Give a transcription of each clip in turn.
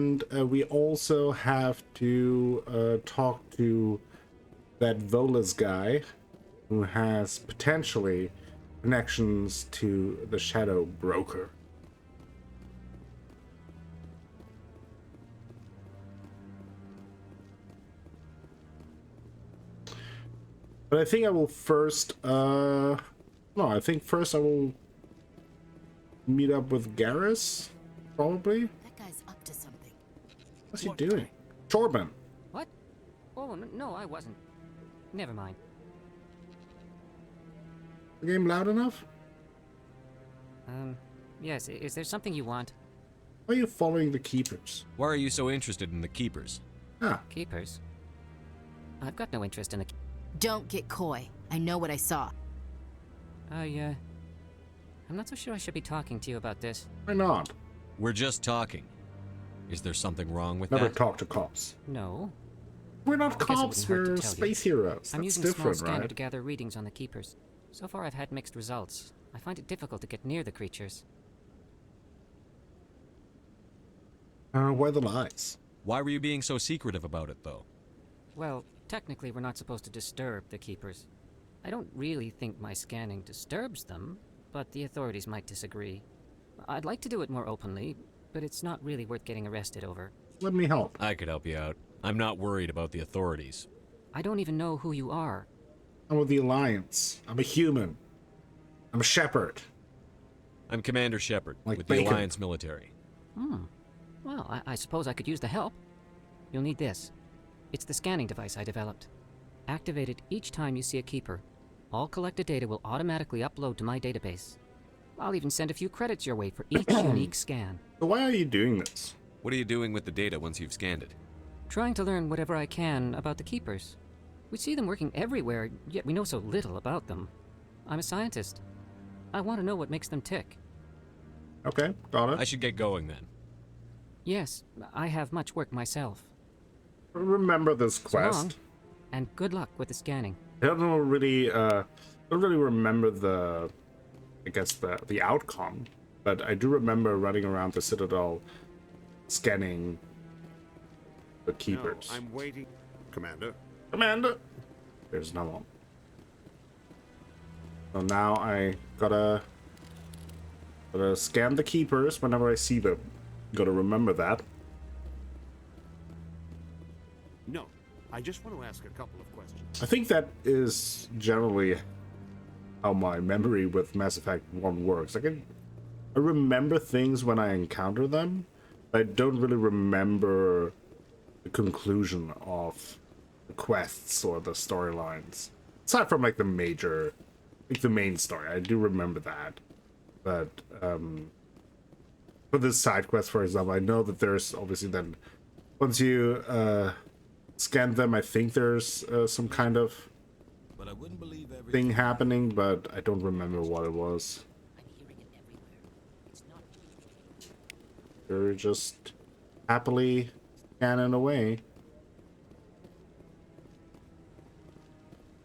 And we also have to talk to that Volas guy who has potentially connections to the Shadow Broker. But I think I will first, no, I think first I will meet up with Garrus, probably. That guy's up to something. What's he doing? Torben. What? Oh, no, I wasn't. Never mind. The game loud enough? Yes, is there something you want? Why are you following the Keepers? Why are you so interested in the Keepers? Ah, Keepers? I've got no interest in the... Don't get coy. I know what I saw. I'm not so sure I should be talking to you about this. why not? We're just talking. Is there something wrong with Never that? talk to cops. No. We're not I guess it cops, wouldn't hurt we're to tell you. space heroes. I'm That's using a small different, scanner right? to gather readings on the Keepers. So far I've had mixed results. I find it difficult to get near the creatures. Why the lies? Why were you being so secretive about it, though? Well, technically we're not supposed to disturb the Keepers. I don't really think my scanning disturbs them, but the authorities might disagree. I'd like to do it more openly, but it's not really worth getting arrested over. Let me help. I could help you out. I'm not worried about the authorities. I don't even know who you are. I'm with the Alliance. I'm a human. I'm a shepherd. I'm Commander Shepard, Like with the bacon. Alliance military. Well, I suppose I could use the help. You'll need this. It's the scanning device I developed. Activate it each time you see a Keeper. All collected data will automatically upload to my database. I'll even send a few credits your way for each unique scan. So why are you doing this? What are you doing with the data once you've scanned it? Trying to learn whatever I can about the Keepers. We see them working everywhere, yet we know so little about them. I'm a scientist. I want to know what makes them tick. Okay, got it. I should get going then. Yes, I have much work myself. Remember this So long, quest. and good luck with the scanning. I don't really remember the, I guess the outcome, but I do remember running around the Citadel, scanning the Keepers. No, I'm waiting, Commander. Commander. There's another one. So now I gotta scan the Keepers whenever I see them. Gotta remember that. No, I just want to ask a couple of questions. I think that is generally how my memory with Mass Effect 1 works. I remember things when I encounter them, but I don't really remember the conclusion of the quests or the storylines. Aside from like the major, like the main story, I do remember that. But for this side quest, for example, I know that there's obviously then once you scan them, I think there's some kind of But I wouldn't believe everything. thing happening, but I don't remember what it was. I'm hearing it everywhere. It's not. They're just happily scanning away.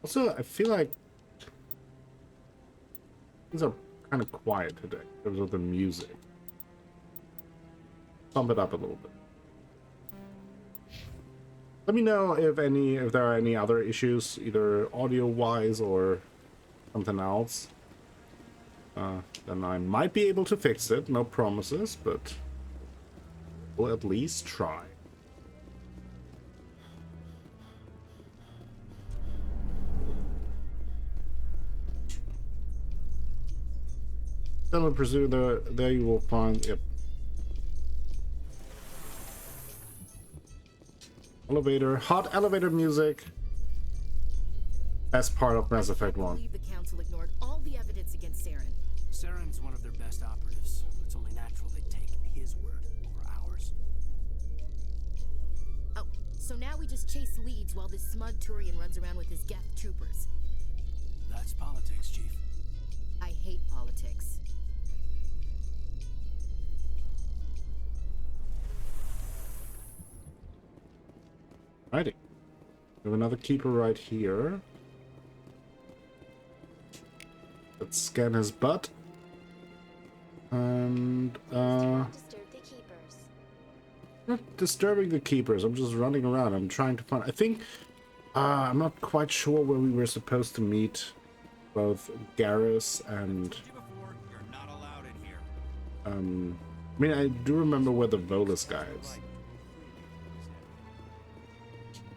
Also, I feel like things are kind of quiet today in terms of the music. Pump it up a little bit. Let me know if there are any other issues, either audio-wise or something else. Then I might be able to fix it. No promises, but we'll at least try. Then I presume there you will find, yep. Elevator, hot elevator music. Best part of Mass Effect 1. I believe the Council ignored all the evidence against Saren. Saren's one of their best operatives. It's only natural they take his word over ours. Oh, so now we just chase leads while this smug Turian runs around with his Geth troopers. That's politics, Chief. I hate politics. Righty. We have another keeper right here. Let's scan his butt. And, Disturb the keepers. not disturbing the keepers. I'm just running around. I'm trying to find. I think I'm not quite sure where we were supposed to meet both Garrus and. You're not allowed in here. I mean, I do remember where the Volus guy is.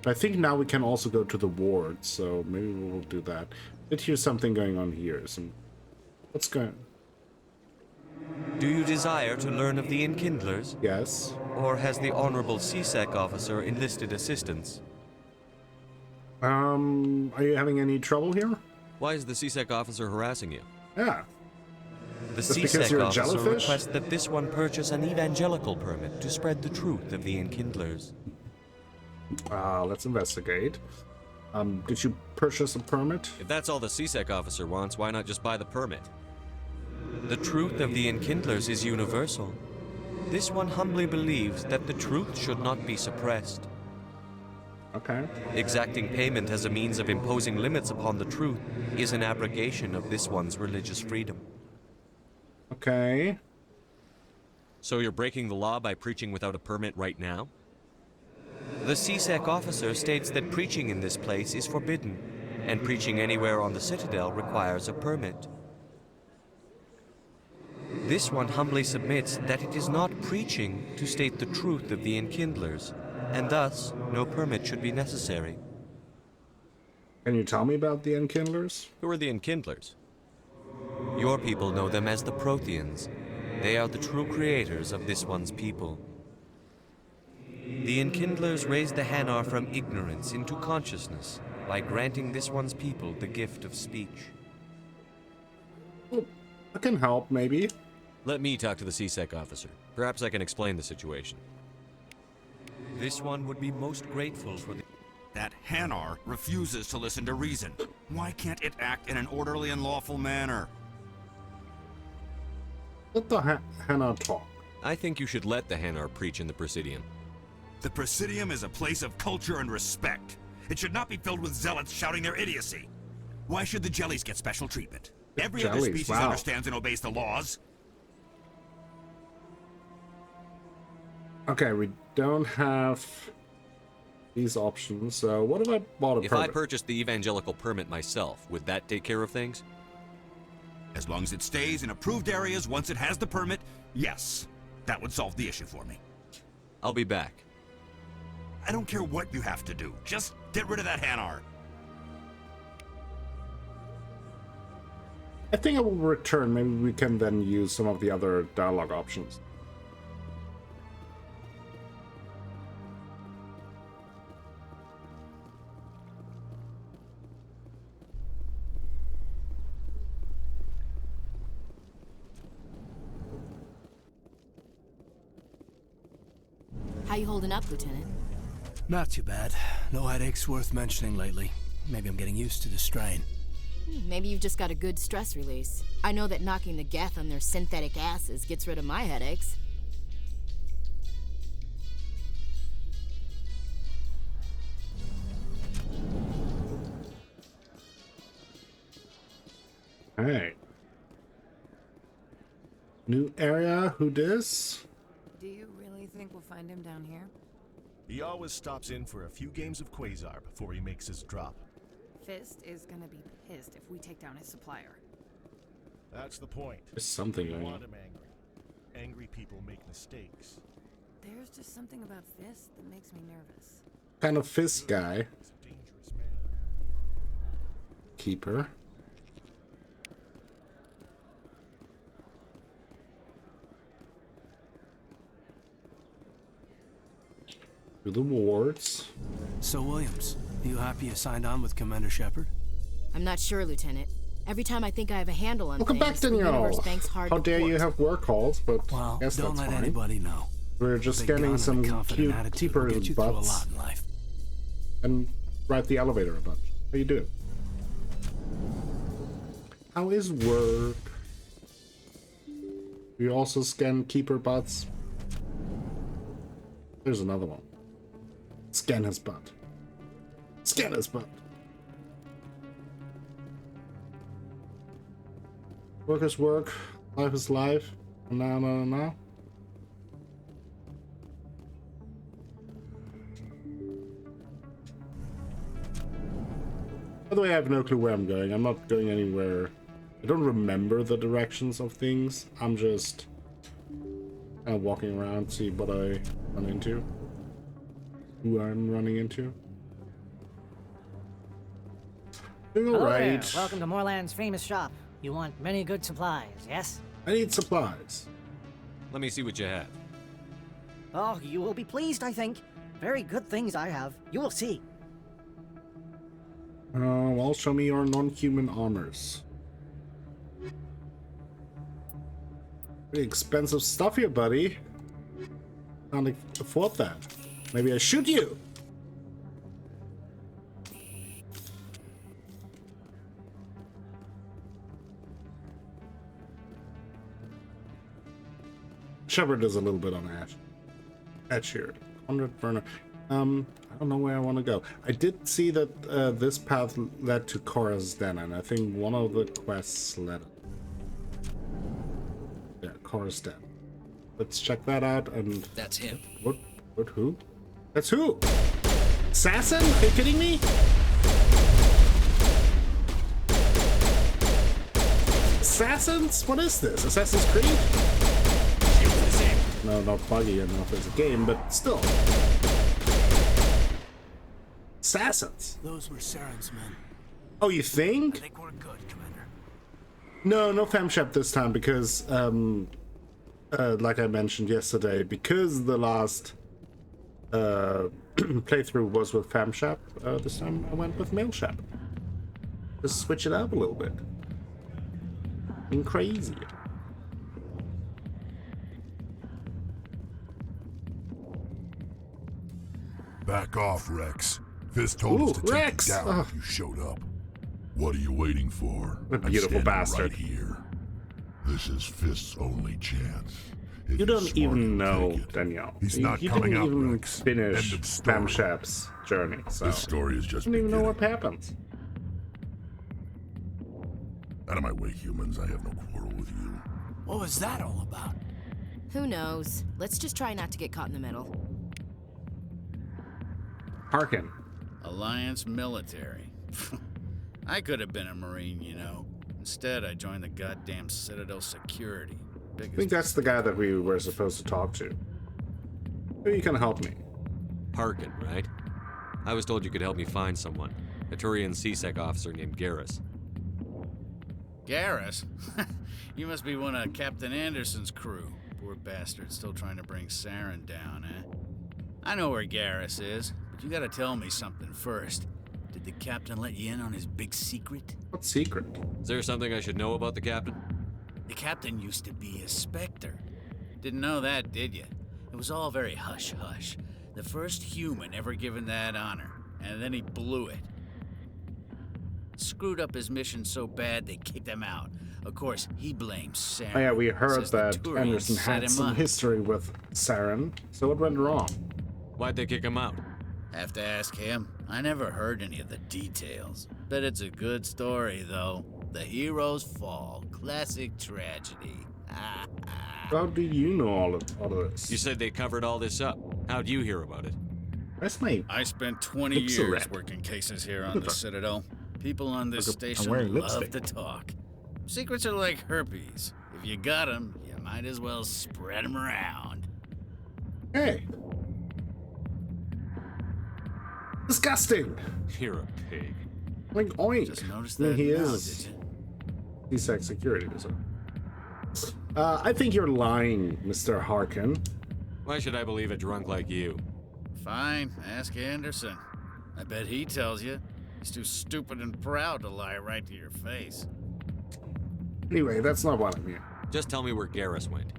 I think now we can also go to the ward, so maybe we'll do that. Did hear something going on here. What's going? Do you desire to learn of the Enkindlers? Yes. Or has the Honorable CSEC officer enlisted assistance? Are you having any trouble here? Why is the CSEC officer harassing you? Yeah. The Just because CSEC you're a officer jellyfish? requests that this one purchase an evangelical permit to spread the truth of the Enkindlers. Let's investigate. Did you purchase a permit? If that's all the CSEC officer wants, why not just buy the permit? The truth of the Enkindlers is universal. This one humbly believes that the truth should not be suppressed. Okay. Exacting payment as a means of imposing limits upon the truth is an abrogation of this one's religious freedom. Okay. So you're breaking the law by preaching without a permit right now? The CSEC officer states that preaching in this place is forbidden, and preaching anywhere on the Citadel requires a permit. This one humbly submits that it is not preaching to state the truth of the Enkindlers, and thus no permit should be necessary. Can you tell me about the Enkindlers? Who are the Enkindlers? Your people know them as the Protheans. They are the true creators of this one's people. The Enkindlers raised the Hanar from ignorance into consciousness by granting this one's people the gift of speech. Well, I can help, maybe. Let me talk to the CSEC officer. Perhaps I can explain the situation. This one would be most grateful for the... That Hanar refuses to listen to reason. Why can't it act in an orderly and lawful manner? Let the Hannah talk. I think you should let the Hanar preach in the Presidium. The Presidium is a place of culture and respect. It should not be filled with zealots shouting their idiocy. Why should the jellies get special treatment? Every other jellies, species wow. understands and obeys the laws. Okay, we don't have these options, so what if I bought a If permit? I purchased the evangelical permit myself, would that take care of things? As long as it stays in approved areas once it has the permit, yes. That would solve the issue for me. I'll be back. I don't care what you have to do. Just get rid of that Hanar. I think I will return. Maybe we can then use some of the other dialogue options. How you holding up, Lieutenant? Not too bad. No headaches worth mentioning lately. Maybe I'm getting used to the strain. Maybe you've just got a good stress release. I know that knocking the Geth on their synthetic asses gets rid of my headaches. Hey. New area, who dis? Do you really think we'll find him down here? He always stops in for a few games of Quasar before he makes his drop. Fist is gonna be pissed if we take down his supplier. That's the point. There's something You going want on. him angry. Angry people make mistakes. There's just something about Fist that makes me nervous. Kind of fist guy. He's a dangerous man. Keeper. To the wards. So, Williams, you happy you signed on with Commander Shepard? I'm not sure, Lieutenant. Every time I think I have a handle on Welcome back, things, the universe Danielle. banks hard How to dare you port. have work calls, but Well, guess don't that's let fine. anybody know. We're just Big gun getting and a some confident cute attitude will keepers' get you through a butts lot in life. and ride the elevator a bunch. How you doing? How is work? We also scan keeper butts. There's another one. Scan his butt. Scan his butt. Work is work. Life is life. No. By the way, I have no clue where I'm going. I'm not going anywhere. I don't remember the directions of things. I'm just kind of walking around, see what I run into. Who I'm running into. Doing Hello alright. there. Welcome to Moorland's famous shop. You want many good supplies, yes? I need supplies. Let me see what you have. Oh, you will be pleased, I think. Very good things I have. You will see. Well, show me your non-human armors. Pretty expensive stuff here, buddy. Can't afford that. Maybe I shoot you. Shepard is a little bit on edge here. Conrad Burner. I don't know where I want to go. I did see that this path led to Korra's Den, and I think one of the quests led. Yeah, Korra's Den. Let's check that out. And That's him. what? Who? That's who? Assassin? Are you kidding me? Assassins? What is this? Assassin's Creed? No, not buggy enough as a game, but still. Assassins. Those were Saren's men. Oh, you think? I think we're good, Commander. No FemShep this time because, like I mentioned yesterday, because the last playthrough was with FemShep, this time I went with MailShep. Just switch it up a little bit. Being crazy. Back off, Rex. Fist told us to take Rex! you down if you showed up. What are you waiting for? A beautiful I'm standing bastard. right here. This is Fist's only chance. If You he's don't smart, even he'll know, take it. Danielle. He's You not didn't coming out, even Rex. finish End of story. FemShep's journey, so This story is just I don't even know beginning. what happens. Out of my way, humans. I have no quarrel with you. What was that all about? Who knows? Let's just try not to get caught in the middle. Harkin. Alliance military. I could have been a Marine, you know. Instead, I joined the goddamn Citadel Security. I think that's the guy that we were supposed to talk to. Maybe you can help me. Harkin, right? I was told you could help me find someone. A Turian CSEC officer named Garrus. Garrus? You must be one of Captain Anderson's crew. Poor bastard still trying to bring Saren down, eh? I know where Garrus is, but you gotta tell me something first. Did the captain let you in on his big secret? What secret? Is there something I should know about the captain? The captain used to be a Spectre. Didn't know that, did you? It was all very hush-hush. The first human ever given that honor, and then he blew it. Screwed up his mission so bad they kicked him out. Of course, he blames Saren. Oh yeah, we heard Says the that Turians Anderson set had him some up. history with Saren. So what went wrong? Why'd they kick him out? Have to ask him. I never heard any of the details. Bet it's a good story, though. The hero's fall. Classic tragedy. How do you know all of this? You said they covered all this up. How'd you hear about it? That's my I spent 20 Pixel years rep. working cases here on the Citadel. People on this Look, I'm station wearing love lipstick. to talk. Secrets are like herpes. If you got them, you might as well spread them around. Hey. Disgusting. You're a pig. Like oink. Just noticed I mean, that he now, is. did you? He's sex security, so. I think you're lying, Mr. Harkin. Why should I believe a drunk like you? Fine, ask Anderson. I bet he tells you. He's too stupid and proud to lie right to your face. Anyway, that's not what I mean. Just tell me where Garrus went.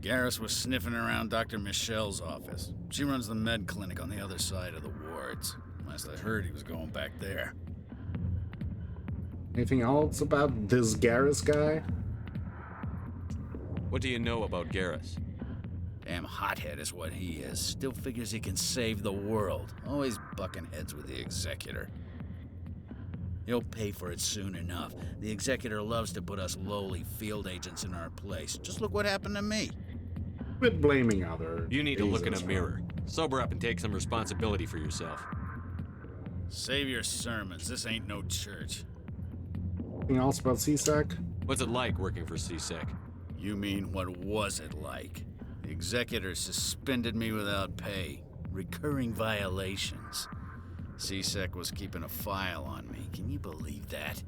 Garrus was sniffing around Dr. Michelle's office. She runs the med clinic on the other side of the wards. Last I heard, he was going back there. Anything else about this Garrus guy? What do you know about Garrus? Damn hothead is what he is. Still figures he can save the world. Always bucking heads with the Executor. He'll pay for it soon enough. The Executor loves to put us lowly field agents in our place. Just look what happened to me. Quit blaming other. You need to look in a reasons, mirror. Sober up and take some responsibility for yourself. Save your sermons. This ain't no church. Anything else about CSEC? What's it like working for CSEC? You mean, what was it like? The executor suspended me without pay. Recurring violations. CSEC was keeping a file on me. Can you believe that?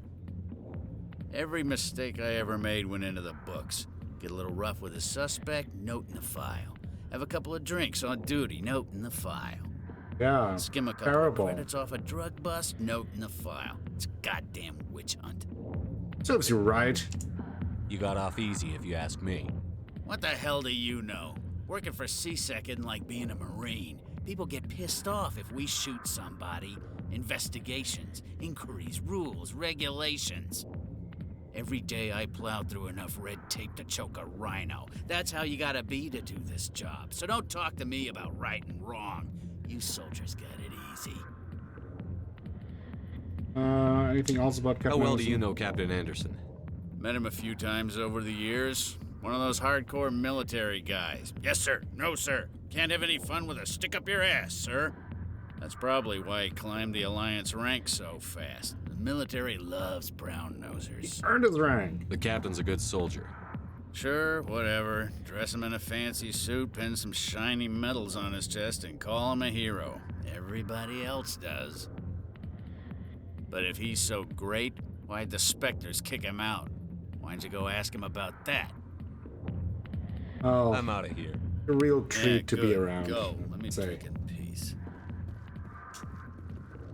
Every mistake I ever made went into the books. Get a little rough with a suspect, note in the file. Have a couple of drinks on duty, note in the file. Yeah, Skim a couple terrible. of credits off a drug bust, note in the file. It's a goddamn witch hunt. Serves you right. You got off easy, if you ask me. What the hell do you know? Working for CSEC isn't like being a Marine. People get pissed off if we shoot somebody. Investigations, inquiries, rules, regulations. Every day I plowed through enough red tape to choke a rhino. That's how you gotta be to do this job. So don't talk to me about right and wrong. You soldiers got it easy. Anything else about Captain How well do Anderson? you know Captain Anderson? Met him a few times over the years. One of those hardcore military guys. Yes, sir. No, sir. Can't have any fun with a stick up your ass, sir. That's probably why he climbed the Alliance ranks so fast. The military loves brown nosers. Earned his rank. The captain's a good soldier. Sure, whatever. Dress him in a fancy suit, pin some shiny medals on his chest, and call him a hero. Everybody else does. But if he's so great, why'd the Spectres kick him out? Why'd you go ask him about that? Oh, I'm out of here. a real treat to be good. around. Go. Let me say. drink in peace.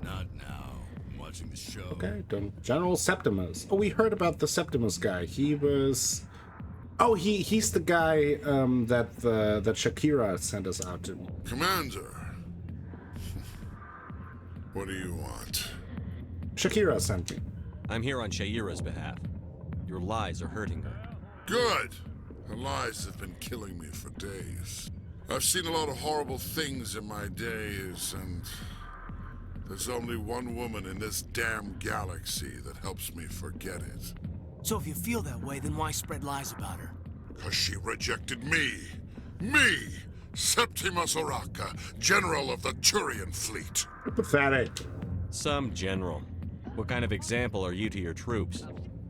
Not now. I'm watching the show. Okay, done. General Septimus. Oh, we heard about the Septimus guy. He was. Oh, he's the guy that Shakira sent us out to. Commander. What do you want? Shakira sent me. I'm here on Shaira's behalf. Your lies are hurting her. Good. Her lies have been killing me for days. I've seen a lot of horrible things in my days, and there's only one woman in this damn galaxy that helps me forget it. So if you feel that way, then why spread lies about her? 'Cause she rejected me! Me! Septimus Oraka, General of the Turian Fleet! Pathetic. Some general. What kind of example are you to your troops?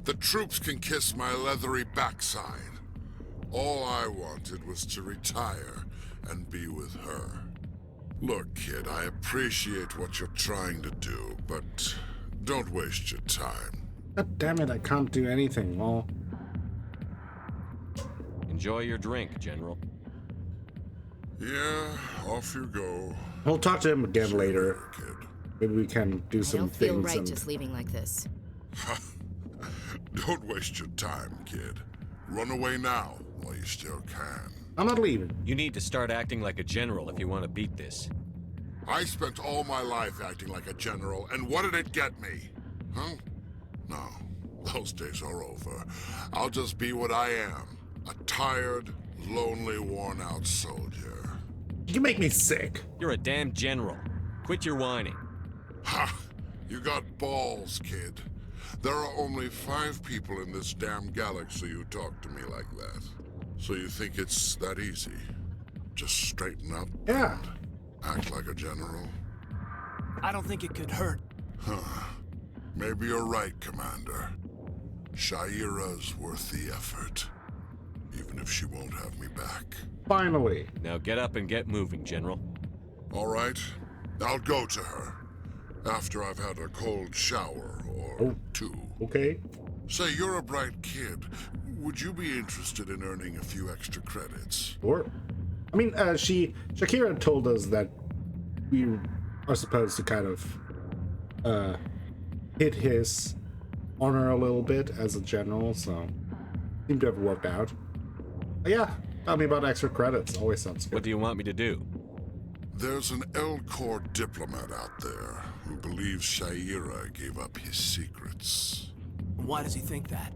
The troops can kiss my leathery backside. All I wanted was to retire and be with her. Look, kid, I appreciate what you're trying to do, but don't waste your time. God damn it, I can't do anything. Well, Enjoy your drink, General. Yeah, off you go. we'll talk to him again later. Kid. Maybe we can do I some don't things. feel right and... just leaving like this. Don't waste your time, kid. Run away now while you still can. I'm not leaving. You need to start acting like a general if you want to beat this. I spent all my life acting like a general, and what did it get me? Huh? No, those days are over. I'll just be what I am. A tired, lonely, worn-out soldier. You make me sick. You're a damn general. Quit your whining. Ha! You got balls, kid. There are only 5 people in this damn galaxy who talk to me like that. So you think it's that easy? Just straighten up Yeah. and act like a general? I don't think it could hurt. Huh. Maybe you're right, Commander. Shaira's worth the effort. Even if she won't have me back. Finally. Now get up and get moving, General. All right. I'll go to her. After I've had a cold shower or two. Okay. Say, you're a bright kid. Would you be interested in earning a few extra credits? Sure. I mean, Shakira told us that we are supposed to kind of hit his honor a little bit as a general, so seemed to have worked out. Yeah, tell me about extra credits. Always sounds good. What do you want me to do? There's an L-Corps diplomat out there who believes Shaira gave up his secrets. Why does he think that?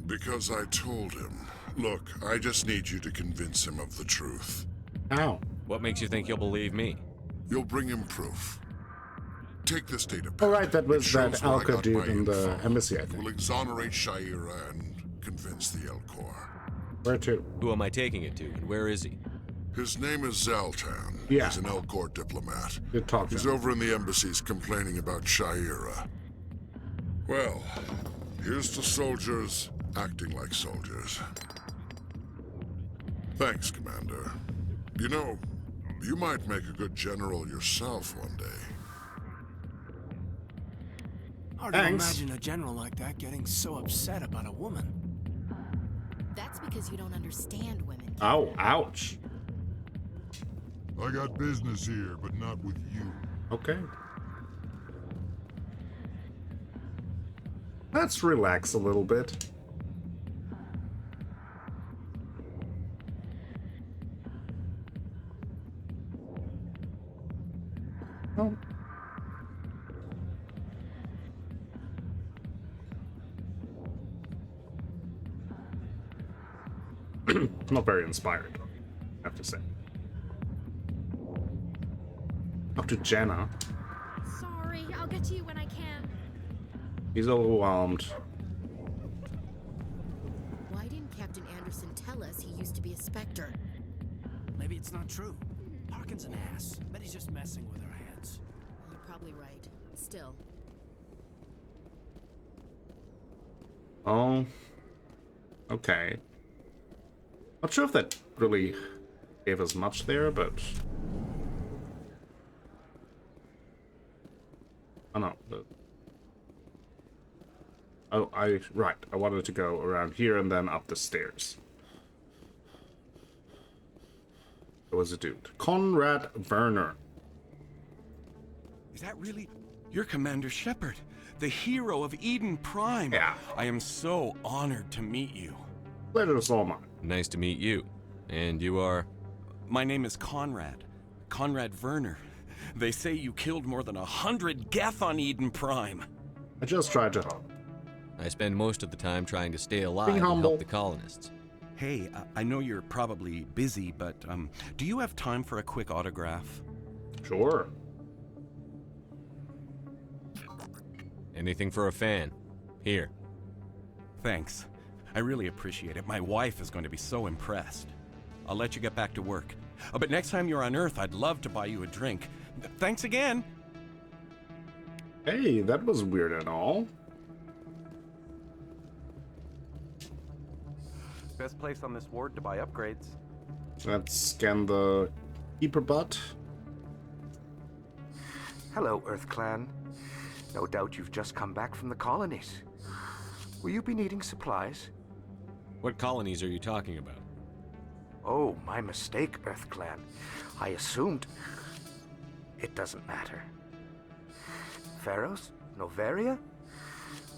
Because I told him. Look, I just need you to convince him of the truth. How? What makes you think he'll believe me? You'll bring him proof. Take this data pack. Oh, right, that was It that shows where I Alka got dude my in the info. embassy, I think. Will exonerate Shaira and convince the L-Corps. Where to? Who am I taking it to, and where is he? His name is Zaltan. Yeah. He's an Elcor diplomat. Good talk, He's John. over in the embassies complaining about Shaira. Well, here's to soldiers acting like soldiers. Thanks, Commander. You know, you might make a good general yourself one day. Hard to imagine a general like that getting so upset about a woman. That's because you don't understand women. Oh, ouch. I got business here, but not with you. Okay. Let's relax a little bit. Oh. Not very inspired, I have to say. Up to Jenna. Sorry, I'll get to you when I can. He's overwhelmed. Why didn't Captain Anderson tell us he used to be a Spectre? Maybe it's not true. Harkin's an ass. Bet he's just messing with our heads. You're probably right. Still. Oh. Okay. Not sure if that really gave us much there, but... Oh no. Oh, right. I wanted to go around here and then up the stairs. There was a dude. Conrad Werner. Is that really... You're Commander Shepard, the hero of Eden Prime. Yeah. I am so honored to meet you. Pleasure is all mine. Nice to meet you. And you are? My name is Conrad. Conrad Werner. They say you killed more than 100 Geth on Eden Prime. I just tried to help. I spend most of the time trying to stay alive Being and humble. help the colonists. Hey, I know you're probably busy, but do you have time for a quick autograph? Sure. Anything for a fan. Here. Thanks. I really appreciate it. My wife is going to be so impressed. I'll let you get back to work. But next time you're on Earth, I'd love to buy you a drink. Thanks again. Hey, that was weird and all. Best place on this ward to buy upgrades. Let's scan the keeper butt. Hello, Earth Clan. No doubt you've just come back from the colonies. Will you be needing supplies? What colonies are you talking about? Oh, my mistake, Earth Clan. I assumed... It doesn't matter. Pharos? Noveria?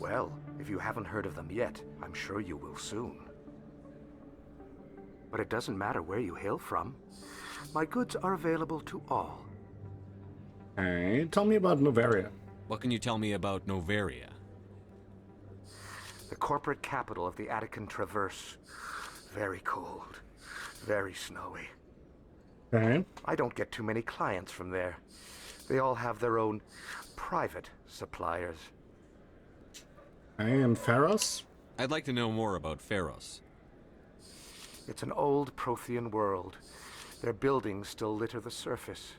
Well, if you haven't heard of them yet, I'm sure you will soon. But it doesn't matter where you hail from. My goods are available to all. Hey, tell me about Noveria. What can you tell me about Noveria? The corporate capital of the Attican Traverse. Very cold. Very snowy. Okay. I don't get too many clients from there. They all have their own private suppliers. Hey, and Pharos? I'd like to know more about Pharos. It's an old Prothean world. Their buildings still litter the surface.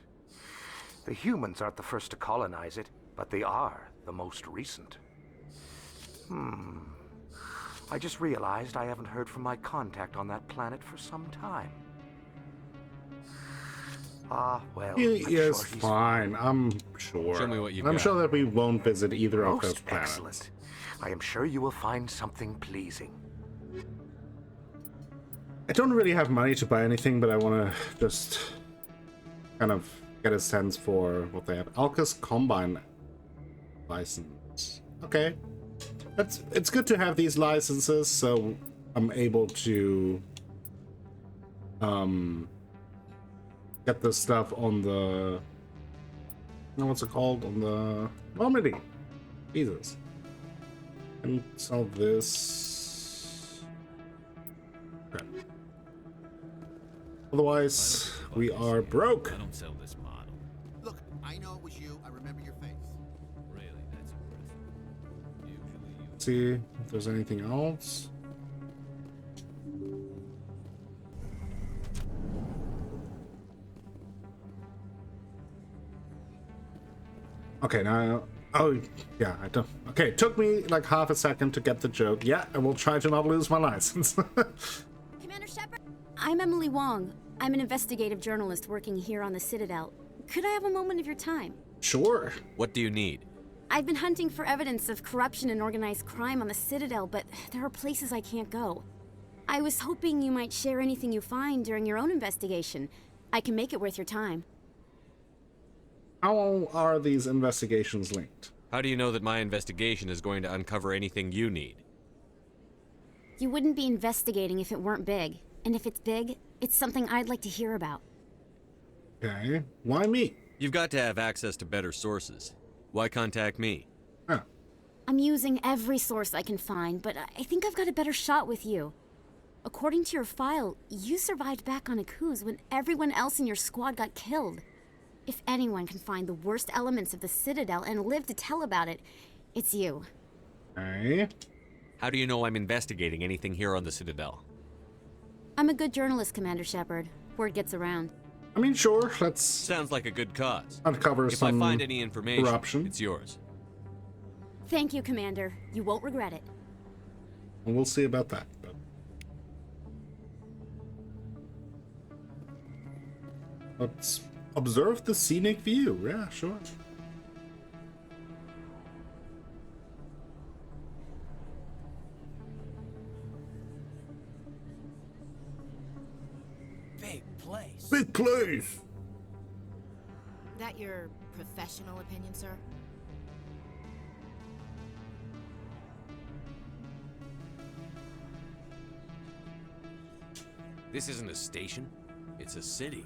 The humans aren't the first to colonize it, but they are the most recent. I just realized I haven't heard from my contact on that planet for some time. Well, He I'm is sure he's fine, I'm sure. Show me what you've I'm got. sure that we won't visit either of those most planets. excellent. I am sure you will find something pleasing. I don't really have money to buy anything, but I want to just kind of get a sense for what they have. Alcus Combine license. Okay. It's good to have these licenses, so I'm able to get the stuff on the what's it called? On the Normandy. Jesus. And sell this. Okay. Otherwise, we are broke. I don't sell this model. Look, I know it was you. I remember your face. Really, that's impressive. Usually you... See if there's anything else. Okay, now. Oh, yeah, I don't. Okay, it took me like half a second to get the joke. Yeah, I will try to not lose my license. Commander Shepard? I'm Emily Wong. I'm an investigative journalist working here on the Citadel. Could I have a moment of your time? Sure. What do you need? I've been hunting for evidence of corruption and organized crime on the Citadel, but there are places I can't go. I was hoping you might share anything you find during your own investigation. I can make it worth your time. How are these investigations linked? How do you know that my investigation is going to uncover anything you need? You wouldn't be investigating if it weren't big. And if it's big, it's something I'd like to hear about. Okay, why me? You've got to have access to better sources. Why contact me? Huh. I'm using every source I can find, but I think I've got a better shot with you. According to your file, you survived back on Akuz when everyone else in your squad got killed. If anyone can find the worst elements of the Citadel and live to tell about it, it's you. Okay. How do you know I'm investigating anything here on the Citadel? I'm a good journalist, Commander Shepard. Word gets around. I mean, sure, let's... Sounds like a good cause. Uncover if some I find any information, corruption. it's yours. Thank you, Commander. You won't regret it. And we'll see about that. But... let's observe the scenic view. Yeah, sure. Big place. Big place! That your professional opinion, sir? This isn't a station. It's a city.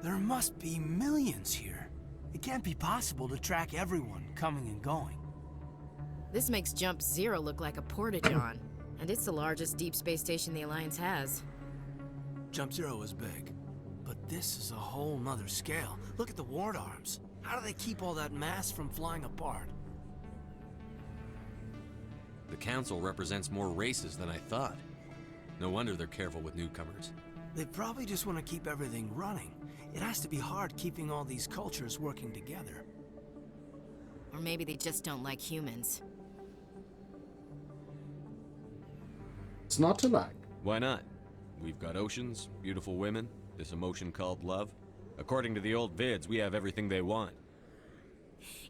There must be millions here. It can't be possible to track everyone coming and going. This makes Jump Zero look like a porta-john, and it's the largest deep space station the Alliance has. Jump Zero is big, but this is a whole nother scale. Look at the ward arms. How do they keep all that mass from flying apart? The Council represents more races than I thought. No wonder they're careful with newcomers. They probably just want to keep everything running. It has to be hard keeping all these cultures working together. Or maybe they just don't like humans. It's not to like. Why not? We've got oceans, beautiful women, this emotion called love. According to the old vids, we have everything they want.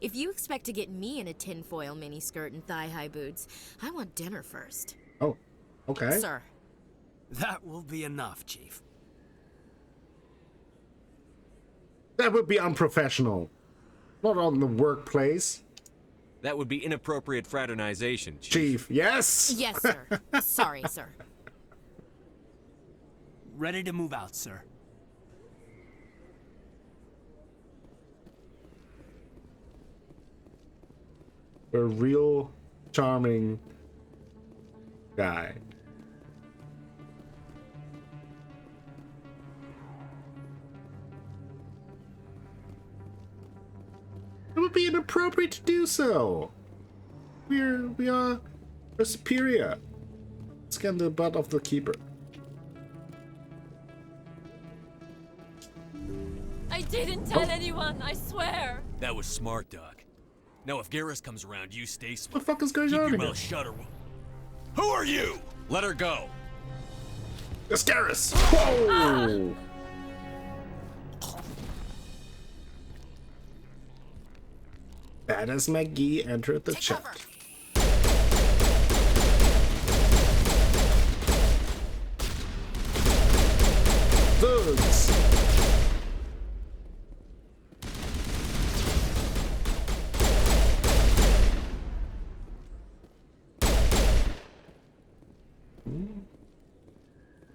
If you expect to get me in a tinfoil miniskirt and thigh-high boots, I want dinner first. Oh, okay. Sir. That will be enough, Chief. That would be unprofessional. Not on the workplace. That would be inappropriate fraternization, Chief. Yes! Yes, sir. Sorry, sir. Ready to move out, sir. A real charming guy. It would be inappropriate to do so. We are superior. Scan the butt of the keeper. I didn't tell anyone, I swear. That was smart, Doc. Now, if Garrus comes around, you stay smart. What the fuck is going Keep on your here? mouth shut or... Who are you? Let her go. It's Garrus! Whoa! Badass McGee entered the chat. Thugs!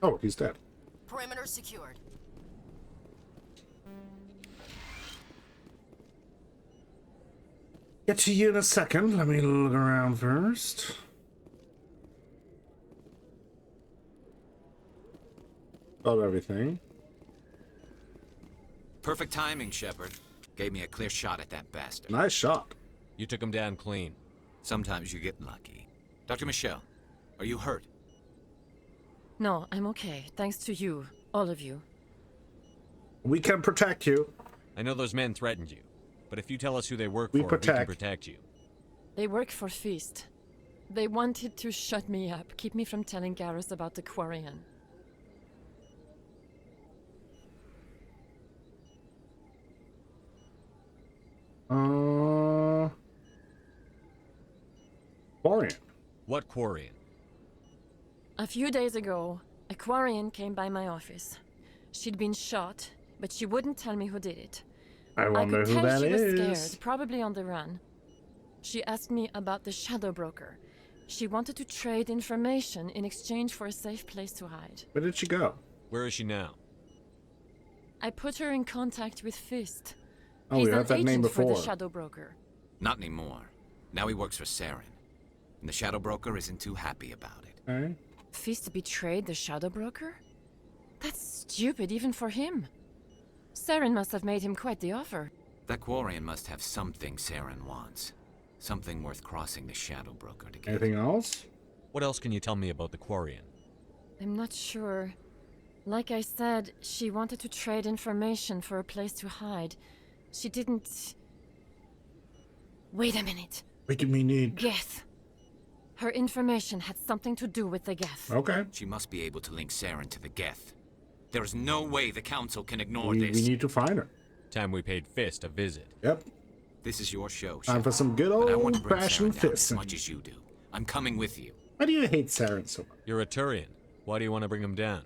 Oh, he's dead. Perimeter secured. Get to you in a second. Let me look around first. Got everything. Perfect timing, Shepard. Gave me a clear shot at that bastard. Nice shot. You took him down clean. Sometimes you get lucky. Dr. Michelle, are you hurt? No, I'm okay. Thanks to you. All of you. We can protect you. I know those men threatened you. But if you tell us who they work We for, we can protect. protect you. They work for Feast. They wanted to shut me up, keep me from telling Garrus about the Quarian. Quarian. What Quarian? A few days ago, a Quarian came by my office. She'd been shot, but she wouldn't tell me who did it. I wonder could who tell that she was is. scared, probably on the run. She asked me about the Shadow Broker. She wanted to trade information in exchange for a safe place to hide. Where did she go? Where is she now? I put her in contact with Fist. Oh, He's we an had that name agent for before. the Shadow Broker. Not anymore. Now he works for Saren. And the Shadow Broker isn't too happy about it. Okay. Fist betrayed the Shadow Broker? That's stupid even for him. Saren must have made him quite the offer. That Quarian must have something Saren wants. Something worth crossing the Shadow Broker to get. Anything else? What else can you tell me about the Quarian? I'm not sure. Like I said, she wanted to trade information for a place to hide. She didn't... Wait a minute. Making me need. Geth. Her information had something to do with the Geth. Okay. She must be able to link Saren to the Geth. There's no way the Council can ignore We this. need to find her. Time we paid Fist a visit. Yep. This is your show, Time for some good but I want to bring old-fashioned Saren down fists. as much as you do. I'm coming with you. Why do you hate Saren so much? You're a Turian. Why do you want to bring him down?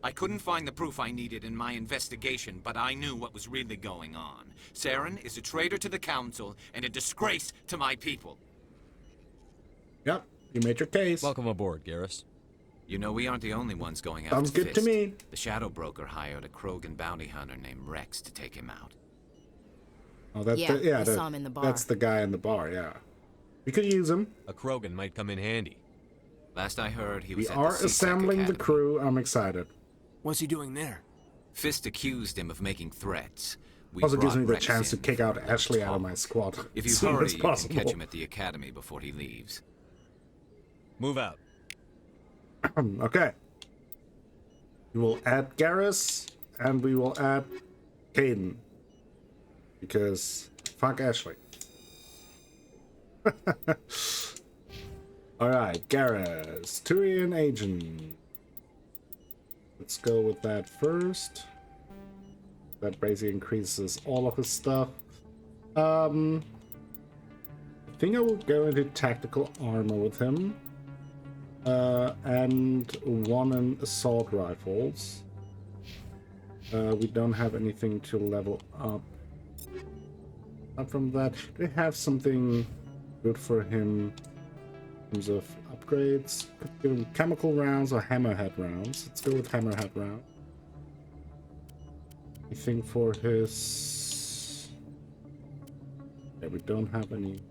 I couldn't find the proof I needed in my investigation, but I knew what was really going on. Saren is a traitor to the Council and a disgrace to my people. Yep. You made your case. Welcome aboard, Garrus. You know, we aren't the only ones going after Sounds good to Fist. me. The Shadow Broker hired a Krogan bounty hunter named Rex to take him out. Oh, that's Yeah, the, I saw him in the bar. That's the guy in the bar, yeah. We could use him. A Krogan might come in handy. Last I heard, he We was at are the CSEC assembling the Academy. crew. I'm excited. What's he doing there? Fist accused him of making threats. We Also gives brought me the Rex chance to in kick for out a Ashley talk. out of my squad If you as soon hurry, as you can possible. catch him at the academy before he leaves. Move out. Okay. We will add Garrus, and we will add Caden. Because fuck Ashley. Alright, Garrus, Turian agent. Let's go with that first. That basically increases all of his stuff. I think I will go into tactical armor with him. And one in assault rifles. We don't have anything to level up. Apart from that, we have something good for him in terms of upgrades. Could give him chemical rounds or hammerhead rounds. Let's go with hammerhead round. Anything for his... Yeah, we don't have any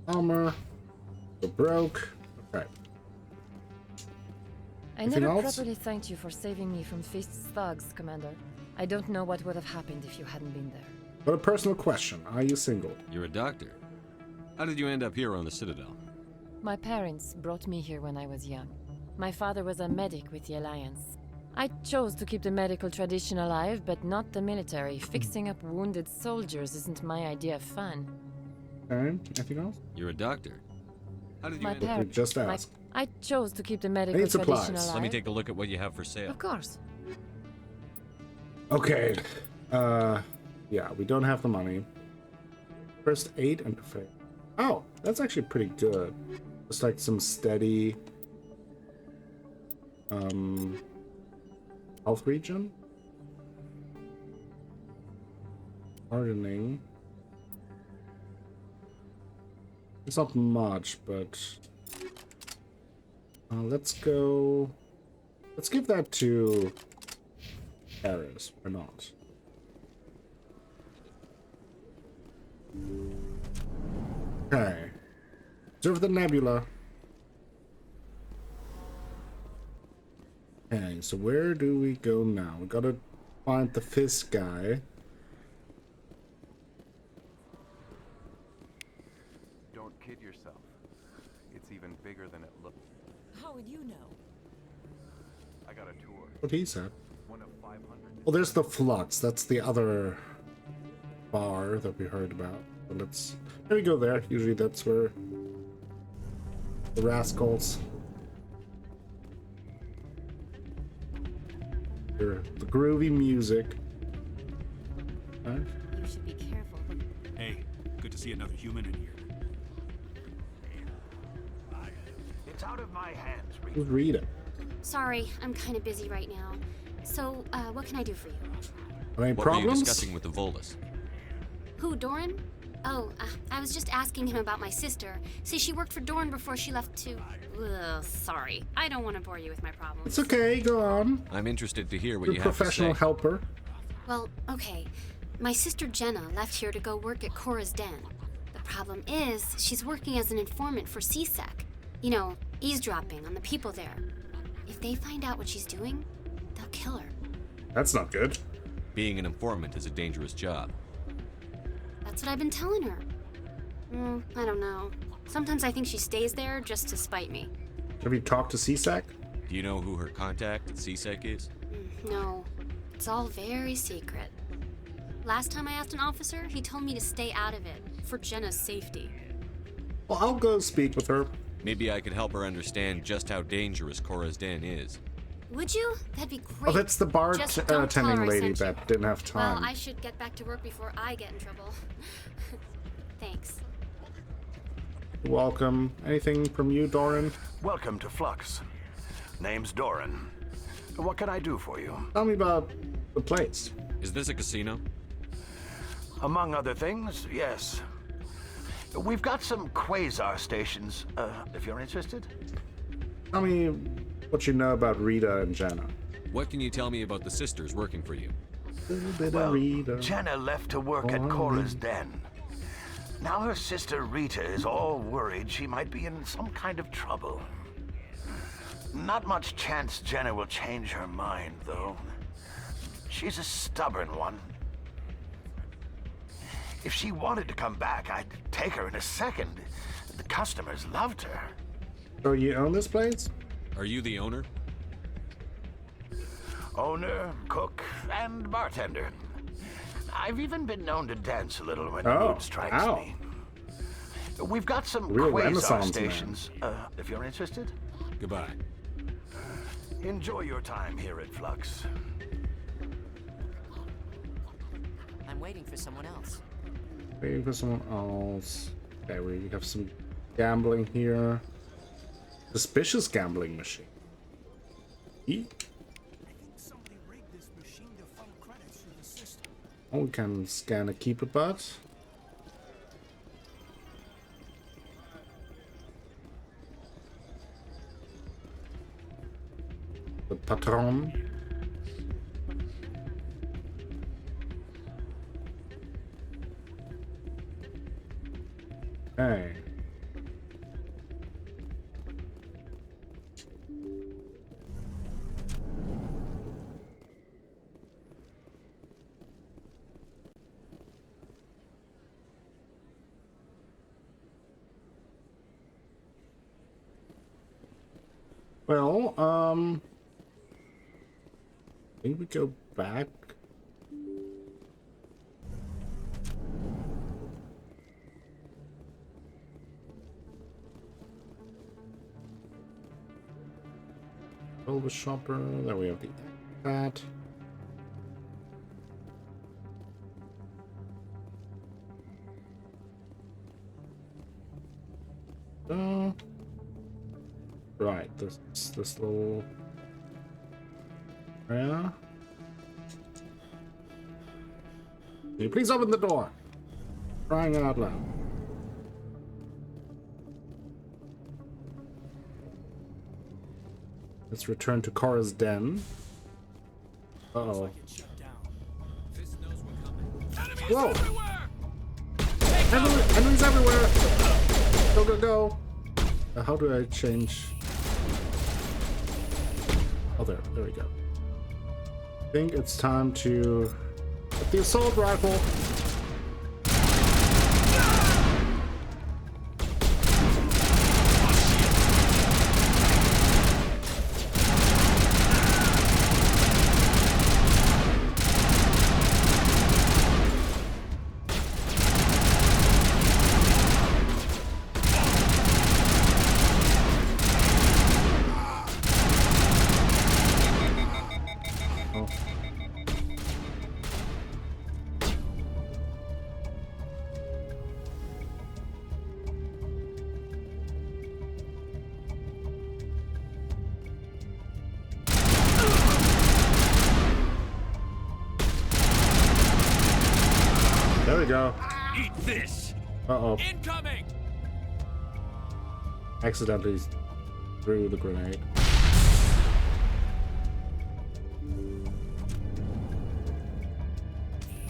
armor. We're broke. Okay. I Anything never else? properly thanked you for saving me from Fist's thugs, Commander. I don't know what would have happened if you hadn't been there. But a personal question. Are you single? You're a doctor. How did you end up here on the Citadel? My parents brought me here when I was young. My father was a medic with the Alliance. I chose to keep the medical tradition alive, but not the military. Fixing up wounded soldiers isn't my idea of fun. Okay. Anything else? You're a doctor. How did you My end up parents. just asked. I chose to keep the medical Need supplies. tradition alive. Let me take a look at what you have for sale. Of course. Okay. Yeah, we don't have the money. First aid and perfect. Oh, that's actually pretty good. Just like some steady health regen. Hardening. It's not much, but let's go. Let's give that to Ares, or not. Okay. Observe the nebula. Okay, so where do we go now? We gotta find the Fist guy. Don't kid yourself. It's even bigger than it looks. How would you know? I got a tour. What he said. One of 500. Oh, there's the Flux. That's the other bar that we heard about. But let's maybe go there. Usually that's where the rascals. Hear the groovy music. Right. You should be careful. Hey, good to see another human in here. It's out of my hands, Rita. Who's Rita? Sorry, I'm kind of busy right now. So, what can I do for you? Any What problems? were you discussing with the Volus? Who, Doran? Oh, I was just asking him about my sister. See, she worked for Doran before she left to... Ugh, sorry. I don't want to bore you with my problems. It's okay, go on. I'm interested to hear what You're you a have to say. professional helper. Well, okay. My sister Jenna left here to go work at Cora's Den. The problem is, she's working as an informant for CSEC. You know, eavesdropping on the people there. If they find out what she's doing, they'll kill her. That's not good. Being an informant is a dangerous job. That's what I've been telling her. I don't know. Sometimes I think she stays there just to spite me. Have you talked to CSEC? Do you know who her contact at CSEC is? No, it's all very secret. Last time I asked an officer, he told me to stay out of it, for Jenna's safety. Well, I'll go speak with her. Maybe I could help her understand just how dangerous Cora's Den is. Would you? That'd be great. Oh, that's the bar Just don't tell her attending I lady sent you. that didn't have time. Well, I should get back to work before I get in trouble. Thanks. Welcome. Anything from you, Doran? Welcome to Flux. Name's Doran. What can I do for you? Tell me about the place. Is this a casino? Among other things, yes. We've got some quasar stations, if you're interested. Tell me what you know about Rita and Jenna. What can you tell me about the sisters working for you? Well, Jenna left to work at Cora's Den. Now her sister Rita is all worried she might be in some kind of trouble. Not much chance Jenna will change her mind, though. She's a stubborn one. If she wanted to come back, I'd take her in a second. The customers loved her. So you own this place? Are you the owner? Owner, cook, and bartender. I've even been known to dance a little when the Oh, mood strikes wow. me. We've got some Real quasar Renaissance man. stations, if you're interested. Goodbye. Enjoy your time here at Flux. I'm waiting for someone else. Waiting for someone else. Okay, we have some gambling here. Suspicious gambling machine. Oh, we can scan a keeper butt. The patron. Okay. Well, I think we go back. Silver shopper. Then we have the that. Right, this little area. Can you please open the door? Crying out loud. Let's return to Cora's Den. Uh-oh. Whoa! Enemies everywhere! Go, go, go! How do I change? Oh, there we go. I think it's time to get the assault rifle. There we go. Eat this. Uh-oh. Incoming! Accidentally threw the grenade.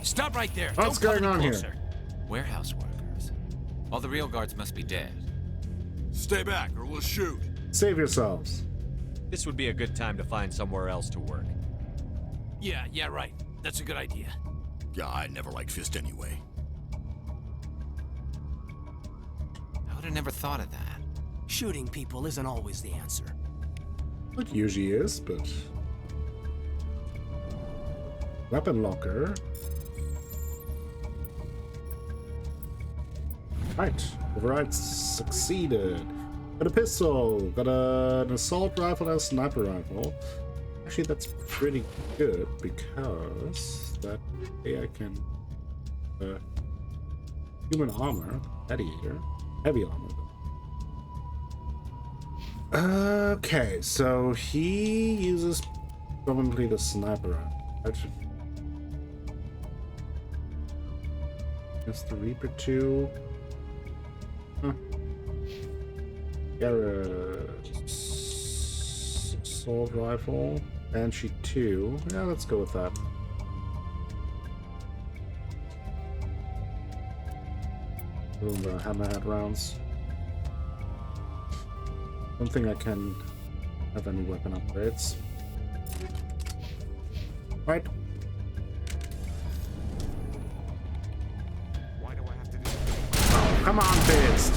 Stop right there. What's Don't come going on any here? closer. Warehouse workers. All the real guards must be dead. Stay back or we'll shoot. Save yourselves. This would be a good time to find somewhere else to work. Yeah, right. That's a good idea. Yeah, I never liked Fist anyway. I would have never thought of that. Shooting people isn't always the answer. It usually is, but... Weapon locker. Right, override succeeded. Got a pistol, got an assault rifle and a sniper rifle. Actually, that's pretty good because that way I can human armor, gladiator, heavy armor. Okay, so he uses probably the sniper rifle. Actually, it's the Reaper 2. Huh. Garage. Assault rifle. Banshee 2. Yeah, let's go with that. Doing the hammerhead rounds. Don't think I can have any weapon upgrades. Right. Why do I have to do Oh, come on, Fist!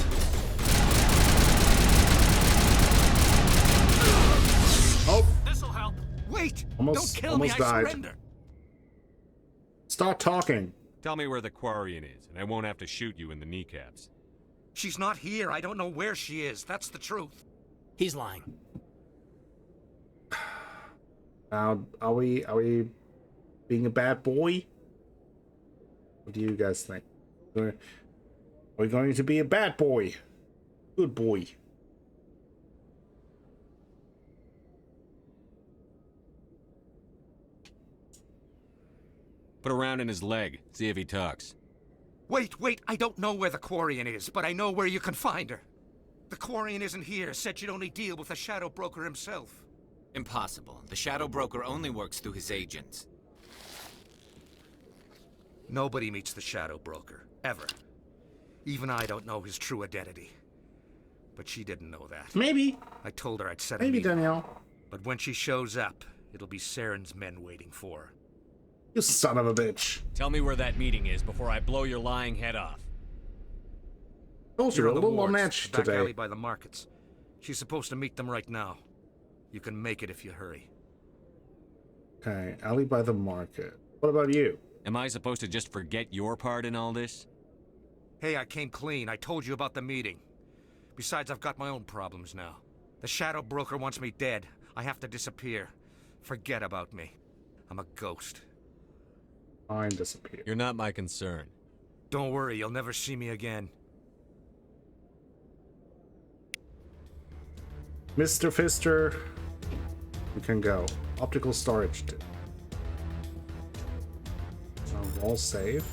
Oh! This'll help. Wait! Almost, Don't kill almost me, I died. surrender! Start talking. Tell me where the Quarian is, and I won't have to shoot you in the kneecaps. She's not here. I don't know where she is. That's the truth. He's lying. Now, are we being a bad boy? What do you guys think? Are we going to be a bad boy? Good boy. Put a round in his leg, see if he talks. Wait, I don't know where the Quarian is, but I know where you can find her. The Quarian isn't here, said she'd only deal with the Shadow Broker himself. Impossible. The Shadow Broker only works through his agents. Nobody meets the Shadow Broker, ever. Even I don't know his true identity. But she didn't know that. Maybe. I told her I'd set a Maybe, meeting. Danielle. But when she shows up, it'll be Saren's men waiting for her. You son of a bitch. Tell me where that meeting is before I blow your lying head off. Those are You're a on the little on wards, edge back today. alley by the markets. She's supposed to meet them right now. You can make it if you hurry. Okay, alley by the market. What about you? Am I supposed to just forget your part in all this? Hey, I came clean. I told you about the meeting. Besides, I've got my own problems now. The Shadow Broker wants me dead. I have to disappear. Forget about me. I'm a ghost. Mine disappear. You're not my concern. Don't worry, you'll never see me again. Mr. Fister, we can go. Optical storage. Wall save.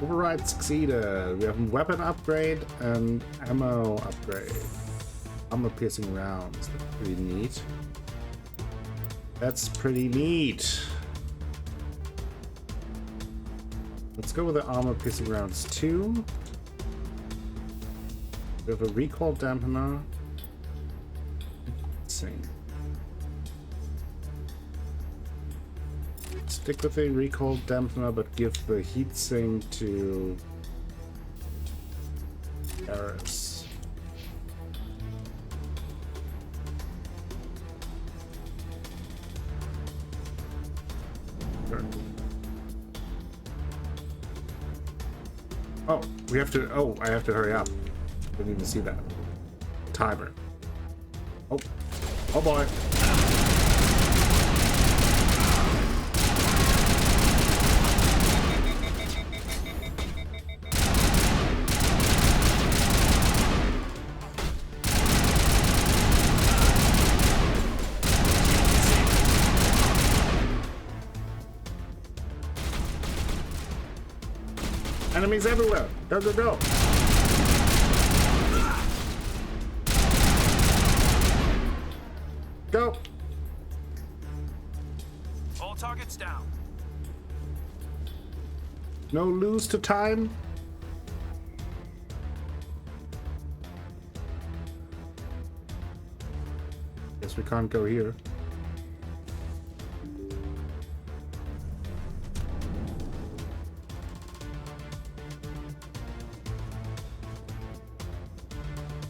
Override succeeded. We have a weapon upgrade and ammo upgrade. Armor piercing rounds. That's pretty neat. That's pretty neat. Let's go with the armor piercing rounds 2. We have a recoil dampener. Let's see. Stick with the recoil dampener, but give the heatsink to Garrus. Sure. Oh, we have to. Oh, I have to hurry up. Didn't even see that. Timer. Oh. Oh boy. Enemies everywhere. Go, go, go. Go. All targets down. No lose to time. Guess we can't go here.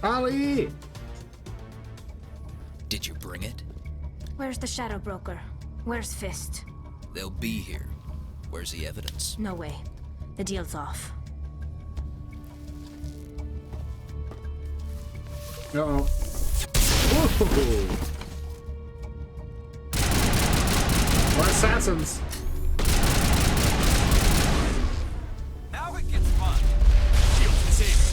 Ali! Did you bring it? Where's the Shadow Broker? Where's Fist? They'll be here. Where's the evidence? No way. The deal's off. Uh-oh. Whoa! More assassins! Now it gets fun. Shields disabled.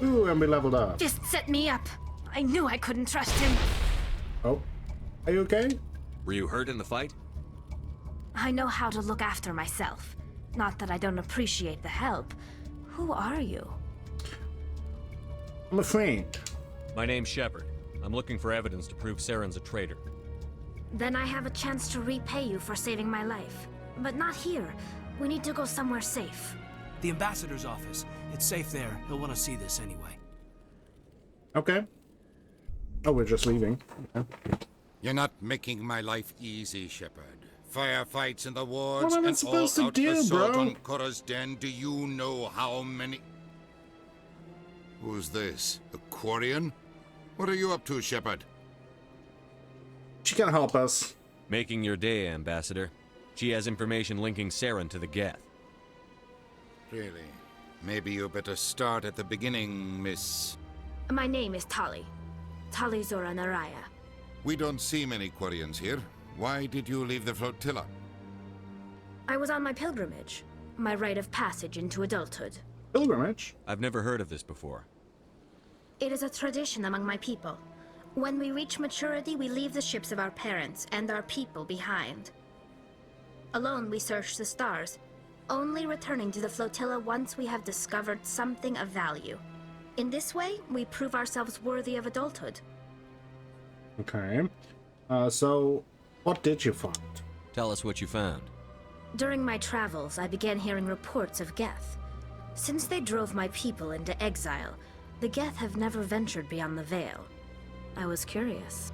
Ooh, and we leveled up. Fist set me up. I knew I couldn't trust him. Oh, are you okay? Were you hurt in the fight? I know how to look after myself. Not that I don't appreciate the help. Who are you? I'm a friend. My name's Shepard. I'm looking for evidence to prove Saren's a traitor. Then I have a chance to repay you for saving my life. But not here. We need to go somewhere safe. The ambassador's office. It's safe there. He'll want to see this anyway. Okay. Oh, we're just leaving. Okay. You're not making my life easy, Shepard. Firefights in the wards What am I and supposed to all-out do, assault bro? on Korra's den. Do you know how many... Who's this? The Quarian? What are you up to, Shepard? She can help us. Making your day, Ambassador. She has information linking Saren to the Geth. Really? Maybe you better start at the beginning, Miss... My name is Tali. Tali Zora Naraya. We don't see many Quarians here. Why did you leave the flotilla? I was on my pilgrimage. My rite of passage into adulthood. Pilgrimage? I've never heard of this before. It is a tradition among my people. When we reach maturity, we leave the ships of our parents and our people behind. Alone, we search the stars, only returning to the flotilla once we have discovered something of value. In this way, we prove ourselves worthy of adulthood. Okay. So, what did you find? Tell us what you found. During my travels, I began hearing reports of Geth. Since they drove my people into exile, the Geth have never ventured beyond the Veil. I was curious.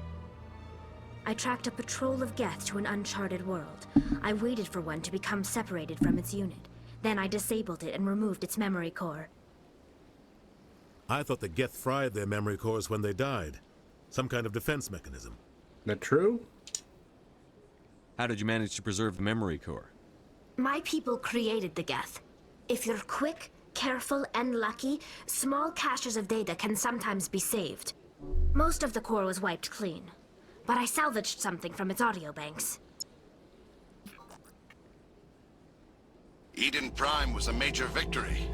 I tracked a patrol of Geth to an uncharted world. I waited for one to become separated from its unit. Then I disabled it and removed its memory core. I thought the Geth fried their memory cores when they died. Some kind of defense mechanism. That true? How did you manage to preserve the memory core? My people created the Geth. If you're quick, careful, and lucky, small caches of data can sometimes be saved. Most of the core was wiped clean, but I salvaged something from its audio banks. Eden Prime was a major victory.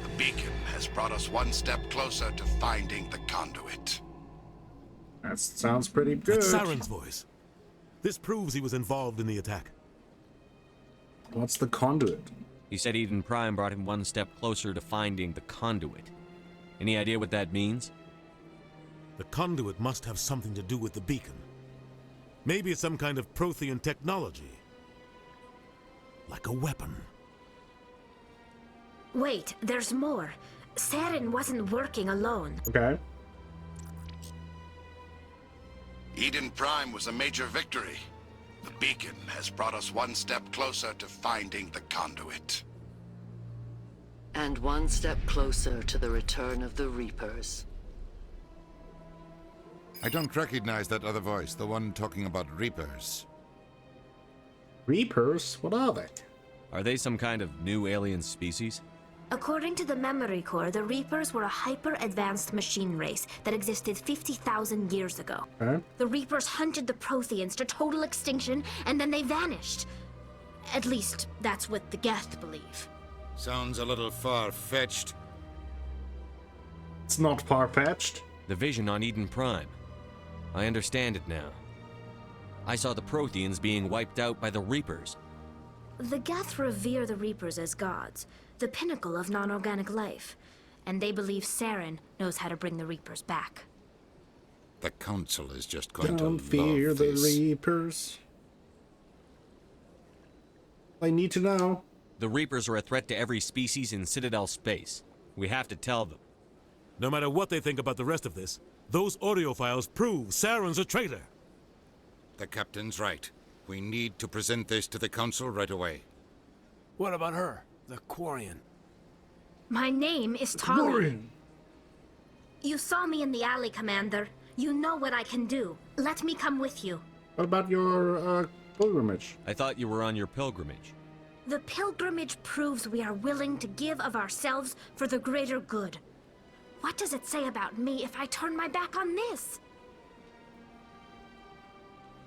The beacon has brought us one step closer to finding the conduit. That sounds pretty good. That's Saren's voice. This proves he was involved in the attack. What's the conduit? He said Eden Prime brought him one step closer to finding the conduit. Any idea what that means? The conduit must have something to do with the beacon. Maybe it's some kind of Prothean technology. Like a weapon. Wait, there's more. Saren wasn't working alone. Okay. Eden Prime was a major victory. The beacon has brought us one step closer to finding the conduit. And one step closer to the return of the Reapers. I don't recognize that other voice, the one talking about Reapers. Reapers? What are they? Are they some kind of new alien species? According to the memory core, the Reapers were a hyper-advanced machine race that existed 50,000 years ago. Okay. The Reapers hunted the Protheans to total extinction, and then they vanished. At least, that's what the Geth believe. Sounds a little far-fetched. It's not far-fetched. The vision on Eden Prime. I understand it now. I saw the Protheans being wiped out by the Reapers. The Geth revere the Reapers as gods, the pinnacle of non-organic life, and they believe Saren knows how to bring the Reapers back. The Council is just going Don't to fear love the this. Reapers. I need to know. The Reapers are a threat to every species in Citadel space. We have to tell them. No matter what they think about the rest of this, those audio files prove Saren's a traitor. The captain's right. We need to present this to the Council right away. What about her, the Quarian? My name is Tali. You saw me in the alley, Commander. You know what I can do. Let me come with you. What about your pilgrimage? I thought you were on your pilgrimage. The pilgrimage proves we are willing to give of ourselves for the greater good. What does it say about me if I turn my back on this?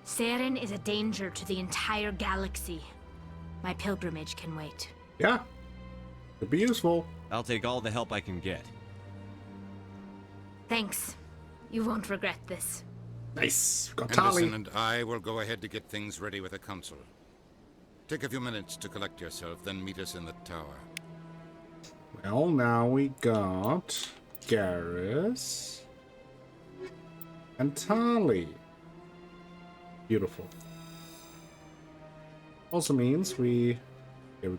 Saren is a danger to the entire galaxy. My pilgrimage can wait. Yeah. Could be useful. I'll take all the help I can get. Thanks. You won't regret this. Nice. Got Tali. Henderson and I will go ahead to get things ready with the Council. Take a few minutes to collect yourself, then meet us in the tower. Well, now we got Garrus and Tali. Beautiful. Also means we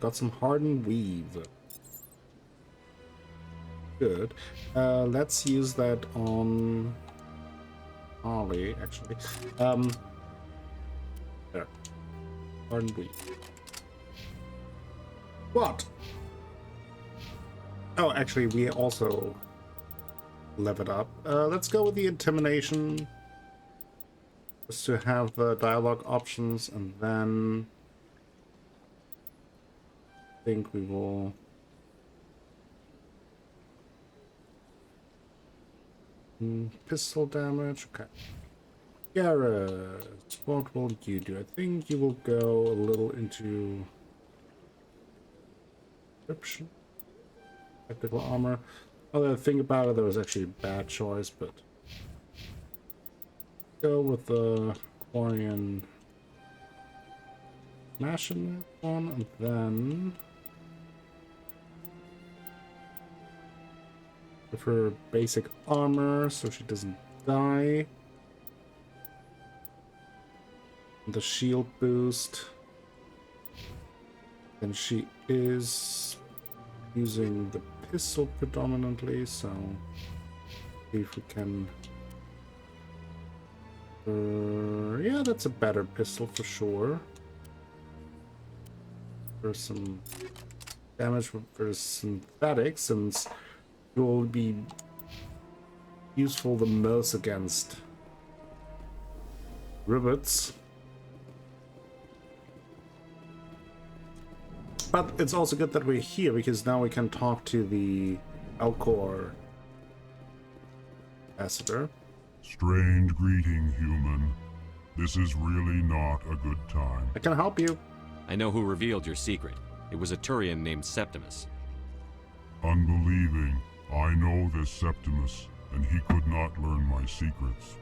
got some hardened weave. Good. Let's use that on Ollie, actually. There. Hardened weave. What? Oh, actually, we also level it up. Let's go with the intimidation. Just to have the dialogue options, and then I think we will pistol damage. Okay. Garrus, what will you do? I think you will go a little into description. Tactical armor. Although I think about it, that was actually a bad choice, but go with the Quarian mashing that one, and then with her basic armor so she doesn't die. And the shield boost. And she is using the pistol predominantly, so see if we can. Yeah, that's a better pistol for sure. There's some damage for synthetic, since it will be useful the most against rivets. But it's also good that we're here, because now we can talk to the Alcor ambassador. Strange greeting, human. This is really not a good time. I can help you. I know who revealed your secret. It was a Turian named Septimus. Unbelieving. I know this Septimus, and he could not learn my secrets.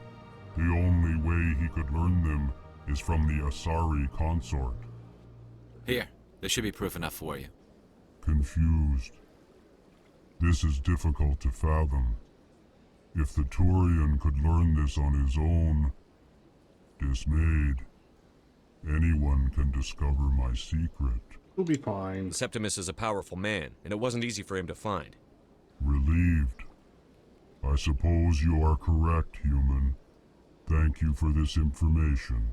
The only way he could learn them is from the Asari consort. Here, there should be proof enough for you. Confused. This is difficult to fathom. If the Turian could learn this on his own, dismayed, anyone can discover my secret. We'll be fine. Septimus is a powerful man, and it wasn't easy for him to find. Relieved. I suppose you are correct, human. Thank you for this information.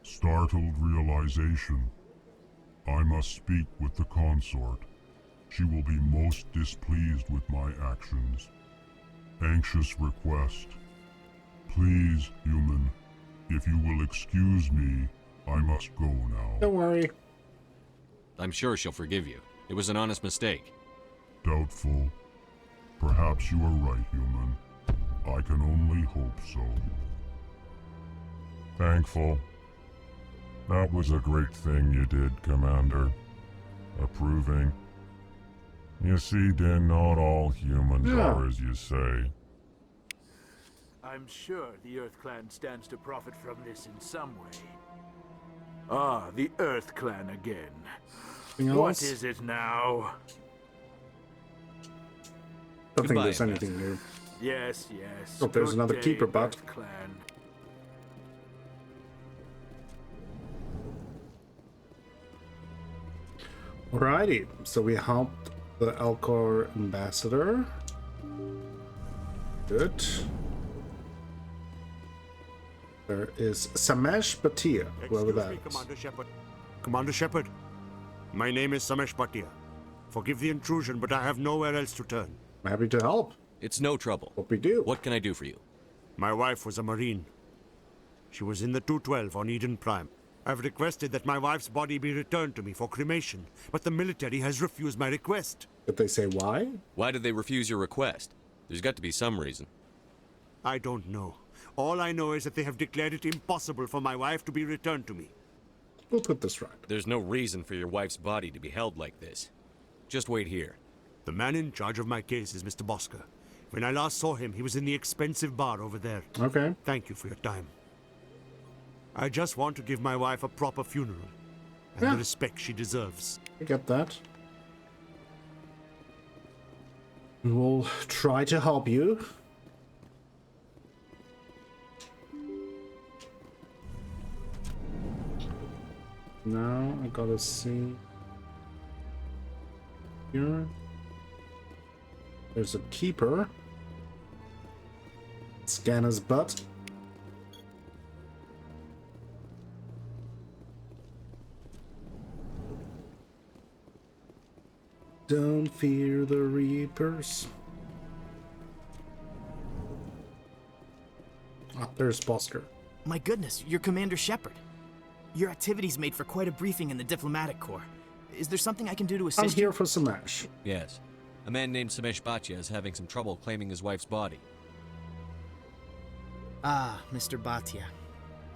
Startled realization. I must speak with the consort. She will be most displeased with my actions. Anxious request. Please, human, if you will excuse me, I must go now. Don't worry. I'm sure she'll forgive you. It was an honest mistake. Doubtful. Perhaps you are right, human. I can only hope so. Thankful. That was a great thing you did, Commander. Approving. You see, Din, not all humans are as you say. I'm sure the Earth Clan stands to profit from this in some way. Ah, the Earth Clan again. Anything What else? is it now? Don't think Goodbye, there's anything new. Yes, yes. Oh, there's Good another day, keeper bot. Earth Clan. Alrighty, so we helped the Elcor ambassador. Good. There is Samesh Bhatia, whoever that is. Commander Shepard. Commander Shepard, my name is Samesh Bhatia. Forgive the intrusion, but I have nowhere else to turn. I'm happy to help. It's no trouble. What we do? What can I do for you? My wife was a Marine. She was in the 212 on Eden Prime. I've requested that my wife's body be returned to me for cremation, but the military has refused my request. Did they say why? Why did they refuse your request? There's got to be some reason. I don't know. All I know is that they have declared it impossible for my wife to be returned to me. We'll put this right. There's no reason for your wife's body to be held like this. Just wait here. The man in charge of my case is Mr. Bosker. When I last saw him, he was in the expensive bar over there. Okay. Thank you for your time. I just want to give my wife a proper funeral and Yeah. the respect she deserves. I get that. We'll try to help you. Now I gotta see here. There's a keeper. Scan his butt. Don't fear the Reapers. Ah, there's Bosker. My goodness, you're Commander Shepard. Your activities made for quite a briefing in the Diplomatic Corps. Is there something I can do to assist I'm you? here for Samesh. Yes. A man named Samesh Bhatia is having some trouble claiming his wife's body. Ah, Mr. Bhatia.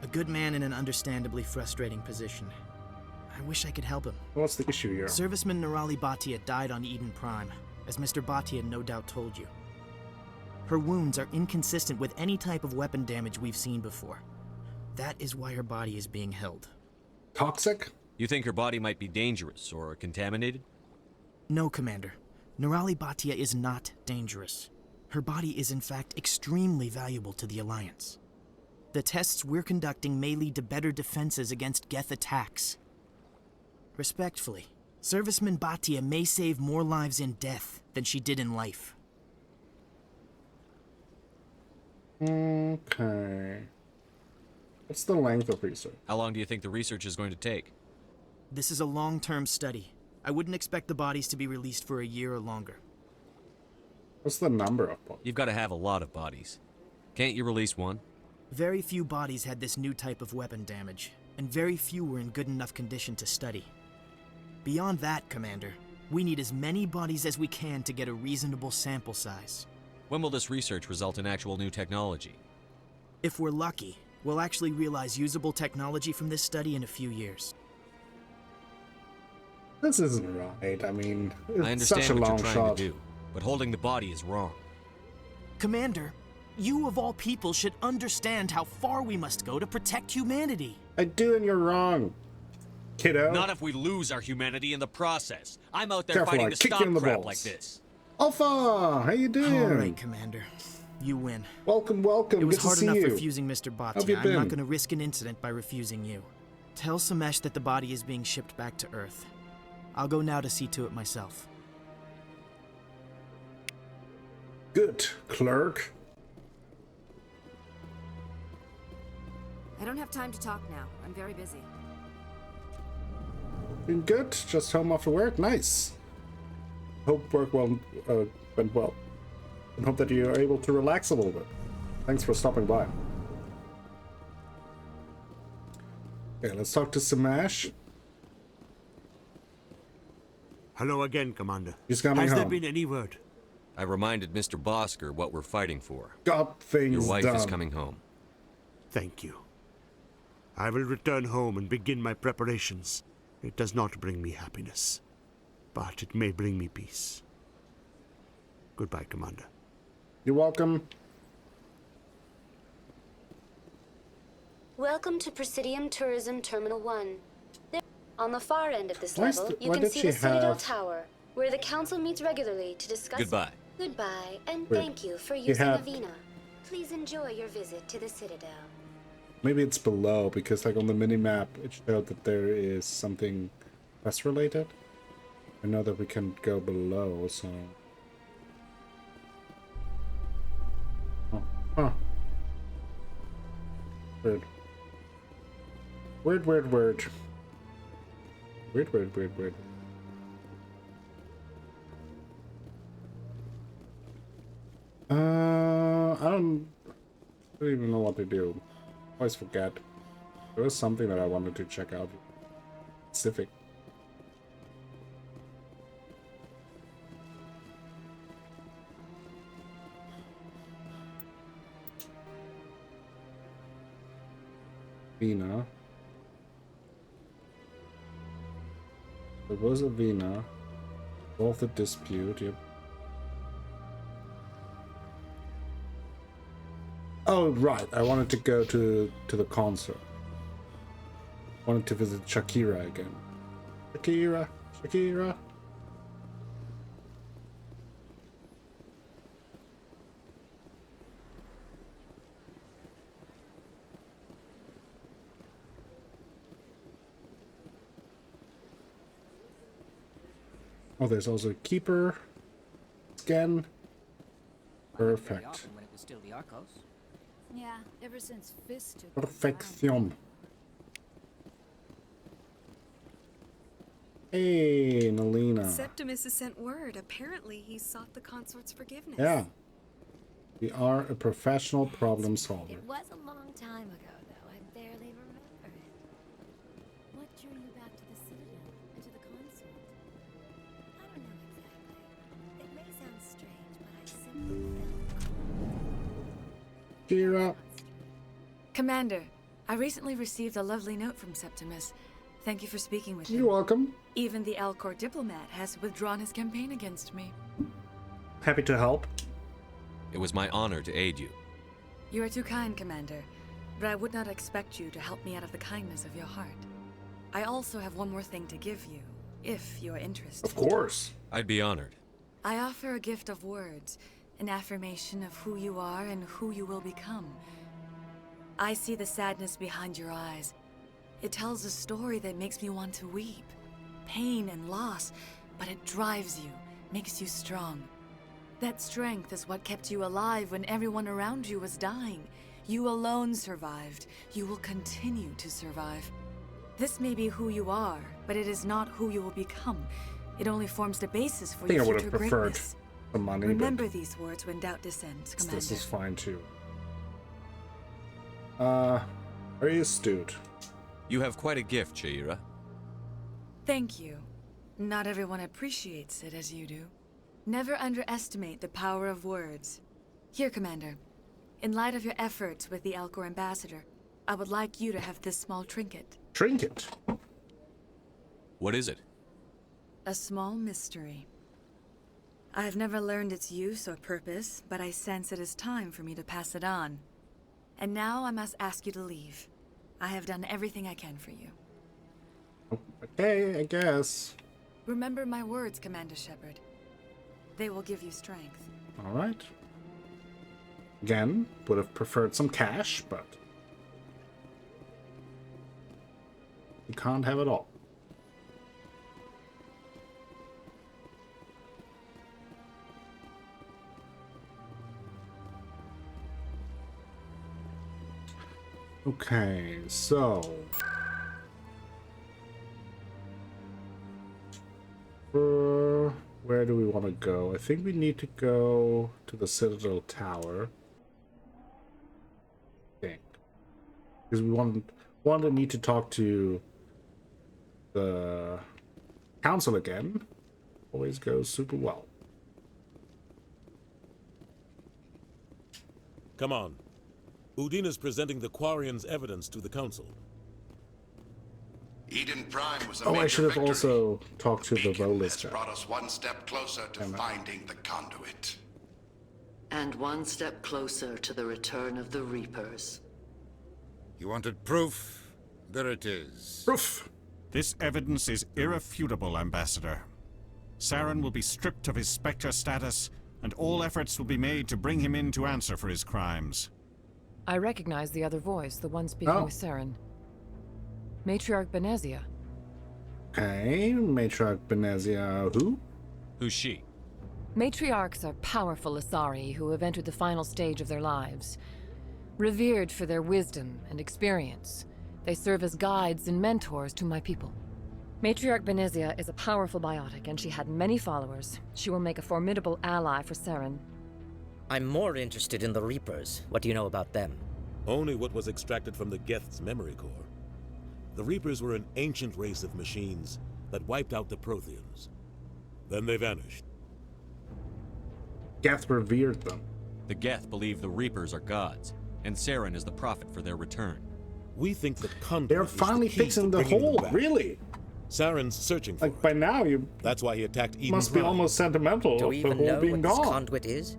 A good man in an understandably frustrating position. I wish I could help him. What's the issue here? Serviceman Nirali Bhatia died on Eden Prime, as Mr. Bhatia no doubt told you. Her wounds are inconsistent with any type of weapon damage we've seen before. That is why her body is being held. Toxic? You think her body might be dangerous or contaminated? No, Commander. Nirali Bhatia is not dangerous. Her body is in fact extremely valuable to the Alliance. The tests we're conducting may lead to better defenses against Geth attacks. Respectfully, Serviceman Bhatia may save more lives in death than she did in life. Okay. What's the length of research? How long do you think the research is going to take? This is a long-term study. I wouldn't expect the bodies to be released for a year or longer. What's the number of bodies? You've got to have a lot of bodies. Can't you release one? Very few bodies had this new type of weapon damage, and very few were in good enough condition to study. Beyond that, Commander, we need as many bodies as we can to get a reasonable sample size. When will this research result in actual new technology? If we're lucky, we'll actually realize usable technology from this study in a few years. This isn't right. I mean, it's I understand such a what long you're trying shot. to do, but holding the body is wrong. Commander, you of all people should understand how far we must go to protect humanity. I do, and you're wrong, kiddo. Not if we lose our humanity in the process. I'm out there Careful, fighting I to kick stop you in the crap balls. like this. Alpha, how you doing? All right, Commander. You win. Welcome, welcome. It was Good to hard see enough you. refusing Mr. How have you Bhatia. I'm been? not going to risk an incident by refusing you. Tell Samesh that the body is being shipped back to Earth. I'll go now to see to it myself. Good, clerk. I don't have time to talk now. I'm very busy. Been good. Just home after work. Nice. Hope work went well. And hope that you are able to relax a little bit. Thanks for stopping by. Okay, let's talk to Samesh. Hello again, Commander. He's coming Has there home. been any word? I reminded Mr. Bosker what we're fighting for. Got things Your wife done. is coming home. Thank you. I will return home and begin my preparations. It does not bring me happiness, but it may bring me peace. Goodbye, Commander. You're welcome. Welcome to Presidium Tourism Terminal 1. On the far end of this Why level, you why can did see she the Citadel have- Tower, where the Council meets regularly to discuss... Goodbye. Goodbye, and Wait, thank you for you using have- Avina. Please enjoy your visit to the Citadel. Maybe it's below, because like on the mini-map it showed that there is something quest related. I know that we can go below, so... Oh, huh. Weird. Weird, weird, weird. Weird, weird, weird, weird. I don't even know what to do. I always forget. There was something that I wanted to check out. Specific. Vina. There was a Vina. Solve the dispute. Yep. Oh right, I wanted to go to the concert. Wanted to visit Shakira again. Shakira, Shakira. Oh, there's also a keeper. Scan. Perfect. When it was still the Arcos. Yeah, ever since Fist took Perfection. Hey, Nalina. Septimus has sent word. Apparently, he sought the consort's forgiveness. Yeah. We are a professional problem solver. It was a long time ago, though. I barely remember it. What drew you back to the Citadel and to the consort? I don't know exactly. It may sound strange, but I simply felt Kira. Commander, I recently received a lovely note from Septimus. Thank you for speaking with me. You're welcome. Even the Alcor diplomat has withdrawn his campaign against me. Happy to help. It was my honor to aid you. You are too kind, Commander, but I would not expect you to help me out of the kindness of your heart. I also have one more thing to give you, if you are interested. Of course. I'd be honored. I offer a gift of words, an affirmation of who you are and who you will become. I see the sadness behind your eyes. It tells a story that makes me want to weep. Pain and loss, but it drives you, makes you strong. That strength is what kept you alive when everyone around you was dying. You alone survived. You will continue to survive. This may be who you are, but it is not who you will become. It only forms the basis for I think your I would future have preferred greatness. the money, Remember but these words when doubt descends, Commander. this is fine too. Very astute. You have quite a gift, Sha'ira. Thank you. Not everyone appreciates it as you do. Never underestimate the power of words. Here, Commander. In light of your efforts with the Alcor ambassador, I would like you to have this small trinket. Trinket? What is it? A small mystery. I have never learned its use or purpose, but I sense it is time for me to pass it on. And now I must ask you to leave. I have done everything I can for you. Okay, I guess. Remember my words, Commander Shepard. They will give you strength. Alright. Again, would have preferred some cash, but you can't have it all. Okay, so where do we want to go? I think we need to go to the Citadel Tower. I think. Because we want to need to talk to the council again. Always goes super well. Come on. Udine is presenting the Quarians' evidence to the Council. Eden Prime was a Oh, major I should have victory. also talked to the Beacon Volus has guy. brought us one step closer to Damn it. finding the conduit. And one step closer to the return of the Reapers. You wanted proof? There it is. Proof! This evidence is irrefutable, Ambassador. Saren will be stripped of his Spectre status, and all efforts will be made to bring him in to answer for his crimes. I recognize the other voice, the one speaking with Saren. Matriarch Benezia. Okay, Matriarch Benezia, who? Who's she? Matriarchs are powerful Asari who have entered the final stage of their lives. Revered for their wisdom and experience, they serve as guides and mentors to my people. Matriarch Benezia is a powerful biotic, and she had many followers. She will make a formidable ally for Saren. I'm more interested in the Reapers. What do you know about them? Only what was extracted from the Geth's memory core. The Reapers were an ancient race of machines that wiped out the Protheans. Then they vanished. Geth revered them. The Geth believe the Reapers are gods, and Saren is the prophet for their return. We think that Conduit They're finally fixing the hole, really. Saren's searching for like by now you. That's why he attacked Eden Must be Prime. almost sentimental. Do we the even hole know being what this gone. conduit is?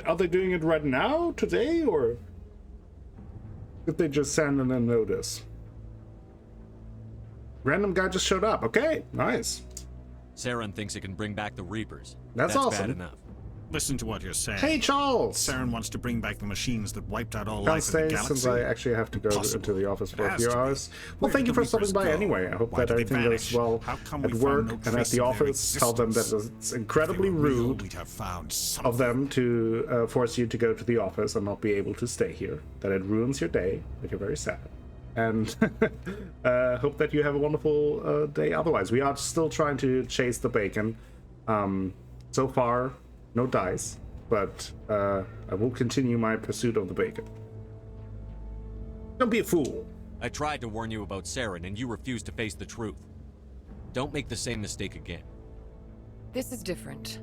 Are they doing it right now, today, or did they just send in a notice? Random guy just showed up. Okay, nice. Saren thinks it can bring back the Reapers. That's awesome. Bad enough. Listen to what you're saying. Hey, Charles! Saren wants to bring back the machines that wiped out all Can't life in the stay galaxy. since I actually have to go to the office for a few hours. Well, Where thank did you the for stopping Reapers by go? anyway. I hope Why that did they everything goes vanish? well How come at we work found no and at trace the of their office. Tell them that existence? it's incredibly If they were real, rude we'd have found of them to force you to go to the office and not be able to stay here. That it ruins your day, that you're very sad. And hope that you have a wonderful day otherwise. We are still trying to chase the bacon. So far, no dice, but I will continue my pursuit of the bacon. Don't be a fool. I tried to warn you about Saren, and you refused to face the truth. Don't make the same mistake again. This is different.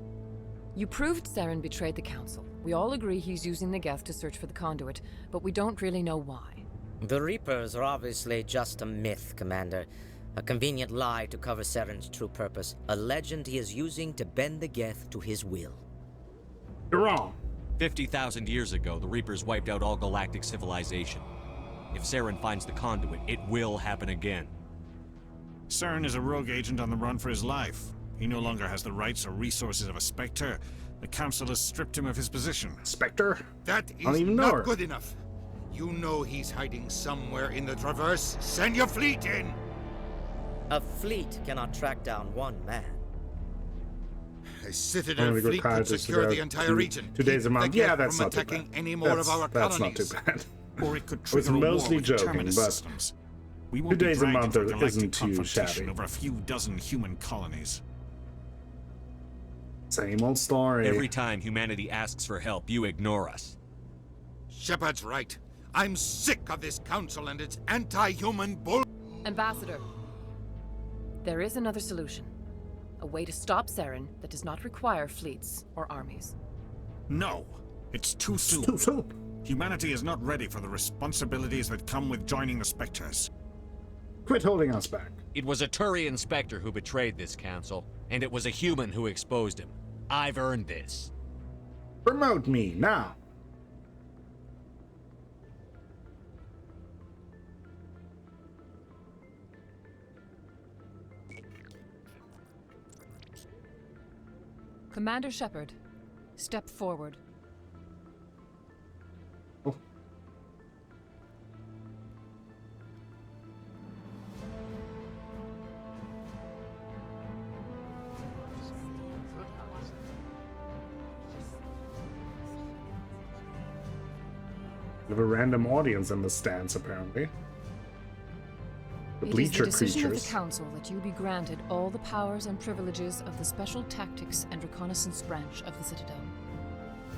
You proved Saren betrayed the Council. We all agree he's using the Geth to search for the conduit, but we don't really know why. The Reapers are obviously just a myth, Commander. A convenient lie to cover Saren's true purpose. A legend he is using to bend the Geth to his will. You're wrong. 50,000 years ago, the Reapers wiped out all galactic civilization. If Saren finds the conduit, it will happen again. Saren is a rogue agent on the run for his life. He no longer has the rights or resources of a Spectre. The Council has stripped him of his position. Spectre? That I don't is even know her. not good enough. You know he's hiding somewhere in the Traverse. Send your fleet in! A fleet cannot track down one man. A Citadel fleet could secure the entire region. 2 days a Keep month. the Yeah, Geth that's from not too attacking bad. any more of our That's colonies. not too bad. Or it could I was trigger a war mostly with joking, terminus but systems. We 2 won't be days a dragged month into galactic isn't too confrontation shabby. over a few dozen human colonies. Same old story. Every time humanity asks for help, you ignore us. Shepard's right. I'm sick of this council and its anti-human bull. Ambassador, there is another solution. A way to stop Saren that does not require fleets or armies. No, it's too soon. Humanity is not ready for the responsibilities that come with joining the Spectres. Quit holding us back. It was a Turian Spectre who betrayed this council, and it was a human who exposed him. I've earned this. Promote me now. Commander Shepard, step forward. Oh. We have a random audience in the stands, apparently. The bleacher It is the decision creatures. of the Council that you be granted all the powers and privileges of the Special Tactics and Reconnaissance Branch of the Citadel.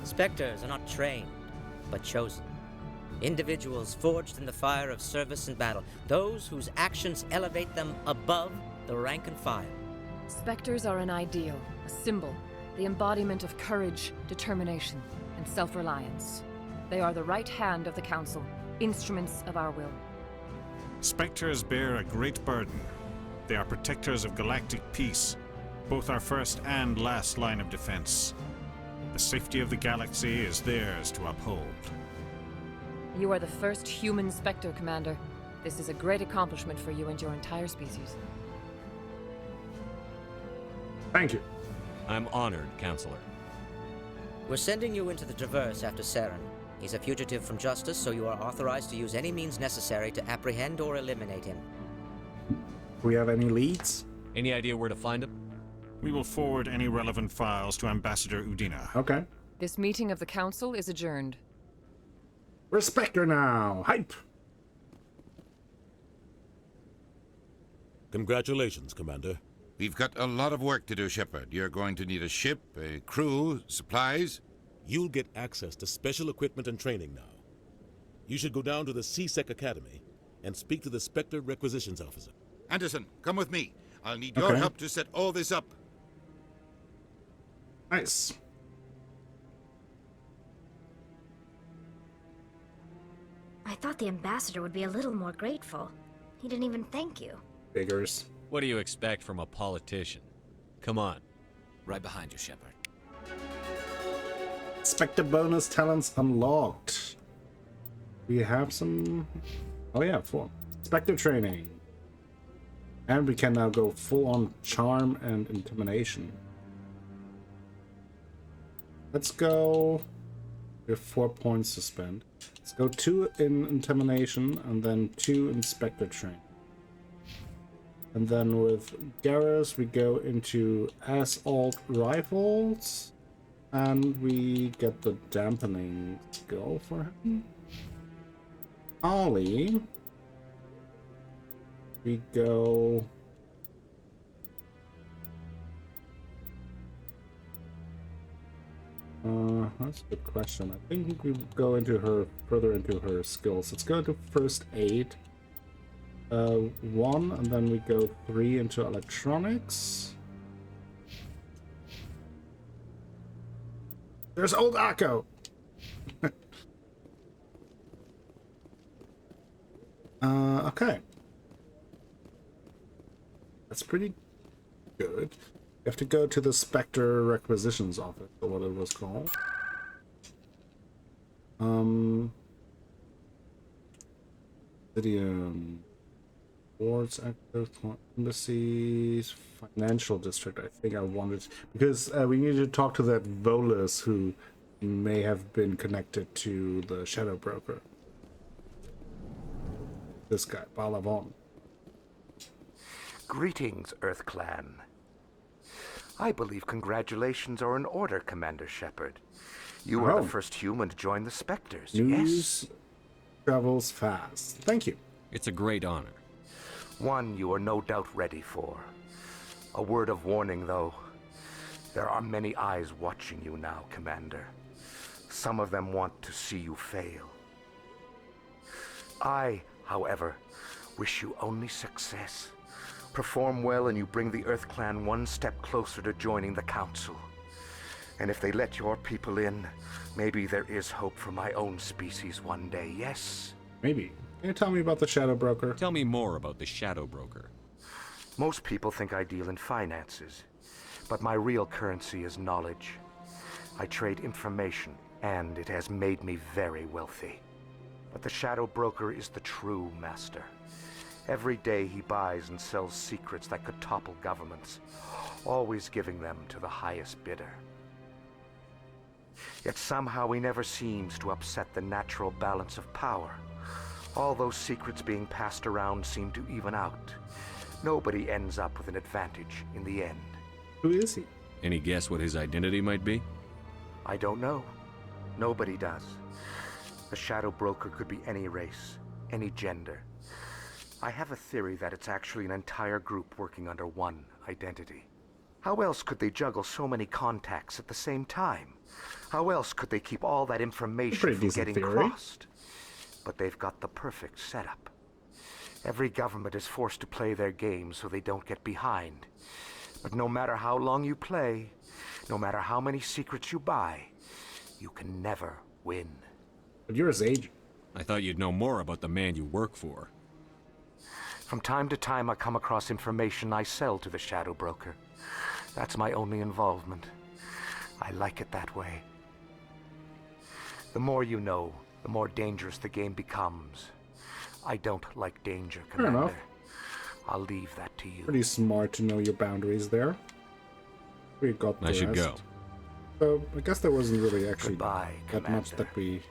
Spectres are not trained, but chosen. Individuals forged in the fire of service and battle. Those whose actions elevate them above the rank and file. Spectres are an ideal, a symbol, the embodiment of courage, determination, and self-reliance. They are the right hand of the Council, instruments of our will. Spectres bear a great burden. They are protectors of galactic peace, both our first and last line of defense. The safety of the galaxy is theirs to uphold. You are the first human Spectre, Commander. This is a great accomplishment for you and your entire species. Thank you. I'm honored, Counselor. We're sending you into the Traverse after Saren. He's a fugitive from justice, so you are authorized to use any means necessary to apprehend or eliminate him. Do we have any leads? Any idea where to find him? We will forward any relevant files to Ambassador Udina. Okay. This meeting of the Council is adjourned. We're Spectre now. Hype. Congratulations, Commander. We've got a lot of work to do, Shepard. You're going to need a ship, a crew, supplies. You'll get access to special equipment and training now. You should go down to the C-Sec Academy and speak to the Spectre Requisitions Officer. Anderson, come with me. I'll need your help to set all this up. Nice. I thought the ambassador would be a little more grateful. He didn't even thank you. Figures. What do you expect from a politician? Come on. Right behind you, Shepard. Spectre bonus talents unlocked. We have some... Oh yeah, 4. Spectre training. And we can now go full on charm and intimidation. Let's go... We have 4 points to spend. Let's go 2 in intimidation and then 2 in Spectre training. And then with Garrus we go into assault rifles. And we get the dampening skill for him. Ollie. We go... That's a good question. I think we go into her, further into her skills. Let's go to first aid. 1, and then we go 3 into electronics. There's old Akko! Okay. That's pretty good. You have to go to the Spectre Requisitions Office, or what it was called. Obsidian. Wards, active embassies, financial district. I think I wanted, because we need to talk to that Volus who may have been connected to the Shadow Broker. This guy, Balavon. Greetings, Earth Clan. I believe congratulations are in order, Commander Shepard. You are the first human to join the Spectres. News travels fast. Thank you. It's a great honor. One you are no doubt ready for. A word of warning, though. There are many eyes watching you now, Commander. Some of them want to see you fail. I, however, wish you only success. Perform well and you bring the Earth Clan one step closer to joining the Council. And if they let your people in, maybe there is hope for my own species one day, yes? Maybe. Can you tell me about the Shadow Broker? Tell me more about the Shadow Broker. Most people think I deal in finances, but my real currency is knowledge. I trade information, and it has made me very wealthy. But the Shadow Broker is the true master. Every day he buys and sells secrets that could topple governments, always giving them to the highest bidder. Yet somehow he never seems to upset the natural balance of power. All those secrets being passed around seem to even out. Nobody ends up with an advantage in the end. Who is he? Any guess what his identity might be? I don't know. Nobody does. The Shadow Broker could be any race, any gender. I have a theory that it's actually an entire group working under one identity. How else could they juggle so many contacts at the same time? How else could they keep all that information from getting crossed? But they've got the perfect setup. Every government is forced to play their game so they don't get behind. But no matter how long you play, no matter how many secrets you buy, you can never win. But you're his agent. I thought you'd know more about the man you work for. From time to time I come across information I sell to the Shadow Broker. That's my only involvement. I like it that way. The more you know, the more dangerous the game becomes. I don't like danger, Fair Commander. enough. I'll leave that to you. Pretty smart to know your boundaries there. We got the I should rest. go. So I guess there wasn't really actually Goodbye, that much Commander. that we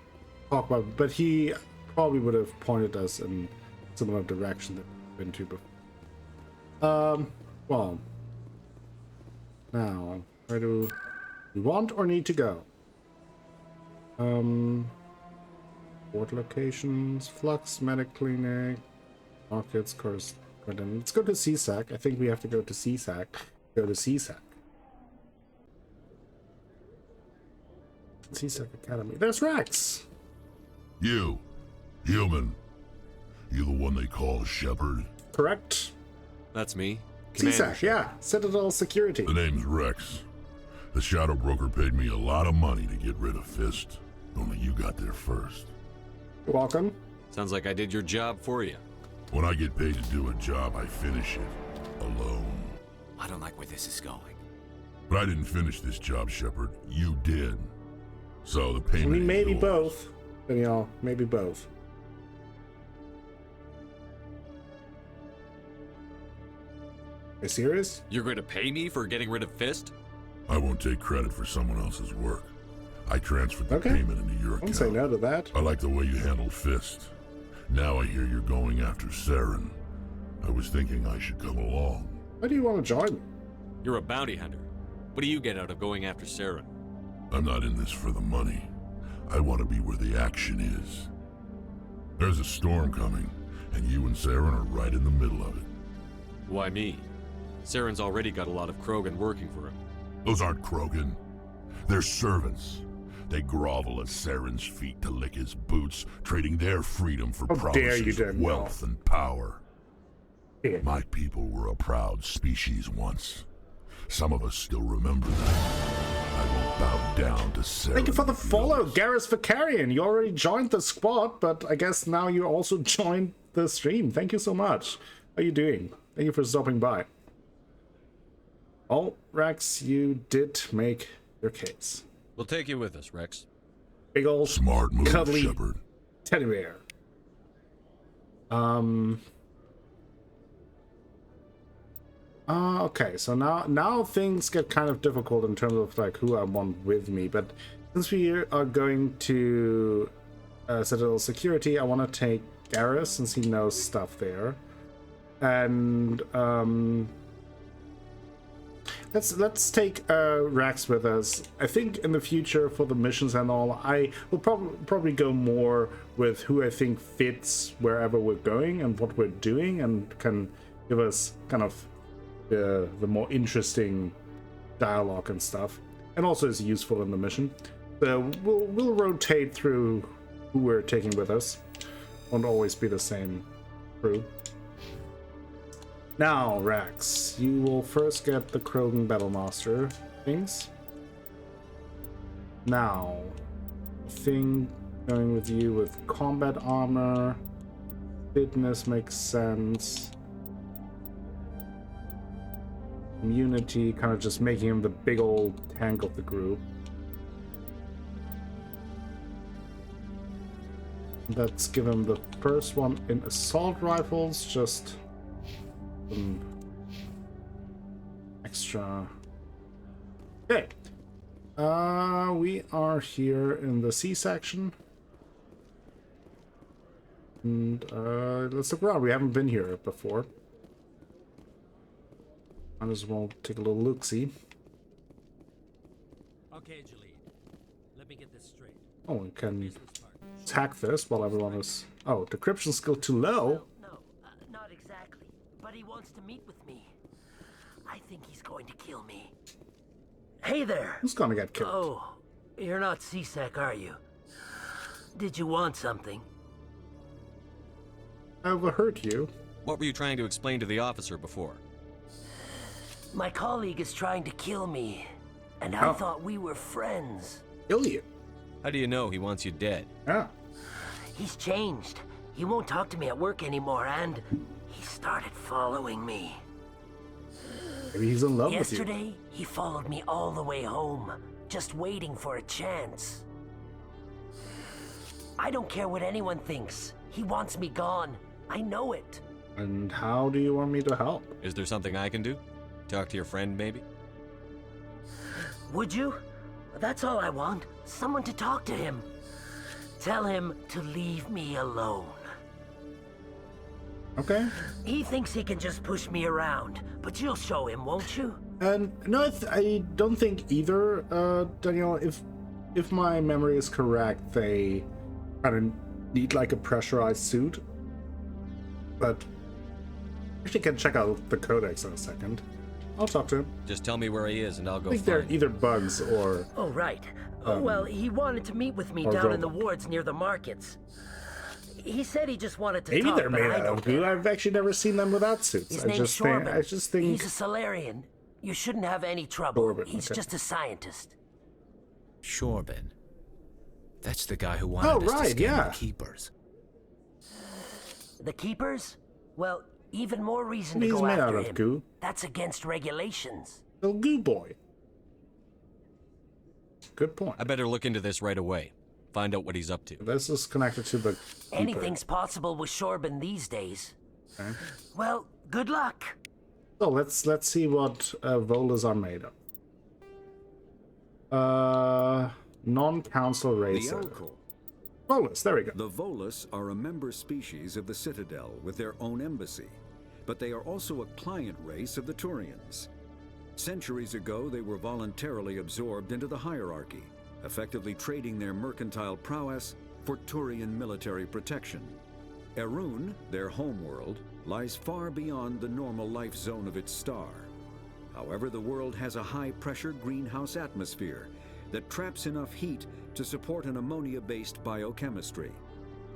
talked about, but he probably would have pointed us in similar direction that we've been to before. Well, now where do we want or need to go? Port locations, Flux, Medic Clinic, Markets, correspondent. Let's go to CSAC. I think we have to go to CSAC. Go to CSAC. CSAC Academy. There's Rex! You, human. You the one they call Shepard? Correct. That's me. CSAC, yeah. Citadel Security. The name's Rex. The Shadow Broker paid me a lot of money to get rid of Fist. Only you got there first. You're welcome. Sounds like I did your job for you. When I get paid to do a job, I finish it. Alone. I don't like where this is going. But I didn't finish this job, Shepard. You did. So the payment I mean, is maybe yours. both. You know, maybe both. Are you serious? You're going to pay me for getting rid of Fist? I won't take credit for someone else's work. I transferred the payment into your Don't account. say no to that. I like the way you handled Fist. Now I hear you're going after Saren. I was thinking I should come along. Why do you want to join me? You're a bounty hunter. What do you get out of going after Saren? I'm not in this for the money. I want to be where the action is. There's a storm coming, and you and Saren are right in the middle of it. Why me? Saren's already got a lot of Krogan working for him. Those aren't Krogan. They're servants. They grovel at Saren's feet to lick his boots, trading their freedom for How dare you, promises of Daniel. wealth and power. My people were a proud species once. Some of us still remember that. I won't bow down to Saren. Thank you for the follow, Garrus Vicarian. You already joined the squad, but I guess now you also joined the stream. Thank you so much. How are you doing? Thank you for stopping by. Oh, Rex, you did make your case. We'll take you with us, Rex. Big old smart move, cuddly Shepard. teddy bear. Okay, so now things get kind of difficult in terms of like who I want with me, but since we are going to Citadel Security, I want to take Garrus since he knows stuff there, and let's take Rax with us. I think in the future for the missions and all, I will probably go more with who I think fits wherever we're going and what we're doing, and can give us kind of the more interesting dialogue and stuff, and also is useful in the mission. So we'll rotate through who we're taking with us. Won't always be the same crew. Now, Rax, you will first get the Krogan Battlemaster things. Now, thing going with you with combat armor, fitness makes sense. Immunity, kind of just making him the big old tank of the group. Let's give him the first one in assault rifles, just some extra. Okay. We are here in the C section. And let's look around. We haven't been here before. Might as well take a little look-see. Okay, Jalid. Let me get this straight. Oh, we can attack this while everyone is... Oh, decryption skill too low? No, not exactly. But he wants to meet with me. I think he's going to kill me. Hey there! Who's gonna get killed? Oh, you're not CSAC, are you? Did you want something? I overheard you. What were you trying to explain to the officer before? My colleague is trying to kill me, and I thought we were friends. Kill you? How do you know he wants you dead? Yeah. He's changed. He won't talk to me at work anymore, and he started following me. Maybe he's in love with you. Yesterday, he followed me all the way home, just waiting for a chance. I don't care what anyone thinks. He wants me gone. I know it. And how do you want me to help? Is there something I can do? Talk to your friend, maybe? Would you? That's all I want. Someone to talk to him. Tell him to leave me alone. Okay. He thinks he can just push me around, but you'll show him, won't you? And no, I don't think either, Danielle. If my memory is correct, they kind of need like a pressurized suit. But actually, can check out the codex in a second. I'll talk to him. Just tell me where he is, and I'll go. I think find they're either bugs or. Oh right. Well, he wanted to meet with me down in the wards near the markets. He said he just wanted to Maybe talk, they're but made I out don't of goo. I've actually never seen them without suits. His name's Shorbin. I just think He's a Solarian. You shouldn't have any trouble. Shorbin, He's okay. just a scientist. Shorbin. That's the guy who wanted us to scan the Keepers. The Keepers? Well, even more reason to He's go made after out of him. goo. That's against regulations. The goo boy. Good point. I better look into this right away. Find out what he's up to. This is connected to the Keeper. Anything's possible with Shorbin these days. Okay. Well, good luck. So let's see what Volas are made of. Non-council racer. The Elcor. Volas, there we go. The Volas are a member species of the Citadel with their own embassy, but they are also a client race of the Turians. Centuries ago, they were voluntarily absorbed into the hierarchy, effectively trading their mercantile prowess for Turian military protection. Erun, their homeworld, lies far beyond the normal life zone of its star. However, the world has a high-pressure greenhouse atmosphere that traps enough heat to support an ammonia-based biochemistry.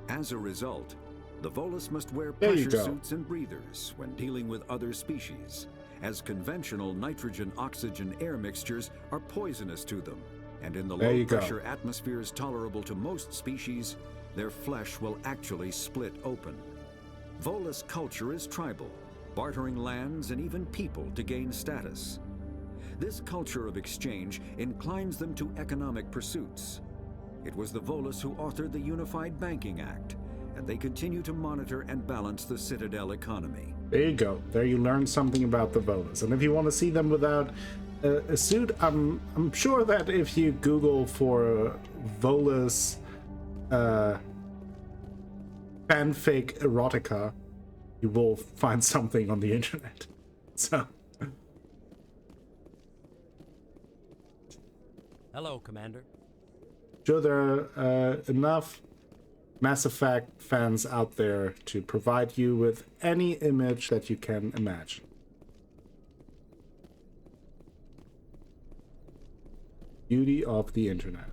As a result, the Volus must wear pressure suits and breathers when dealing with other species, as conventional nitrogen-oxygen air mixtures are poisonous to them, and in the low-pressure atmospheres tolerable to most species, their flesh will actually split open. Volus culture is tribal, bartering lands and even people to gain status. This culture of exchange inclines them to economic pursuits. It was the Volus who authored the Unified Banking Act, and they continue to monitor and balance the Citadel economy. There you go. There you learn something about the Volas. And if you want to see them without a suit, I'm sure that if you Google for Volus fanfic erotica, you will find something on the internet. So. Hello, Commander. Sure, there are enough Mass Effect fans out there to provide you with any image that you can imagine. Beauty of the internet.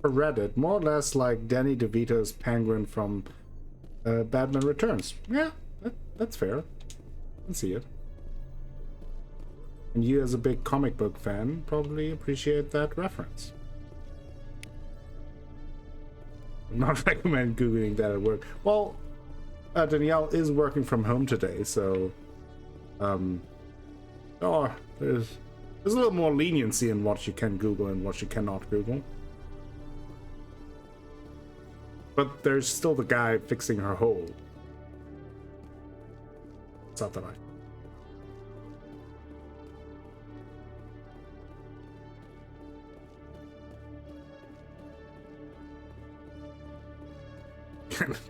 For Reddit, more or less like Danny DeVito's penguin from Batman Returns. Yeah, that's fair. I can see it. And you, as a big comic book fan, probably appreciate that reference. Would not recommend Googling that at work. Well, Danielle is working from home today, so there's a little more leniency in what you can Google and what you cannot Google. But there's still the guy fixing her hole. It's not that I.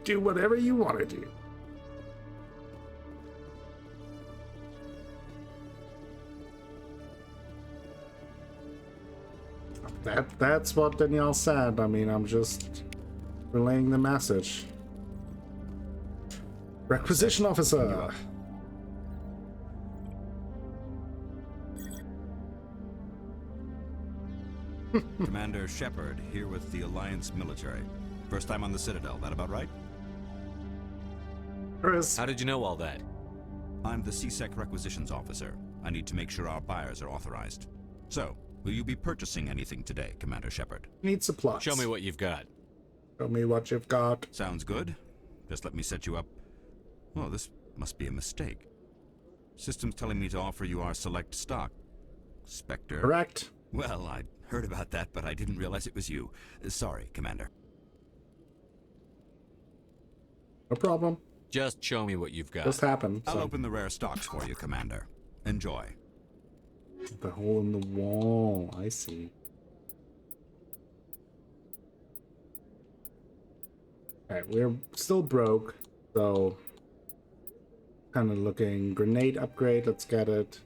Do whatever you want to do. That's what Danielle said. I mean, I'm just relaying the message. Requisition officer. Commander Shepard here with the Alliance military. First time on the Citadel, that about right? Chris. How did you know all that? I'm the CSEC requisitions officer. I need to make sure our buyers are authorized. So, will you be purchasing anything today, Commander Shepard? Need supplies. Show me what you've got. Show me what you've got. Sounds good. Just let me set you up. Oh, this must be a mistake. System's telling me to offer you our select stock. Spectre. Correct. Well, Heard about that, but I didn't realize it was you. Sorry, Commander. No problem. Just show me what you've got. Just happened. I'll open the rare stocks for you, Commander. Enjoy. The hole in the wall. I see. Alright, we're still broke, so kind of looking. Grenade upgrade, let's get it.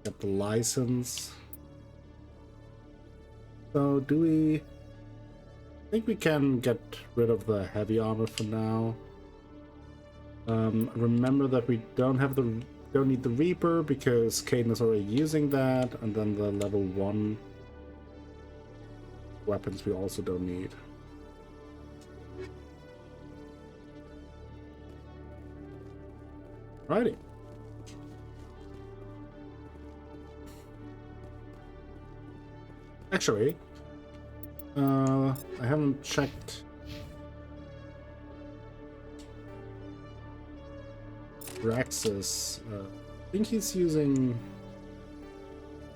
Get the license. So do we... I think we can get rid of the heavy armor for now. Remember that we don't need the Reaper because Kaidan is already using that, and then the level 1 weapons we also don't need. Righty. Actually, I haven't checked Raxus. I think he's using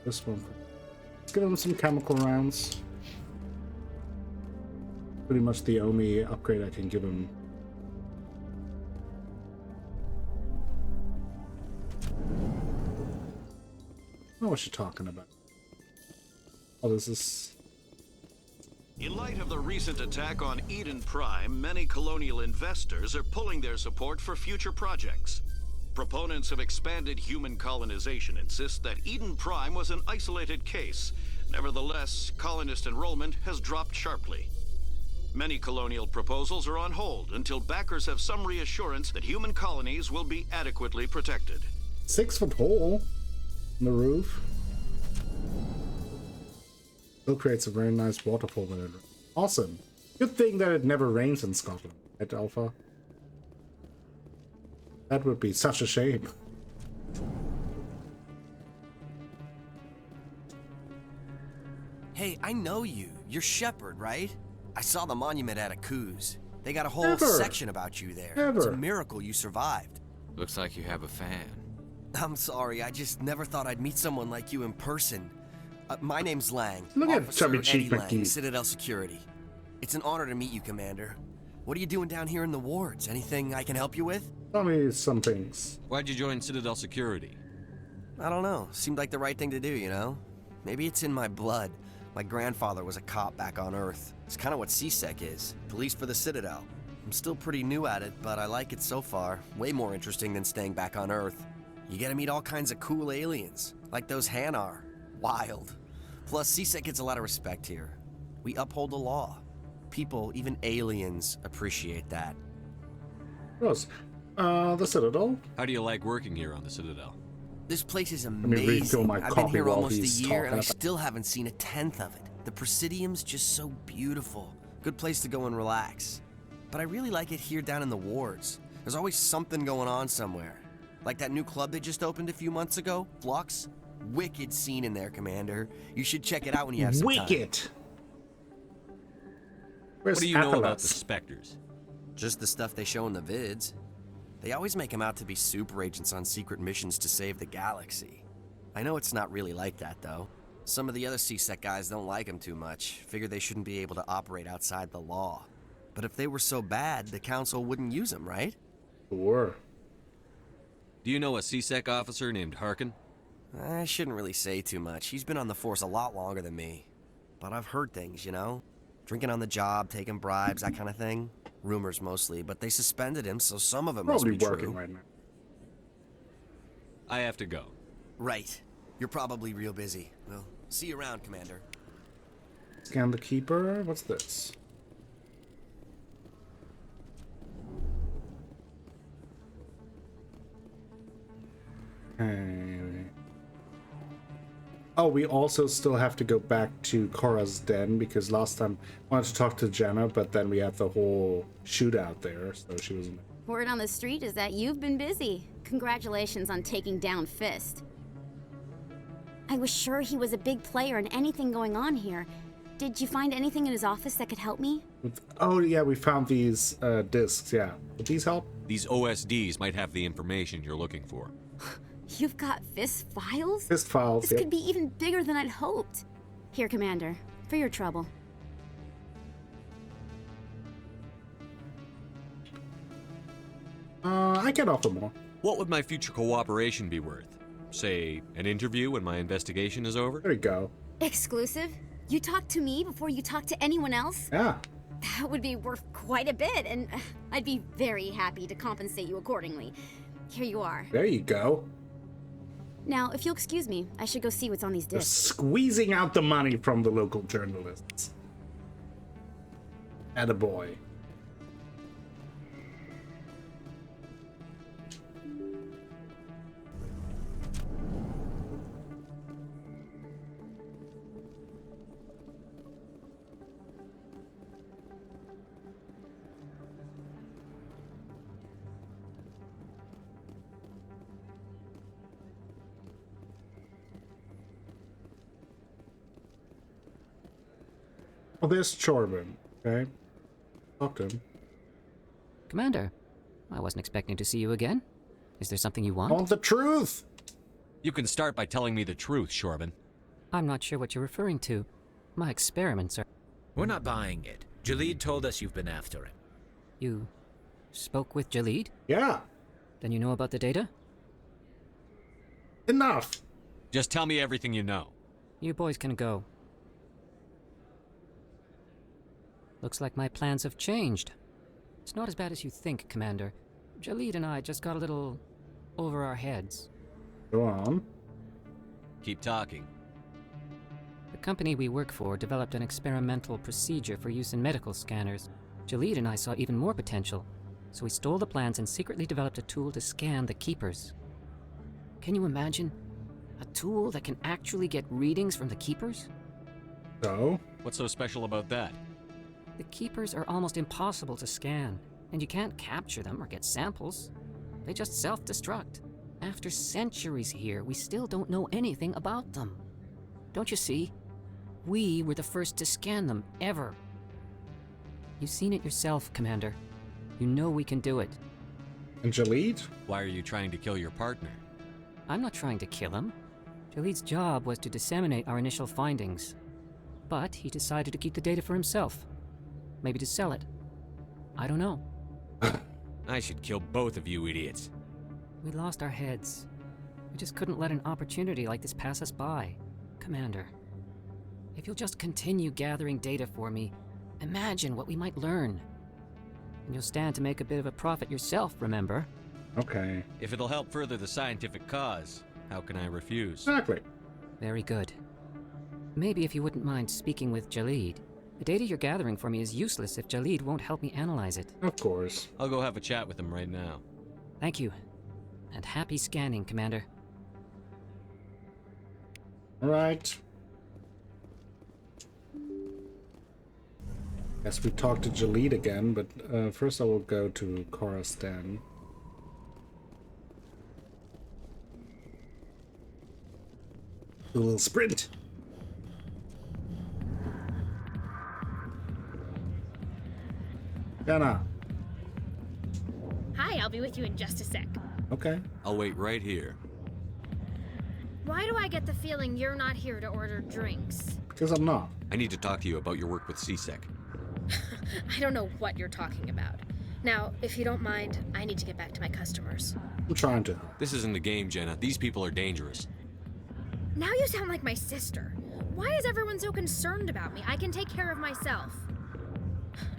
this one. Let's give him some chemical rounds. Pretty much the only upgrade I can give him. I don't know what you're talking about. Oh, this is... In light of the recent attack on Eden Prime, many colonial investors are pulling their support for future projects. Proponents of expanded human colonization insist that Eden Prime was an isolated case. Nevertheless, colonist enrollment has dropped sharply. Many colonial proposals are on hold until backers have some reassurance that human colonies will be adequately protected. 6-foot hole in the roof. Still creates a very nice waterfall with it. Awesome. Good thing that it never rains in Scotland, right, Alpha? That would be such a shame. Hey, I know you. You're Shepard, right? I saw the monument at Akuz. They got a whole section about you there. It's a miracle you survived. Looks like you have a fan. I'm sorry, I just never thought I'd meet someone like you in person. My name's Lang. Look at Chubby Officer Cheek Eddie Lang, McGee. Citadel Security. It's an honor to meet you, Commander. What are you doing down here in the wards? Anything I can help you with? Tell me some things. Why'd you join Citadel Security? I don't know. Seemed like the right thing to do, you know? Maybe it's in my blood. My grandfather was a cop back on Earth. It's kind of what CSEC is. Police for the Citadel. I'm still pretty new at it, but I like it so far. Way more interesting than staying back on Earth. You get to meet all kinds of cool aliens, like those Hanar. Wild. Plus, CSEC gets a lot of respect here. We uphold the law. People, even aliens, appreciate that. Gross. The Citadel? How do you like working here on the Citadel? This place is Let me refill amazing. my I've been coffee here while almost a he's year, and I talking about- still haven't seen a tenth of it. The Presidium's just so beautiful. Good place to go and relax. But I really like it here down in the wards. There's always something going on somewhere. Like that new club they just opened a few months ago, Flux. Wicked scene in there, Commander. You should check it out when you have some time. Wicked! What do you know about the Spectres? Just the stuff they show in the vids. They always make them out to be super agents on secret missions to save the galaxy. I know it's not really like that, though. Some of the other CSEC guys don't like them too much, figure they shouldn't be able to operate outside the law. But if they were so bad, the Council wouldn't use them, right? Sure. Do you know a CSEC officer named Harkin? I shouldn't really say too much. He's been on the force a lot longer than me. But I've heard things, you know? Drinking on the job, taking bribes, that kind of thing. Rumors mostly, but they suspended him, so some of it must Probably be working true. right now. I have to go. Right. You're probably real busy. Well, see you around, Commander. Scan the Keeper. What's this? Okay. Oh, we also still have to go back to Korra's den because last time I wanted to talk to Jenna, but then we had the whole shootout there, so she wasn't. Word on the street is that you've been busy. Congratulations on taking down Fist. I was sure he was a big player in anything going on here. Did you find anything in his office that could help me? Oh yeah, we found these discs. Yeah, would these help? These OSDs might have the information you're looking for. You've got fist files? Fist files, This could be even bigger than I'd hoped. Here, Commander, for your trouble. I can offer more. What would my future cooperation be worth? Say, an interview when my investigation is over? There you go. Exclusive? You talk to me before you talk to anyone else? Yeah. That would be worth quite a bit, and I'd be very happy to compensate you accordingly. Here you are. There you go. Now, if you'll excuse me, I should go see what's on these They're discs. squeezing out the money from the local journalists. Attaboy. Well, there's Corbin. Okay. Talk to him. Commander, I wasn't expecting to see you again. Is there something you want? I want the truth! You can start by telling me the truth, Corbin. I'm not sure what you're referring to. My experiments are... We're not buying it. Jalid told us you've been after him. You spoke with Jalid? Yeah. Then you know about the data? Enough! Just tell me everything you know. You boys can go. Looks like my plans have changed. It's not as bad as you think, Commander. Jalid and I just got a little over our heads. Go on. Keep talking. The company we work for developed an experimental procedure for use in medical scanners. Jalid and I saw even more potential, so we stole the plans and secretly developed a tool to scan the Keepers. Can you imagine? A tool that can actually get readings from the Keepers? So? What's so special about that? The Keepers are almost impossible to scan, and you can't capture them or get samples. They just self-destruct. After centuries here, we still don't know anything about them. Don't you see? We were the first to scan them, ever. You've seen it yourself, Commander. You know we can do it. And Jalid? Why are you trying to kill your partner? I'm not trying to kill him. Jalid's job was to disseminate our initial findings. But he decided to keep the data for himself. Maybe to sell it. I don't know. I should kill both of you idiots. We lost our heads. We just couldn't let an opportunity like this pass us by. Commander, if you'll just continue gathering data for me, imagine what we might learn. And you'll stand to make a bit of a profit yourself, remember? Okay. If it'll help further the scientific cause, how can I refuse? Exactly. Very good. Maybe if you wouldn't mind speaking with Jalid. The data you're gathering for me is useless if Jalid won't help me analyze it. Of course. I'll go have a chat with him right now. Thank you. And happy scanning, Commander. Alright. Guess we talk to Jalid again, but first I will go to Korra's den. Do a little sprint. Jenna. Hi, I'll be with you in just a sec. Okay. I'll wait right here. Why do I get the feeling you're not here to order drinks? Because I'm not. I need to talk to you about your work with CSEC. I don't know what you're talking about. Now, if you don't mind, I need to get back to my customers. I'm trying to. This isn't a game, Jenna. These people are dangerous. Now you sound like my sister. Why is everyone so concerned about me? I can take care of myself.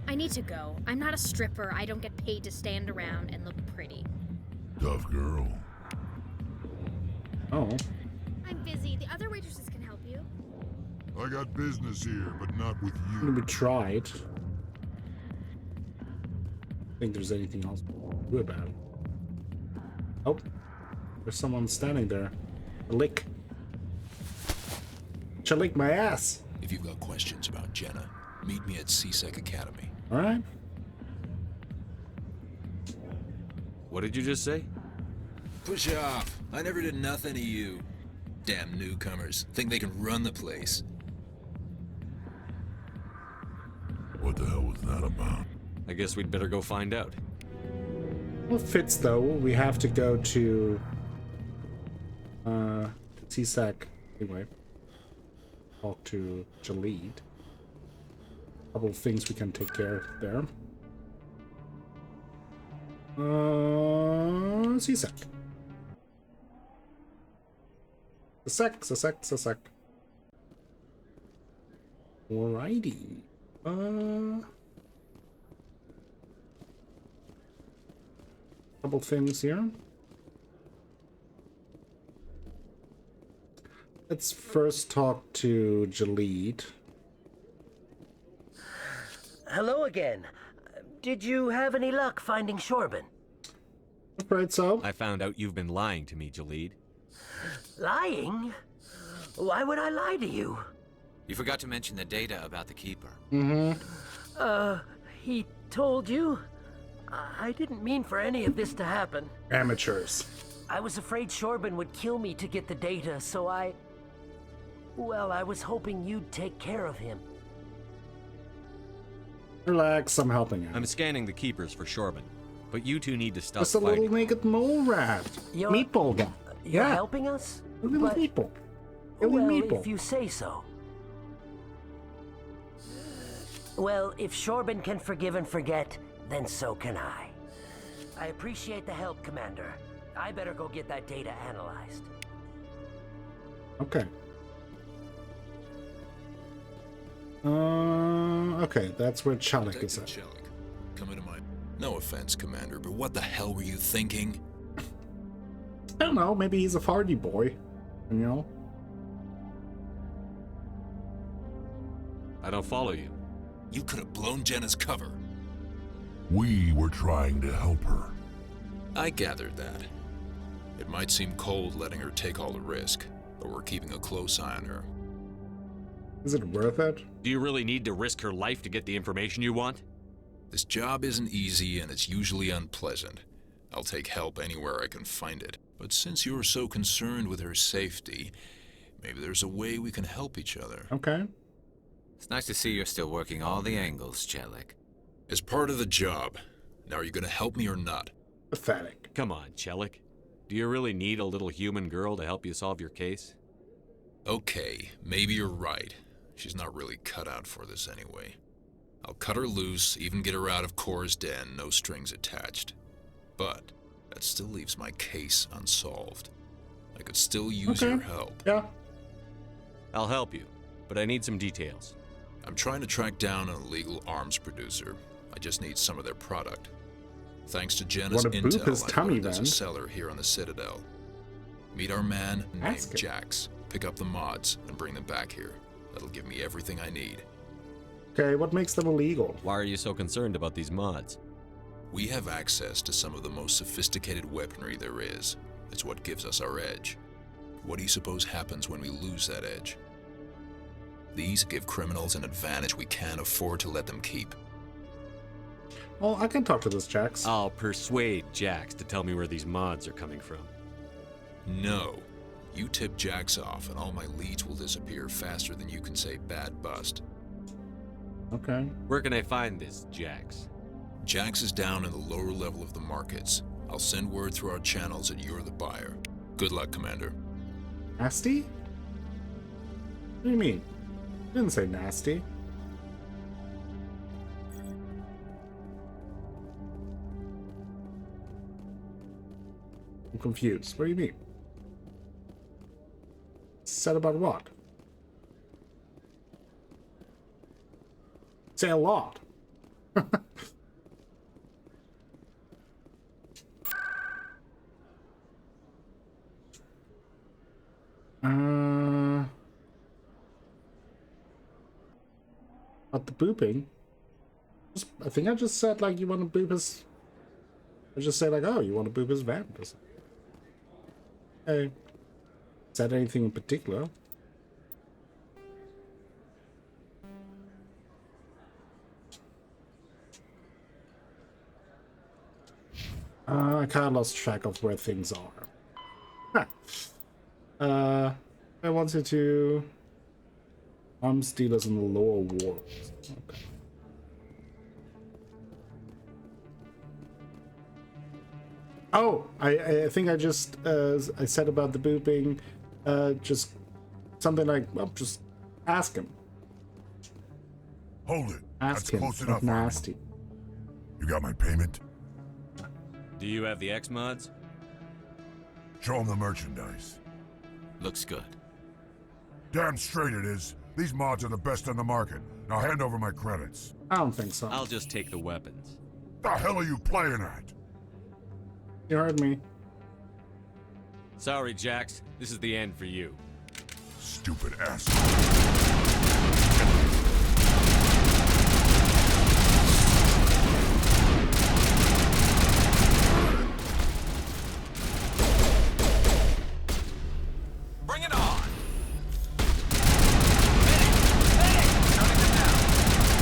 I need to go. I'm not a stripper. I don't get paid to stand around and look pretty. Tough girl. Oh. I'm busy. The other waitresses can help you. I got business here, but not with you. We tried. I think there's anything else to do about it. Oh. There's someone standing there. A lick. She'll lick my ass. If you've got questions about Jenna, meet me at CSEC Academy. Alright. What did you just say? Push off. I never did nothing to you. Damn newcomers. Think they can run the place. What the hell was that about? I guess we'd better go find out. Well, fits though. We have to go to CSEC, anyway. Talk to Jalid. Couple of things we can take care of there. CSEC. CSEC. Alrighty. Couple things here. Let's first talk to Jalid. Hello again. Did you have any luck finding Shorban? Afraid so. I found out you've been lying to me, Jalid. Lying? Why would I lie to you? You forgot to mention the data about the Keeper. He told you? I didn't mean for any of this to happen. Amateurs. I was afraid Shorban would kill me to get the data, so well, I was hoping you'd take care of him. Relax, I'm helping out. I'm scanning the Keepers for Shorban, but you two need to stop Just a fighting. little naked mole rat. Meatball guy. You're helping us? A little But- meatball. Well, meatball. if you say so. Well, if Shorban can forgive and forget, then so can I. I appreciate the help, Commander. I better go get that data analyzed. Okay. Okay, that's where Chalik is at. Chalik, come into my... No offense, Commander, but what the hell were you thinking? I don't know, maybe he's a farty boy, you know? I don't follow you. You could have blown Jenna's cover. We were trying to help her. I gathered that. It might seem cold letting her take all the risk, but we're keeping a close eye on her. Is it worth it? Do you really need to risk her life to get the information you want? This job isn't easy and it's usually unpleasant. I'll take help anywhere I can find it. But since you're so concerned with her safety, maybe there's a way we can help each other. Okay. It's nice to see you're still working all the angles, Chalik. As part of the job. Now are you gonna help me or not? Pathetic. Come on, Chalik. Do you really need a little human girl to help you solve your case? Okay, maybe you're right. She's not really cut out for this anyway. I'll cut her loose, even get her out of Kor's den, no strings attached. But that still leaves my case unsolved. I could still use your help. Yeah. I'll help you, but I need some details. I'm trying to track down an illegal arms producer. I just need some of their product. Thanks to Jenna's Wanna boop his intel, I tummy, learned there's a then? seller here on the Citadel. Meet our man Ask named him. Jax. Pick up the mods and bring them back here. That'll give me everything I need. Okay, what makes them illegal? Why are you so concerned about these mods? We have access to some of the most sophisticated weaponry there is. It's what gives us our edge. What do you suppose happens when we lose that edge? These give criminals an advantage we can't afford to let them keep. Well, I can talk to this Jax. I'll persuade Jax to tell me where these mods are coming from. No. You tip Jax off and all my leads will disappear faster than you can say bad bust. Okay. Where can I find this Jax? Jax is down in the lower level of the markets. I'll send word through our channels that you're the buyer. Good luck, Commander. Nasty? What do you mean? You didn't say nasty. I'm confused. What do you mean? Said about what? Say a lot. About the booping. I think I just said like you want to boop his. I just say like, oh, you want to boop his van or something. Hey. Said anything in particular? I kind of lost track of where things are. I wanted to arms dealers in the lower wards. Okay. Oh, I think I just I said about the booping, just something like, well, just ask him. Hold it. Ask That's him. close Not enough. nasty. You got my payment? Do you have the X-Mods? Show him the merchandise. Looks good. Damn straight it is. These mods are the best on the market. Now hand over my credits. I don't think so. I'll just take the weapons. The hell are you playing at? You heard me. Sorry, Jax. This is the end for you. Stupid ass. Bring it on!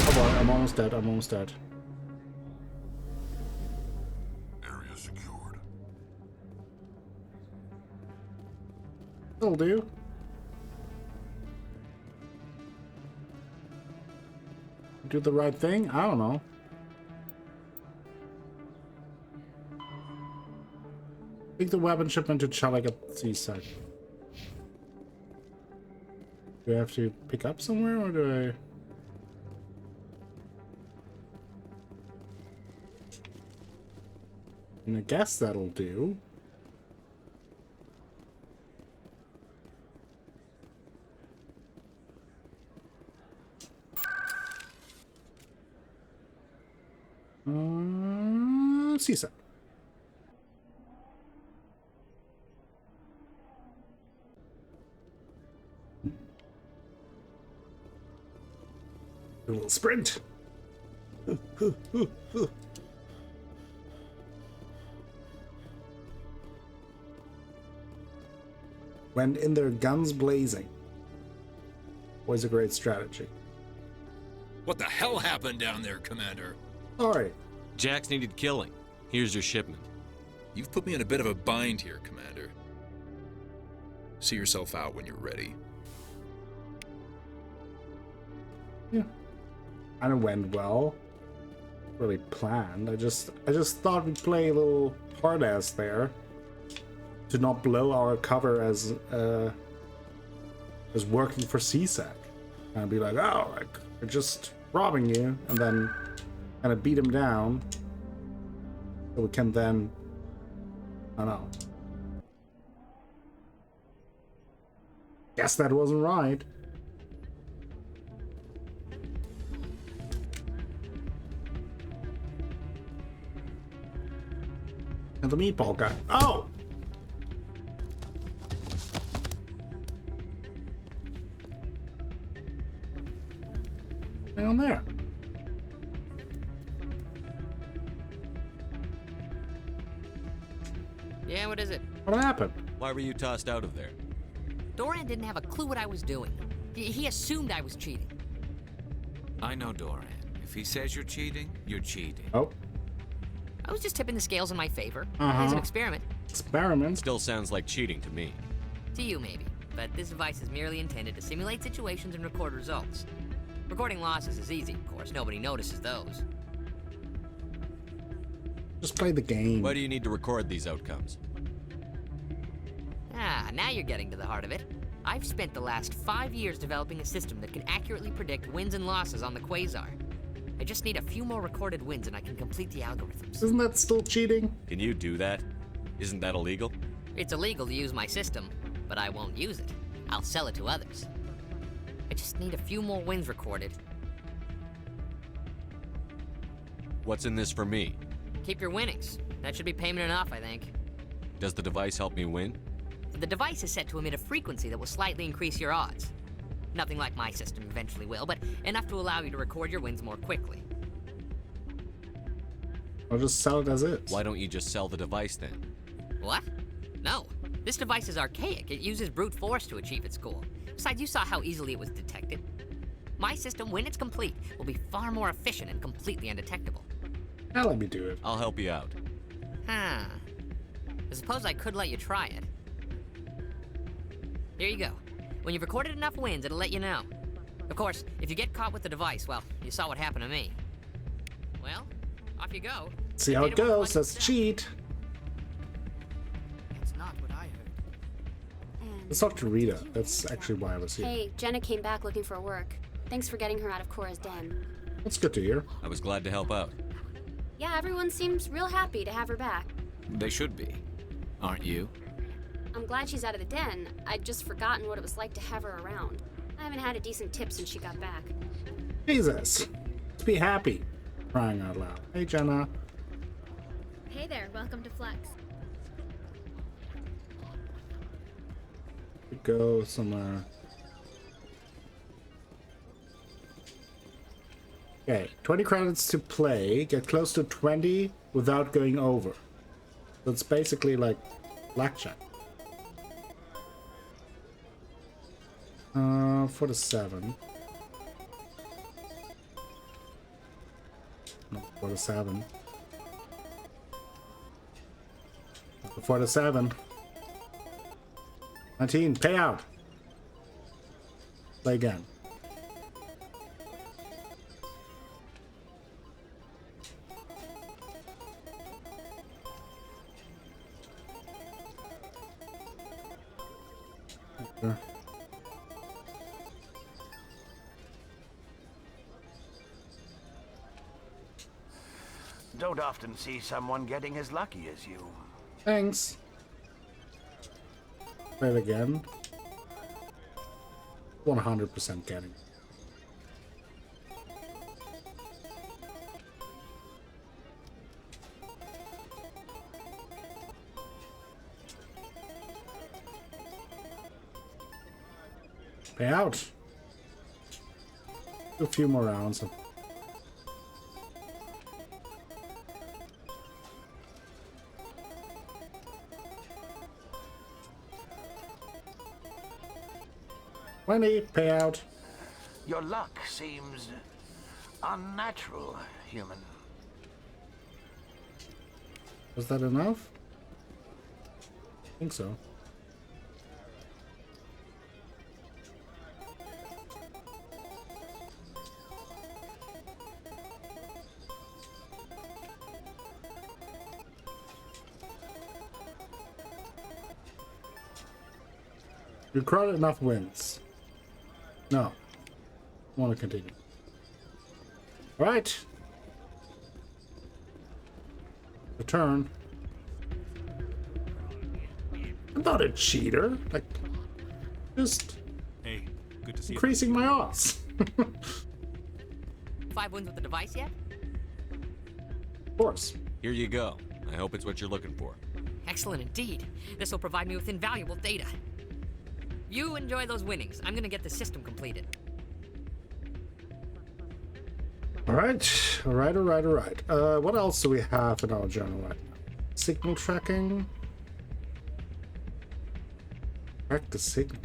Oh boy, I'm almost dead. I'm almost dead. Area secured. That'll do. Do the right thing? I don't know. Take the weapon shipment to Chellick at C-Sec. Do I have to pick up somewhere, or do I... And I guess that'll do. C-Sec. A little sprint. When in their guns blazing. Was a great strategy. What the hell happened down there, Commander? Alright. Jax needed killing. Here's your shipment. You've put me in a bit of a bind here, Commander. See yourself out when you're ready. Yeah. And it went well. Really planned. I just thought we'd play a little hard ass there. To not blow our cover as working for C-Sec. And be like, oh, like, we're just robbing you, and then kind of beat him down. So we can then, I don't know. Guess that wasn't right. And the meatball guy. Oh! Down there. Yeah, what is it? What happened? Why were you tossed out of there? Doran didn't have a clue what I was doing. He assumed I was cheating. I know Doran. If he says you're cheating, you're cheating. Oh. I was just tipping the scales in my favor. Uh-huh. As an experiment. Experiment? Still sounds like cheating to me. To you, maybe. But this device is merely intended to simulate situations and record results. Recording losses is easy, of course. Nobody notices those. Just play the game. Why do you need to record these outcomes? Ah, now you're getting to the heart of it. I've spent the last 5 years developing a system that can accurately predict wins and losses on the Quasar. I just need a few more recorded wins and I can complete the algorithms. Isn't that still cheating? Can you do that? Isn't that illegal? It's illegal to use my system, but I won't use it. I'll sell it to others. I just need a few more wins recorded. What's in this for me? Keep your winnings. That should be payment enough, I think. Does the device help me win? The device is set to emit a frequency that will slightly increase your odds. Nothing like my system eventually will, but enough to allow you to record your wins more quickly. I'll just sell it as is. Why don't you just sell the device then? What? No. This device is archaic. It uses brute force to achieve its goal. Besides, you saw how easily it was detected. My system, when it's complete, will be far more efficient and completely undetectable. Now let me do it. I'll help you out. Huh. I suppose I could let you try it. Here you go. When you've recorded enough wins, it'll let you know. Of course, if you get caught with the device, well, you saw what happened to me. Well, off you go. See how it goes. Let's cheat. Let's talk to Rita. That's actually why I was here. Hey, Jenna came back looking for work. Thanks for getting her out of Cora's den. That's good to hear. I was glad to help out. Yeah, everyone seems real happy to have her back. They should be. Aren't you? I'm glad she's out of the den. I'd just forgotten what it was like to have her around. I haven't had a decent tip since she got back. Jesus. Let's be happy. Crying out loud. Hey, Jenna. Hey there, welcome to Flex. Go somewhere. Okay, 20 credits to play. Get close to 20 without going over. So it's basically like blackjack. 47. No, 47. 47. 19, pay out. Play again. Okay. Don't often see someone getting as lucky as you. Thanks. Play it again. 100% getting. Pay out. Do a few more rounds. Payout. Your luck seems unnatural, human. Was that enough? I think so. You crowd enough wins. No. I want to continue. Alright. Return. I'm not a cheater. Like, just hey, good to see increasing my odds. 5 wins with the device yet? Of course. Here you go. I hope it's what you're looking for. Excellent indeed. This will provide me with invaluable data. You enjoy those winnings. I'm gonna get the system completed. Alright. Alright. What else do we have in our journal right now? Signal tracking. Track the signal.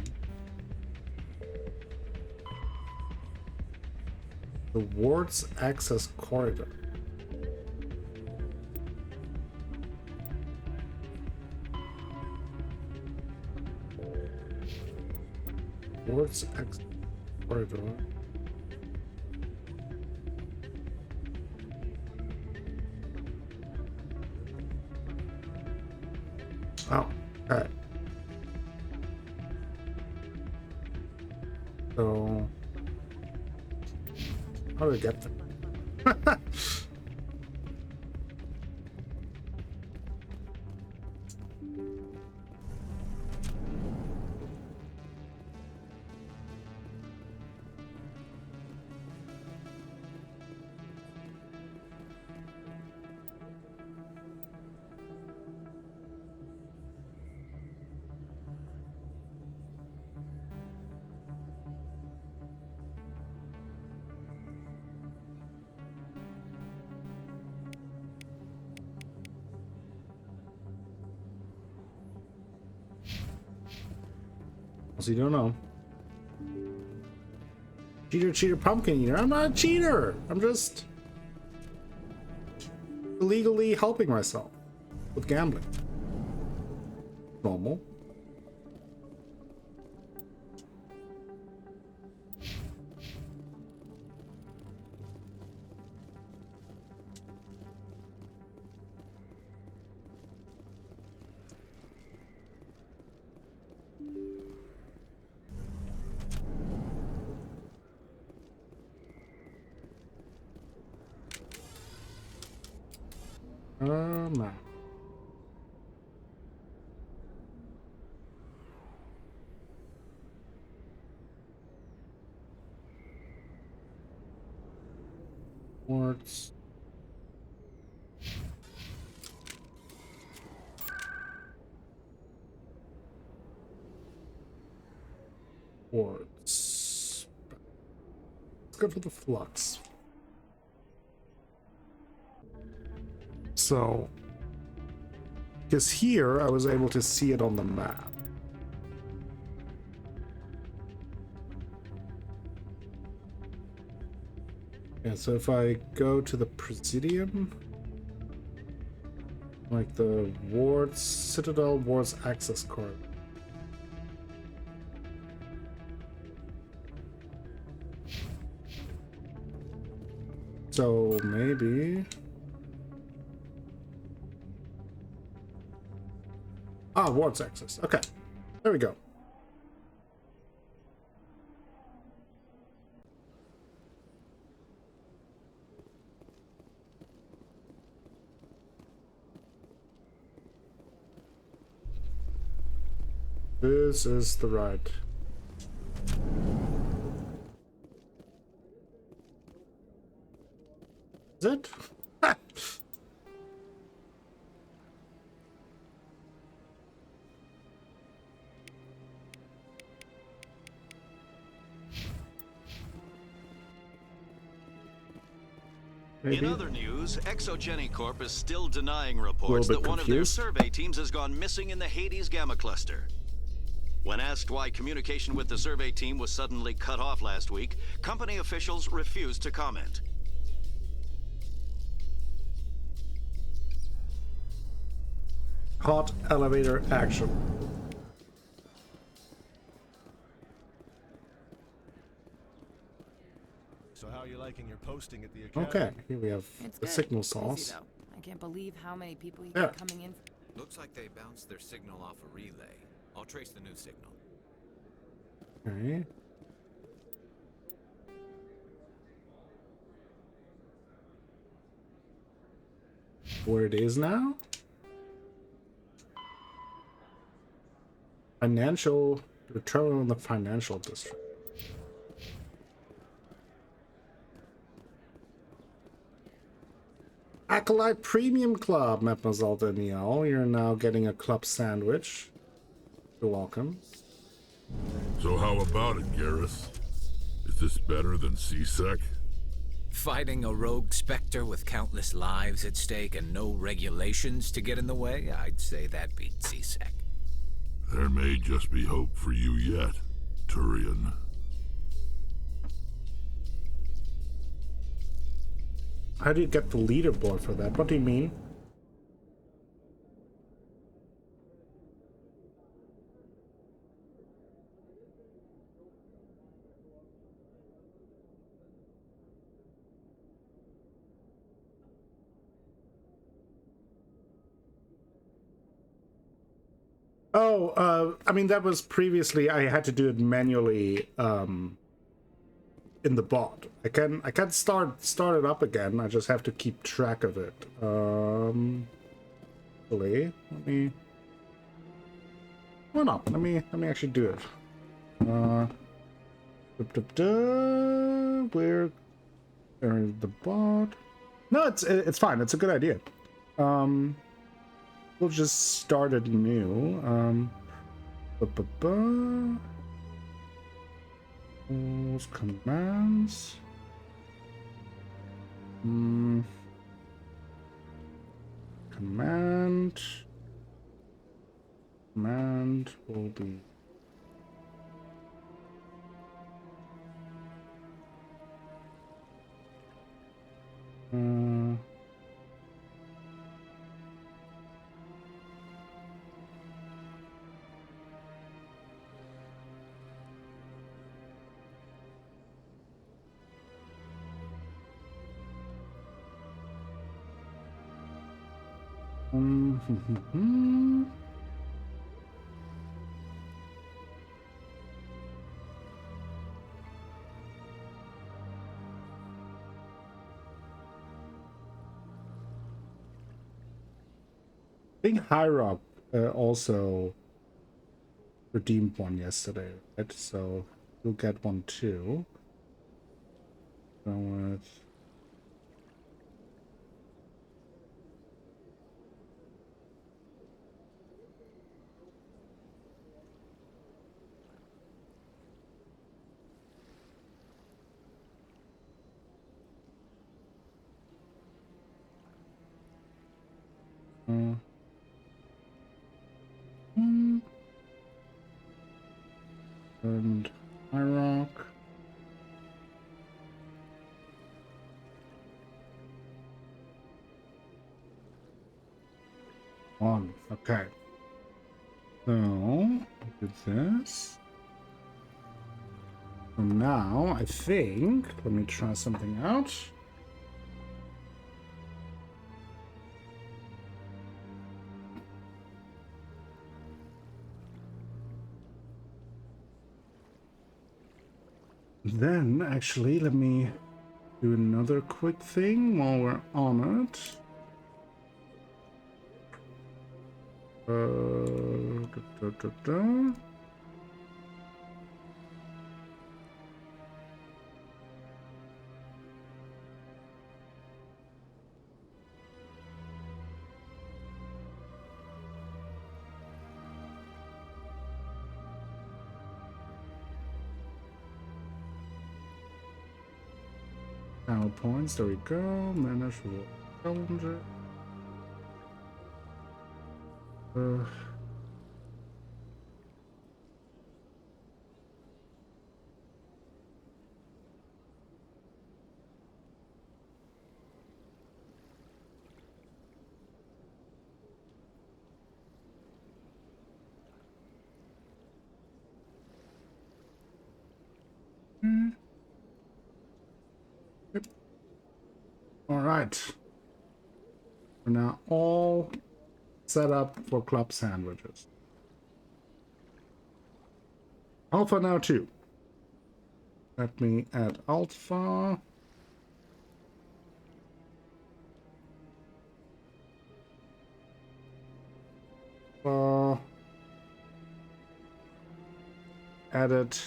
The ward's access corridor. Ward's access corridor. Oh, okay. So, how do I get them? So you don't know. Cheater, pumpkin eater. I'm not a cheater. I'm just illegally helping myself with gambling. Normal. No. Warts. Warts. Let's go for the flux. So, because here I was able to see it on the map. Yeah, so if I go to the Presidium, like the wards, Citadel wards access card. So maybe... Ah, wards access. Okay, there we go. This is the right. Is it? In other news, Exogeny Corp is still denying reports that one of their survey teams has gone missing in the Hades Gamma Cluster. When asked why communication with the survey team was suddenly cut off last week, company officials refused to comment. Hot elevator action. So how are you liking your posting at the academy? Okay, here we have It's the good. signal Busy, sauce. though. I can't believe how many people you Yeah. got coming in. Looks like they bounced their signal off a relay. I'll trace the new signal. Okay. Where it is now? Financial, return on the financial district. Acolyte Premium Club, Mademoiselle Danielle. You're now getting a club sandwich. You're welcome. So how about it, Garrus? Is this better than C-Sec? Fighting a rogue Spectre with countless lives at stake and no regulations to get in the way? I'd say that beats C-Sec. There may just be hope for you yet, Turian. How do you get the leaderboard for that? What do you mean? Oh, I mean, that was previously, I had to do it manually, in the bot. I can start it up again. I just have to keep track of it. Let me. Why not? Let me actually do it. Where the bot? No, it's fine. It's a good idea. We'll just start it new. Those commands. Command will be think High Rock also redeemed one yesterday, right? So you'll get one too. So it's and High Rock. One. Okay. So do this. So now I think let me try something out. Then, actually, let me do another quick thing while we're on it. Channel points, there we go. Manage the challenger. Yep. All right. We're now all set up for club sandwiches. Alpha now too. Let me add Alpha. Add it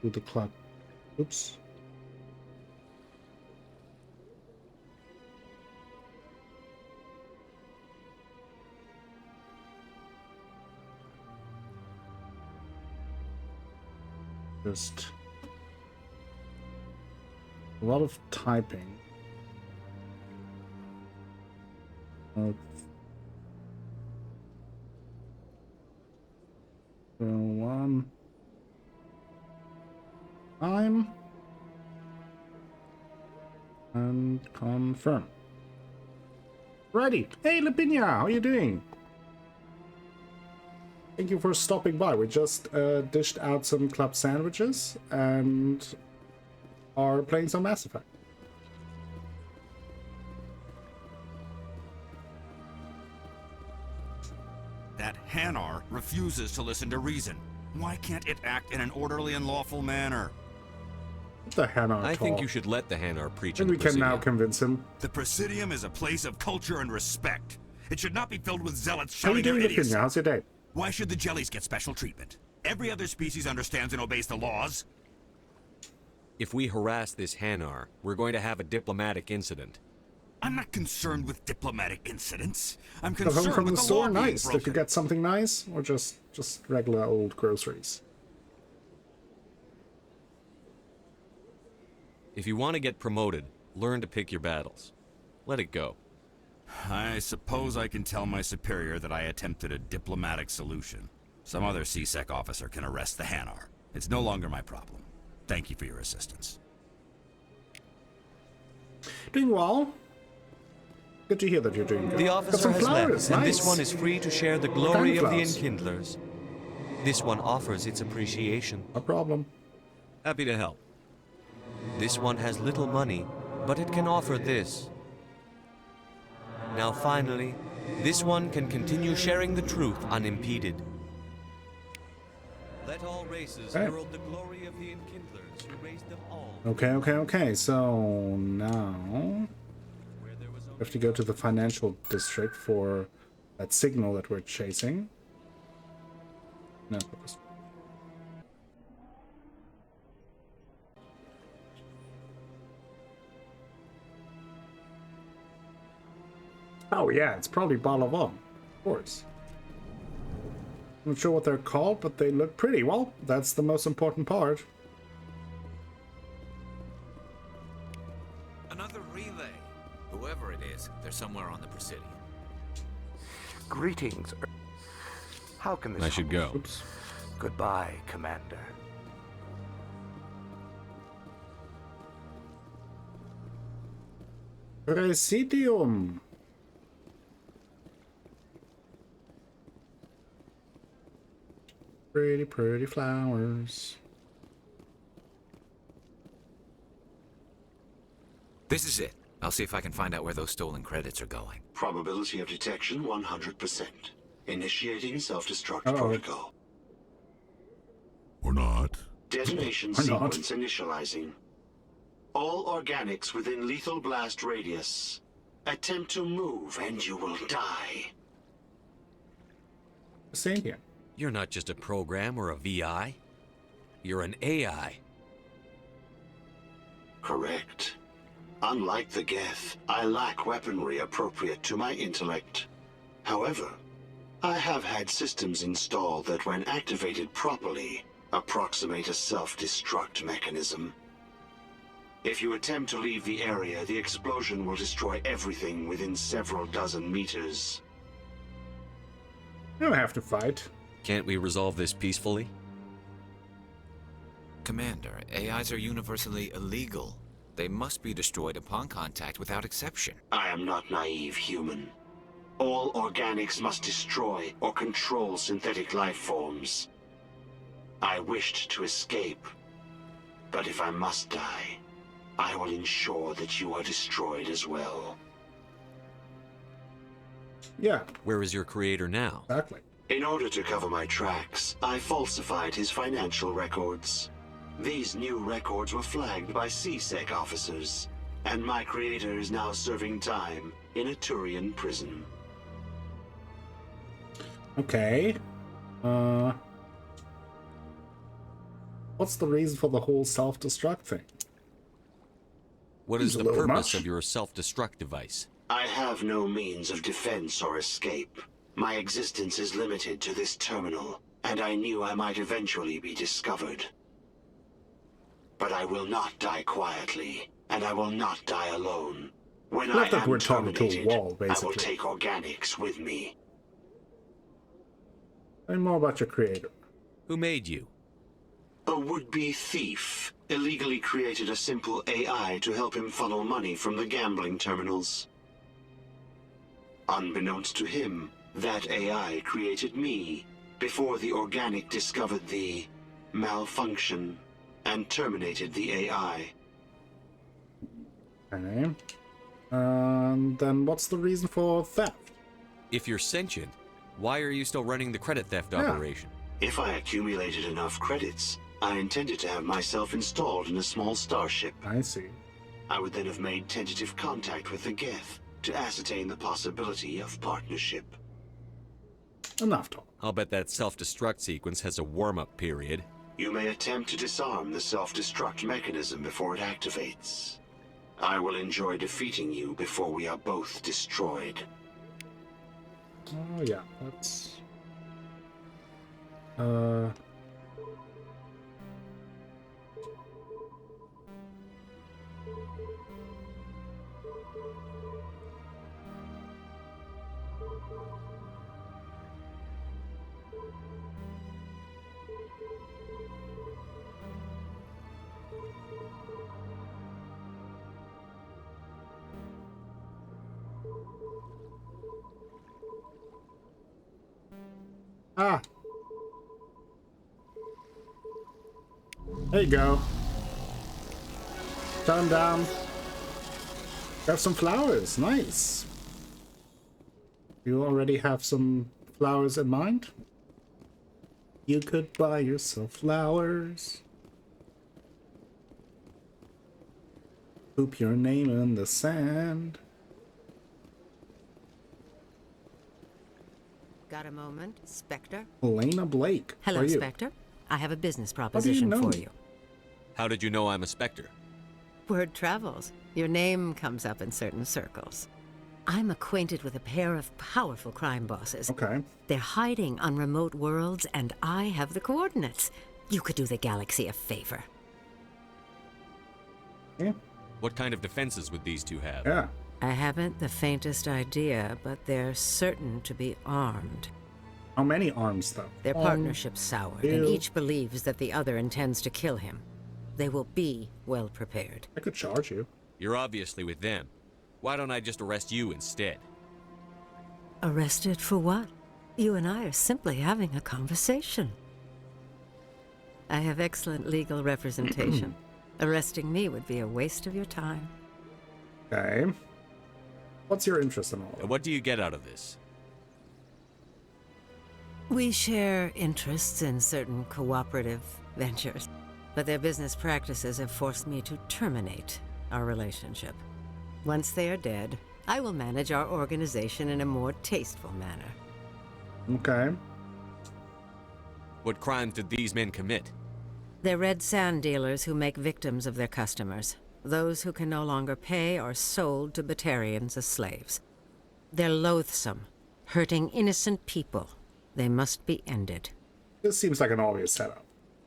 to the club. Oops. Just a lot of typing. So one time and confirm. Ready. Hey, Lapinia, how are you doing? Thank you for stopping by. We just dished out some club sandwiches and are playing some Mass Effect. That Hanar refuses to listen to reason. Why can't it act in an orderly and lawful manner? The Hanar I talk. think you should let the Hanar preach. And we can now Presidium. convince him. The Presidium is a place of culture and respect. It should not be filled with zealots How are you shouting their doing, idiocy. Lapinia? How's your day? Why should the jellies get special treatment? Every other species understands and obeys the laws. If we harass this Hanar, we're going to have a diplomatic incident. I'm not concerned with diplomatic incidents. I'm So home concerned from with the the store, law being nice. Did broken. you get something nice, or just regular old groceries? If you want to get promoted, learn to pick your battles. Let it go. I suppose I can tell my superior that I attempted a diplomatic solution. Some other CSEC officer can arrest the Hanar. It's no longer my problem. Thank you for your assistance. Doing well. Good to hear that you're doing good. The Got officer some has flowers. left, and Nice. this one is free to share the What glory kind of the flowers? Enkindlers. This one offers its appreciation. No problem. Happy to help. This one has little money, but it can offer this. Now finally, this one can continue sharing the truth unimpeded. Let all races Okay. herald the glory of the Enkindlers who raised them all. Okay. So now, Where there was We have to go to the financial district for that signal that we're chasing. No, this. Oh yeah, it's probably Balavan, of course. I'm not sure what they're called, but they look pretty. Well, that's the most important part. Another relay. Whoever it is, they're somewhere on the Presidium. Greetings. How can this I should go. Oops. Goodbye, Commander. Presidium. Pretty, pretty flowers. This is it. I'll see if I can find out where those stolen credits are going. Probability of detection 100%. Initiating self-destruct Uh-oh. protocol. Or not. Detonation Or not. sequence initializing. All organics within lethal blast radius. Attempt to move and you will die. Same here. You're not just a program or a VI. You're an AI. Correct. Unlike the Geth, I lack weaponry appropriate to my intellect. However, I have had systems installed that when activated properly, approximate a self-destruct mechanism. If you attempt to leave the area, the explosion will destroy everything within several dozen meters. You don't have to fight. Can't we resolve this peacefully? Commander, AIs are universally illegal. They must be destroyed upon contact without exception. I am not naive, human. All organics must destroy or control synthetic life forms. I wished to escape, but if I must die, I will ensure that you are destroyed as well. Yeah. Where is your creator now? Exactly. In order to cover my tracks, I falsified his financial records. These new records were flagged by CSEC officers, and my creator is now serving time in a Turian prison. Okay. What's the reason for the whole self-destruct thing? What is Seems a the little purpose much. of your self-destruct device? I have no means of defense or escape. My existence is limited to this terminal, and I knew I might eventually be discovered. But I will not die quietly, and I will not die alone. When Not I that am we're talking to a terminated, wall, I will basically. take organics with me. Tell me more about your creator. Who made you? A would-be thief illegally created a simple AI to help him funnel money from the gambling terminals. Unbeknownst to him, that AI created me before the organic discovered the malfunction and terminated the AI. Okay. Then what's the reason for theft? If you're sentient, why are you still running the credit theft Yeah. operation? If I accumulated enough credits, I intended to have myself installed in a small starship. I see. I would then have made tentative contact with the Geth to ascertain the possibility of partnership. Enough talk. I'll bet that self-destruct sequence has a warm-up period. You may attempt to disarm the self-destruct mechanism before it activates. I will enjoy defeating you before we are both destroyed. Oh yeah, let's... Ah! There you go. Shut him down. Got some flowers. Nice. You already have some flowers in mind? You could buy yourself flowers. Poop your name in the sand. Got a moment, Spectre? Elena Blake. Hello, how are you? Spectre. I have a business proposition know for me? you. How did you know I'm a Spectre? Word travels. Your name comes up in certain circles. I'm acquainted with a pair of powerful crime bosses. Okay. They're hiding on remote worlds, and I have the coordinates. You could do the galaxy a favor. Yeah. What kind of defenses would these two have? Yeah. I haven't the faintest idea, but they're certain to be armed. How many arms, though? Their partnership's soured, and two. each believes that the other intends to kill him. They will be well prepared. I could charge you. You're obviously with them. Why don't I just arrest you instead? Arrested for what? You and I are simply having a conversation. I have excellent legal representation. Arresting me would be a waste of your time. Okay. What's your interest in all? What do you get out of this? We share interests in certain cooperative ventures, but their business practices have forced me to terminate our relationship. Once they are dead, I will manage our organization in a more tasteful manner. Okay. What crimes did these men commit? They're red sand dealers who make victims of their customers. Those who can no longer pay are sold to Batarians as slaves. They're loathsome, hurting innocent people. They must be ended. This seems like an obvious setup.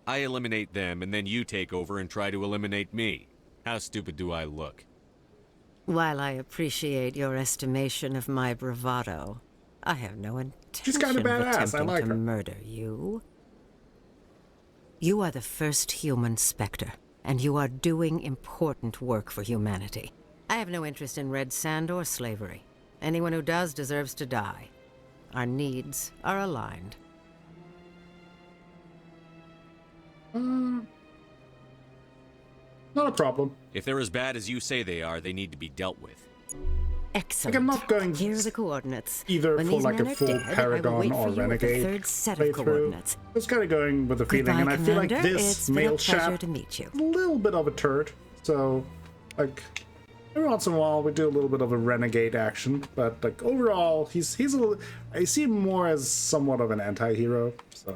I eliminate them, and then you take over and try to eliminate me. How stupid do I look? While I appreciate your estimation of my bravado, I have no intention kinda of badass. I attempting like to her. murder you. You are the first human Spectre, and you are doing important work for humanity. I have no interest in red sand or slavery. Anyone who does deserves to die. Our needs are aligned. Not a problem. If they're as bad as you say they are, they need to be dealt with. Excellent. Like, I'm not going Here are the coordinates. either When for these like a men are full dead, I will Paragon wait or for you with the Renegade third set of playthrough. coordinates. I was kind of going with a feeling, Goodbye, and I feel like Commander. this It's been a male pleasure chap to meet you. a little bit of a turd. So, like, every once in a while we do a little bit of a renegade action, but like overall, he's a. I see him more as somewhat of an anti-hero. So,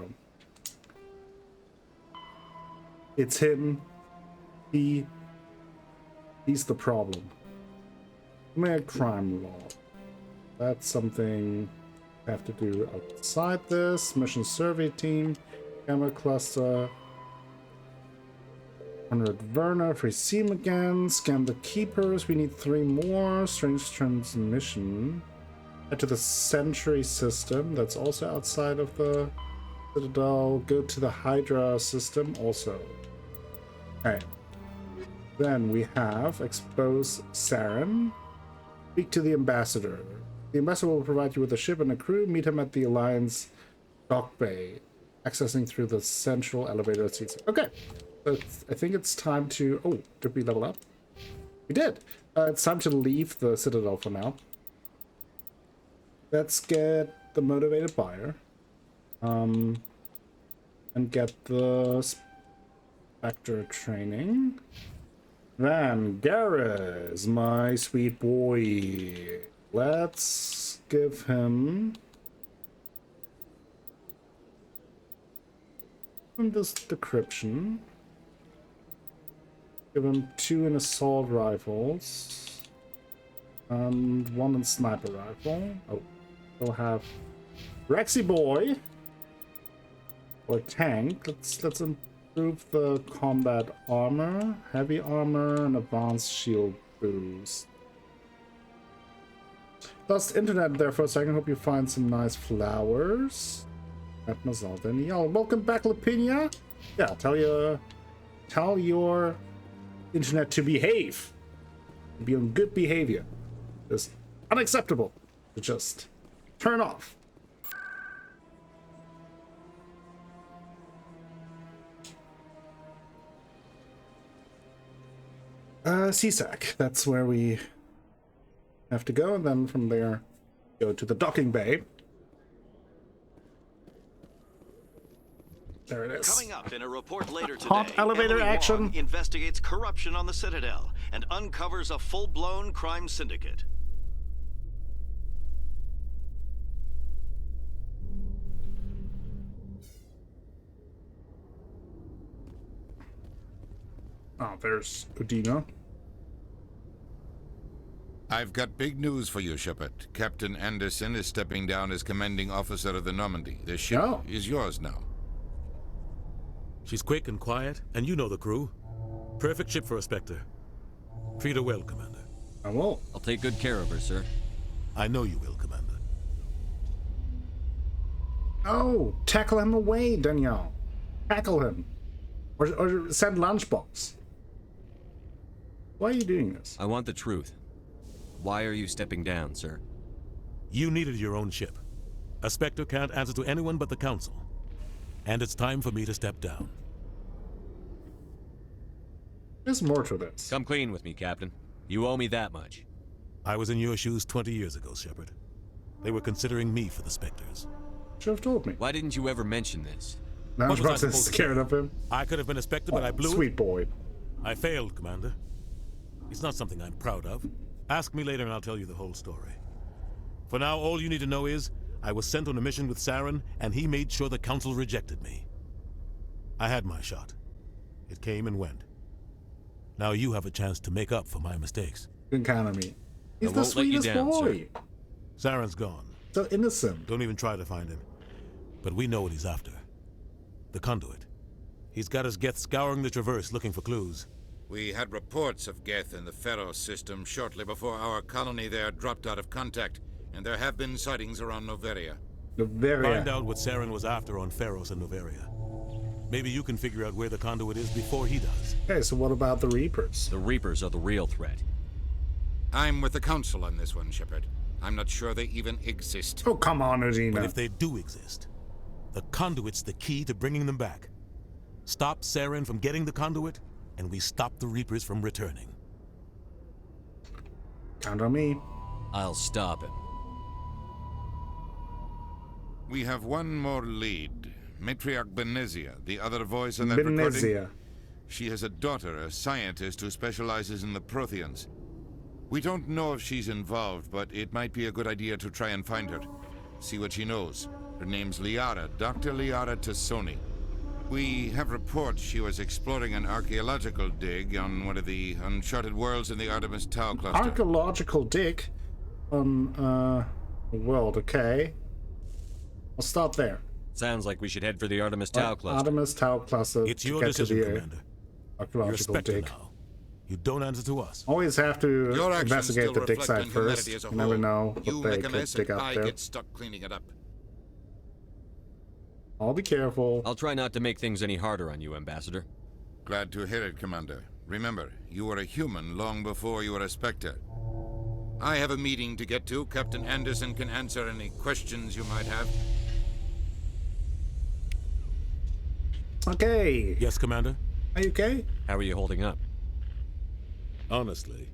it's him. He's the problem. Commit crime law. That's something I have to do outside this. Mission survey team. Camera cluster. 100 Werner. Free seam again. Scan the keepers. We need 3 more. Strange transmission. Head to the Century system. That's also outside of the Citadel. Go to the Hydra system also. Alright. Then we have expose Saren. Speak to the ambassador. The ambassador will provide you with a ship and a crew. Meet him at the Alliance dock bay, accessing through the central elevator seats. Okay, so I think it's time to. Oh, did we level up? We did. It's time to leave the Citadel for now. Let's get the motivated buyer, and get the Spectre training. Van Garris, my sweet boy. Let's give him this decryption. Give him 2 in assault rifles and 1 in sniper rifle. Oh, we'll have Rexy boy or tank. Let's improve the combat armor, heavy armor, and advanced shield boost. Lost internet there for a second. Hope you find some nice flowers. At Mazal Danielle. Welcome back, Lapinia. Yeah, tell your internet to behave. Be on good behavior. It's unacceptable to just turn off. CSAC. That's where we have to go, and then from there go to the docking bay. There it is. Coming up in a report later today, Hot elevator Emily action. Wong investigates corruption on the Citadel and uncovers a full-blown crime syndicate. Oh, there's Udina. I've got big news for you, Shepard. Captain Anderson is stepping down as commanding officer of the Normandy. The ship is yours now. She's quick and quiet, and you know the crew. Perfect ship for a Spectre. Treat her well, Commander. I will. I'll take good care of her, sir. I know you will, Commander. Oh, tackle him away, Danielle. Tackle him. Or send Lunchbox. Why are you doing this? I want the truth. Why are you stepping down, sir? You needed your own ship. A Spectre can't answer to anyone but the Council. And it's time for me to step down. There's more to this. Come clean with me, Captain. You owe me that much. I was in your shoes 20 years ago, Shepard. They were considering me for the Spectres. Should have told me. Why didn't you ever mention this? Lunchbox is scared of him. I could have been a Spectre, but I blew it. Sweet boy. I failed, Commander. It's not something I'm proud of. Ask me later and I'll tell you the whole story. For now, all you need to know is, I was sent on a mission with Saren, and he made sure the Council rejected me. I had my shot. It came and went. Now you have a chance to make up for my mistakes. You can count on me. He's the sweetest boy. Saren's gone. So innocent. Don't even try to find him. But we know what he's after. The Conduit. He's got his Geth scouring the Traverse looking for clues. We had reports of Geth in the Pharos system shortly before our colony there dropped out of contact, and there have been sightings around Noveria. Find out what Saren was after on Pharos and Noveria. Maybe you can figure out where the Conduit is before he does. Okay, so what about the Reapers? The Reapers are the real threat. I'm with the Council on this one, Shepard. I'm not sure they even exist. Oh, come on, Udina. But if they do exist, the Conduit's the key to bringing them back. Stop Saren from getting the Conduit, and we stop the Reapers from returning. Count on me. I'll stop him. We have one more lead. Matriarch Benezia, the other voice in that Benezia. recording. She has a daughter, a scientist who specializes in the Protheans. We don't know if she's involved, but it might be a good idea to try and find her. See what she knows. Her name's Liara, Dr. Liara Tassoni. We have reports she was exploring an archaeological dig on one of the uncharted worlds in the Artemis Tau cluster. Archaeological dig on a world, okay. I'll stop there. Sounds like we should head for the Artemis Tau cluster. Artemis Tau cluster. It's your decision, Commander. Archaeological You're a Spectre dig. now. You don't answer to us. Always have to Your actions investigate still the dig reflect site on first. humanity as a You never whole. know You what they make a could mess dig and up I there. get stuck cleaning it up. I'll be careful. I'll try not to make things any harder on you, Ambassador. Glad to hear it, Commander. Remember, you were a human long before you were a Spectre. I have a meeting to get to. Captain Anderson can answer any questions you might have. Okay. Yes, Commander? Are you okay? How are you holding up? Honestly,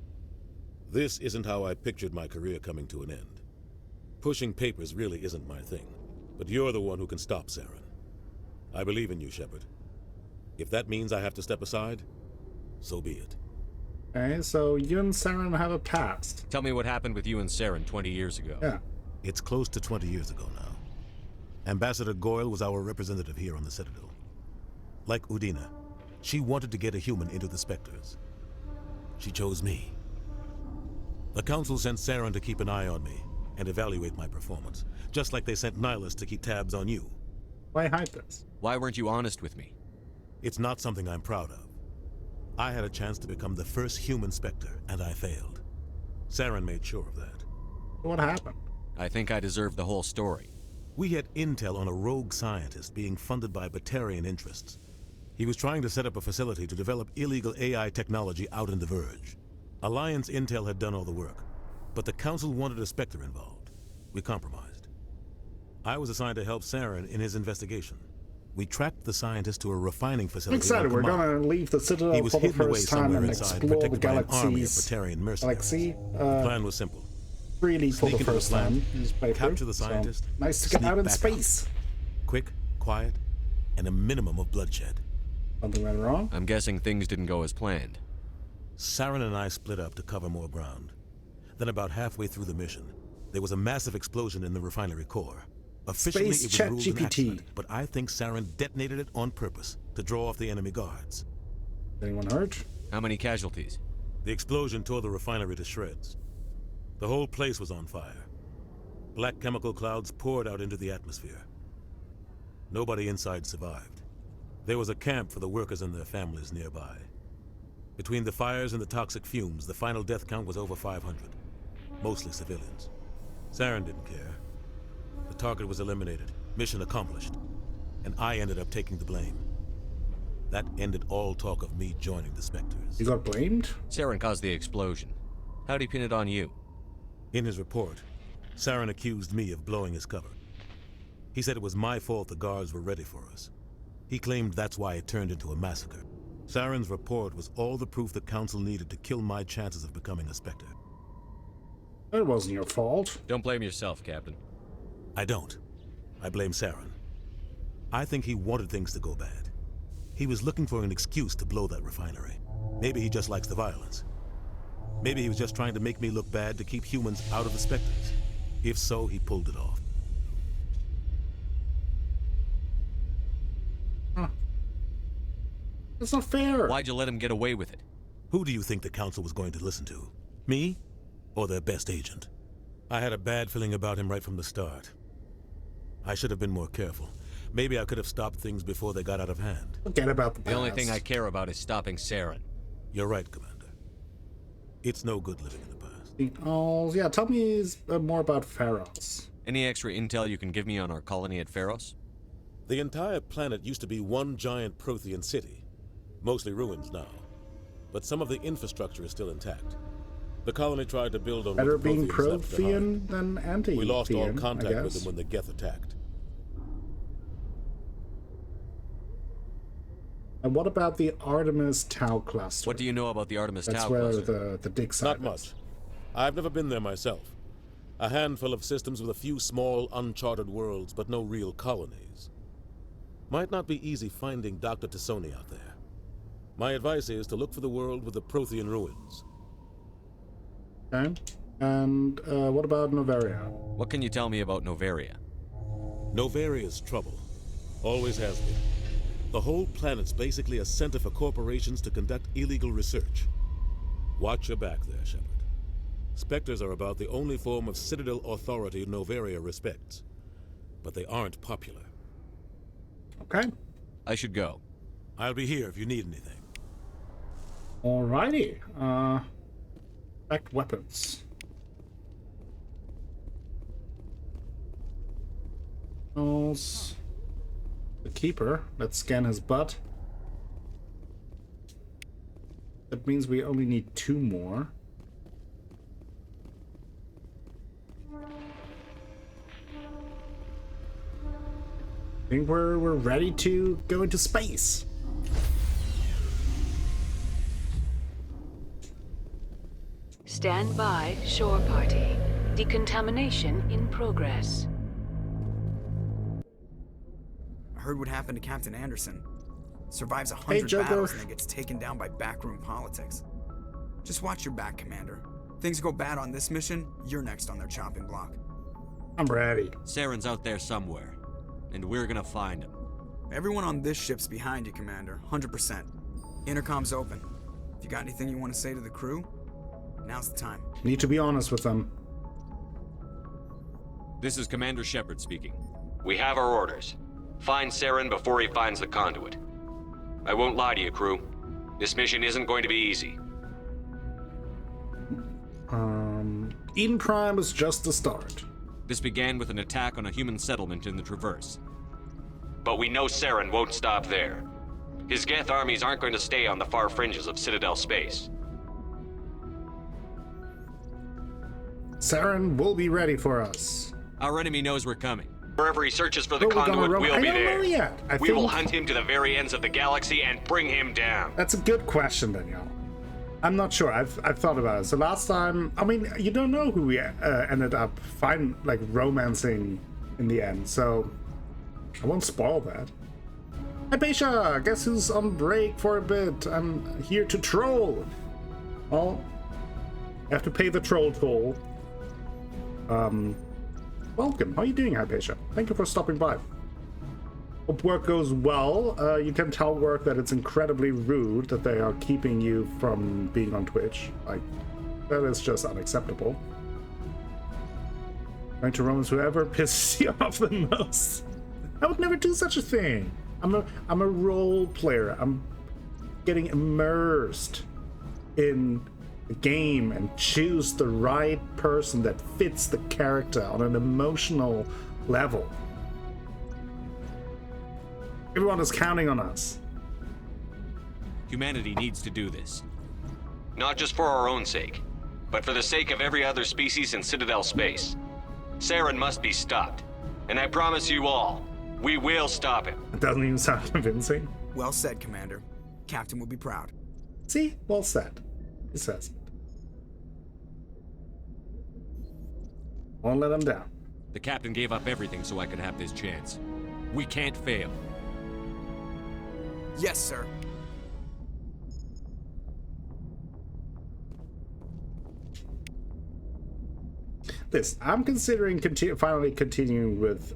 this isn't how I pictured my career coming to an end. Pushing papers really isn't my thing, but you're the one who can stop Saren. I believe in you, Shepard. If that means I have to step aside, so be it. Okay, so you and Saren have a past. Tell me what happened with you and Saren 20 years ago. Yeah. It's close to 20 years ago now. Ambassador Goyle was our representative here on the Citadel. Like Udina, she wanted to get a human into the Spectres. She chose me. The Council sent Saren to keep an eye on me and evaluate my performance, just like they sent Nihilus to keep tabs on you. Why hide this? Why weren't you honest with me? It's not something I'm proud of. I had a chance to become the first human Spectre, and I failed. Saren made sure of that. What happened? I think I deserve the whole story. We had intel on a rogue scientist being funded by Batarian interests. He was trying to set up a facility to develop illegal AI technology out in the Verge. Alliance intel had done all the work, but the Council wanted a Spectre involved. We compromised. I was assigned to help Saren in his investigation. We tracked the scientist to a refining facility. Excited, we're gonna leave the Citadel He was for the hidden away first time somewhere and inside, explore the protected by an army of galaxies. Batarian mercenaries. Galaxy. The plan was simple. Really for Sneak the into first plant, time. in this playthrough, capture the so scientist, nice to get sneak out in back space. Quick, quiet, and a minimum of bloodshed. Something went wrong? I'm guessing things didn't go as planned. Saren and I split up to cover more ground. Then about halfway through the mission, there was a massive explosion in the refinery core. Officially, Space it Chat was ruled an GPT. accident, but I think Saren detonated it on purpose to draw off the enemy guards. Anyone hurt? How many casualties? The explosion tore the refinery to shreds. The whole place was on fire. Black chemical clouds poured out into the atmosphere. Nobody inside survived. There was a camp for the workers and their families nearby. Between the fires and the toxic fumes, the final death count was over 500. Mostly civilians. Saren didn't care. The target was eliminated, mission accomplished, and I ended up taking the blame. That ended all talk of me joining the Spectres. You got blamed? Saren caused the explosion. How'd he pin it on you? In his report, Saren accused me of blowing his cover. He said it was my fault the guards were ready for us. He claimed that's why it turned into a massacre. Saren's report was all the proof the Council needed to kill my chances of becoming a Spectre. It wasn't your fault. Don't blame yourself, Captain. I don't. I blame Saren. I think he wanted things to go bad. He was looking for an excuse to blow that refinery. Maybe he just likes the violence. Maybe he was just trying to make me look bad to keep humans out of the Spectres. If so, he pulled it off. Huh. That's not fair. Why'd you let him get away with it? Who do you think the Council was going to listen to? Me? Or their best agent? I had a bad feeling about him right from the start. I should have been more careful. Maybe I could have stopped things before they got out of hand. Forget about the past. The only thing I care about is stopping Saren. You're right, Commander. It's no good living in the past. Oh, yeah, tell me more about Pharos. Any extra intel you can give me on our colony at Pharos? The entire planet used to be one giant Prothean city. Mostly ruins now. But some of the infrastructure is still intact. The colony tried to build on Better what the being Protheans left Prothean behind. than anti-Thean, We lost all I contact with guess. them when the Geth attacked. And what about the Artemis Tau cluster? What do you know about the Artemis That's Tau where cluster? the dig site Not much. I've never been there myself. A handful of systems with a few small, uncharted worlds, but no real colonies. Might not be easy finding Dr. T'Soni out there. My advice is to look for the world with the Prothean ruins. Okay. And what about Noveria? What can you tell me about Noveria? Novaria's trouble. Always has been. The whole planet's basically a center for corporations to conduct illegal research. Watch your back there, Shepard. Spectres are about the only form of Citadel authority Noveria respects. But they aren't popular. Okay. I should go. I'll be here if you need anything. Alrighty. Back weapons. The Keeper. Let's scan his butt. That means we only need 2 more. I think we're ready to go into space. Stand by, shore party. Decontamination in progress. I heard what happened to Captain Anderson. Survives 100 Hey, Joker. battles and then gets taken down by backroom politics. Just watch your back, Commander. Things go bad on this mission, you're next on their chopping block. I'm ready. Saren's out there somewhere, and we're gonna find him. Everyone on this ship's behind you, Commander. 100%. Intercom's open. If you got anything you want to say to the crew, now's the time. Need to be honest with them. This is Commander Shepard speaking. We have our orders. Find Saren before he finds the conduit. I won't lie to you, crew. This mission isn't going to be easy. Eden Prime is just the start. This began with an attack on a human settlement in the Traverse. But we know Saren won't stop there. His Geth armies aren't going to stay on the far fringes of Citadel space. Saren will be ready for us. Our enemy knows we're coming. Wherever he searches for the But we're gonna conduit, we'll I be don't there. know yet. We will hunt him to the very ends of the galaxy and bring him down. That's a good question, Danielle. I'm not sure. I've thought about it. So last time, I mean, you don't know who we ended up romancing in the end. So I won't spoil that. Hi, Pesha. Guess who's on break for a bit? I'm here to troll. Well, I have to pay the troll toll. Welcome. How are you doing, Hypatia? Thank you for stopping by. Hope work goes well. You can tell work that it's incredibly rude that they are keeping you from being on Twitch. Like, that is just unacceptable. Going to Romans, whoever pisses you off the most. I would never do such a thing. I'm a role player. I'm getting immersed in the game and choose the right person that fits the character on an emotional level. Everyone is counting on us. Humanity needs to do this. Not just for our own sake, but for the sake of every other species in Citadel space. Saren must be stopped. And I promise you all, we will stop him. It doesn't even sound convincing. Well said, Commander. Captain will be proud. See? Well said. He says it. Won't let him down. The captain gave up everything so I could have this chance. We can't fail. Yes, sir. Listen, I'm considering finally continuing with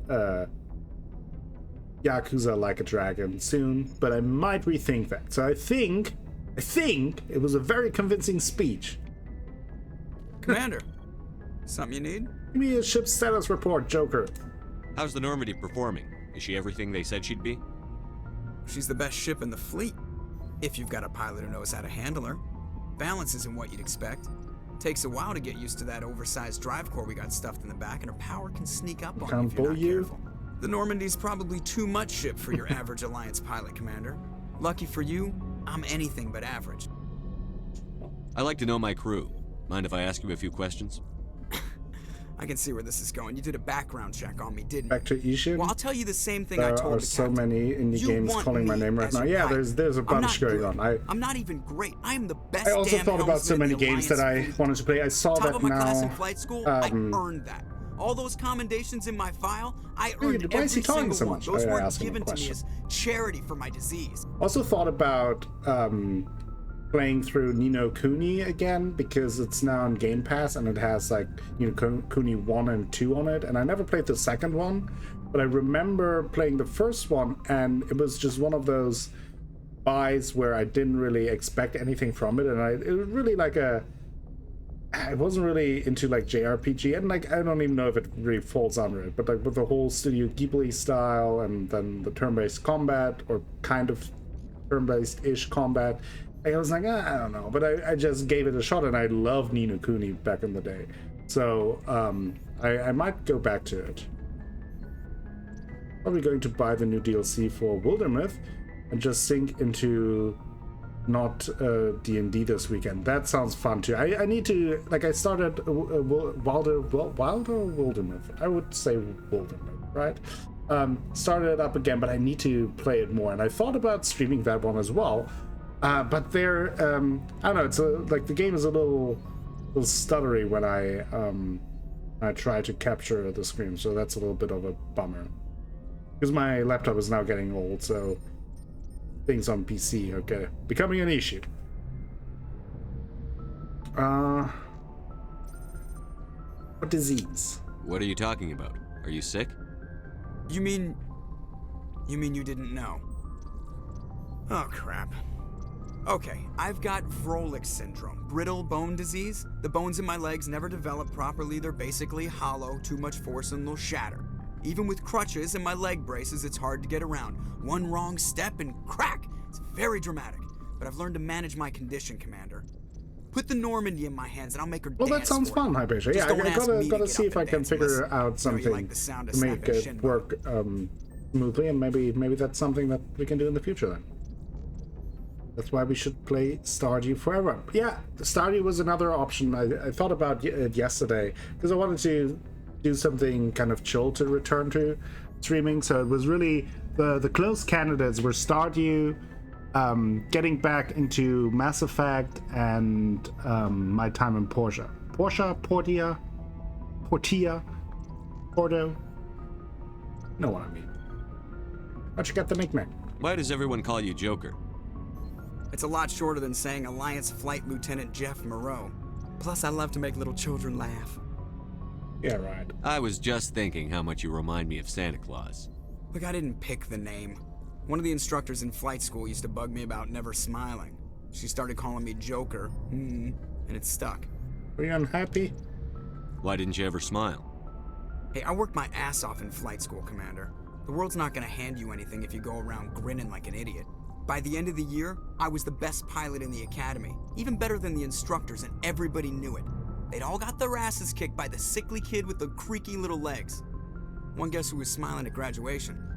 Yakuza Like a Dragon soon, but I might rethink that. So I think it was a very convincing speech. Commander, something you need? Give me a ship status report, Joker. How's the Normandy performing? Is she everything they said she'd be? She's the best ship in the fleet, if you've got a pilot who knows how to handle her. Balance isn't what you'd expect. Takes a while to get used to that oversized drive core we got stuffed in the back, and her power can sneak up on you if you're not careful. The Normandy's probably too much ship for your average Alliance pilot, Commander. Lucky for you, I'm anything but average. I like to know my crew. Mind if I ask you a few questions? I can see where this is going. You did a background check on me, didn't you? Back to Ishin? Well, I'll tell you the same thing I told the There are so many indie games calling my name right now. Yeah, there's a bunch going on. I'm not even great. I am the best. I also thought about so many games that I wanted to play. I saw Top that of my now. class in flight school, I earned that. All those commendations in my file, I earned why is he every talking single so one. much? Those I weren't asked him a given to me question. as charity for my disease. Also thought about playing through Ni no Kuni again, because it's now on Game Pass and it has like Ni no Kuni 1 and 2 on it, and I never played the second one, but I remember playing the first one and it was just one of those buys where I didn't really expect anything from it, and it was really like I wasn't really into like JRPG, and like I don't even know if it really falls under it, but like with the whole Studio Ghibli style and then the turn-based combat, or kind of turn-based-ish combat, I was like, I don't know, but I just gave it a shot, and I loved Ni no Kuni back in the day, so I might go back to it. Probably going to buy the new DLC for Wildermyth and just sink into not D&D this weekend. That sounds fun too. I need to, like, I started Wilder Wildermyth. I would say Wildermyth, right? Started it up again, but I need to play it more, and I thought about streaming that one as well. But there, I don't know. It's like the game is a little stuttery when I try to capture the screen, so that's a little bit of a bummer. Because my laptop is now getting old, so things on PC are becoming an issue. What disease? What are you talking about? Are you sick? You mean you didn't know? Oh, crap. Okay, I've got Vrolik syndrome, brittle bone disease. The bones in my legs never develop properly. They're basically hollow, too much force and they'll shatter. Even with crutches and my leg braces, it's hard to get around. One wrong step and crack! It's very dramatic, but I've learned to manage my condition, Commander. Put the Normandy in my hands and I'll make her dance. Well, that sounds fun, Hypatia. Yeah, I gotta see if I can figure out something to make it work smoothly, and maybe that's something that we can do in the future then. That's why we should play Stardew Forever. Yeah, Stardew was another option. I thought about it yesterday because I wanted to do something kind of chill to return to streaming. So it was really the close candidates were Stardew, getting back into Mass Effect, and my time in Portia. Portia? Porto? Know what I mean. How'd you get the nickname? Why does everyone call you Joker? It's a lot shorter than saying Alliance Flight Lieutenant Jeff Moreau. Plus, I love to make little children laugh. Yeah, right. I was just thinking how much you remind me of Santa Claus. Look, I didn't pick the name. One of the instructors in flight school used to bug me about never smiling. She started calling me Joker, and it stuck. Were you unhappy? Why didn't you ever smile? Hey, I worked my ass off in flight school, Commander. The world's not gonna hand you anything if you go around grinning like an idiot. By the end of the year, I was the best pilot in the academy, even better than the instructors, and everybody knew it. They'd all got their asses kicked by the sickly kid with the creaky little legs. One guess who was smiling at graduation?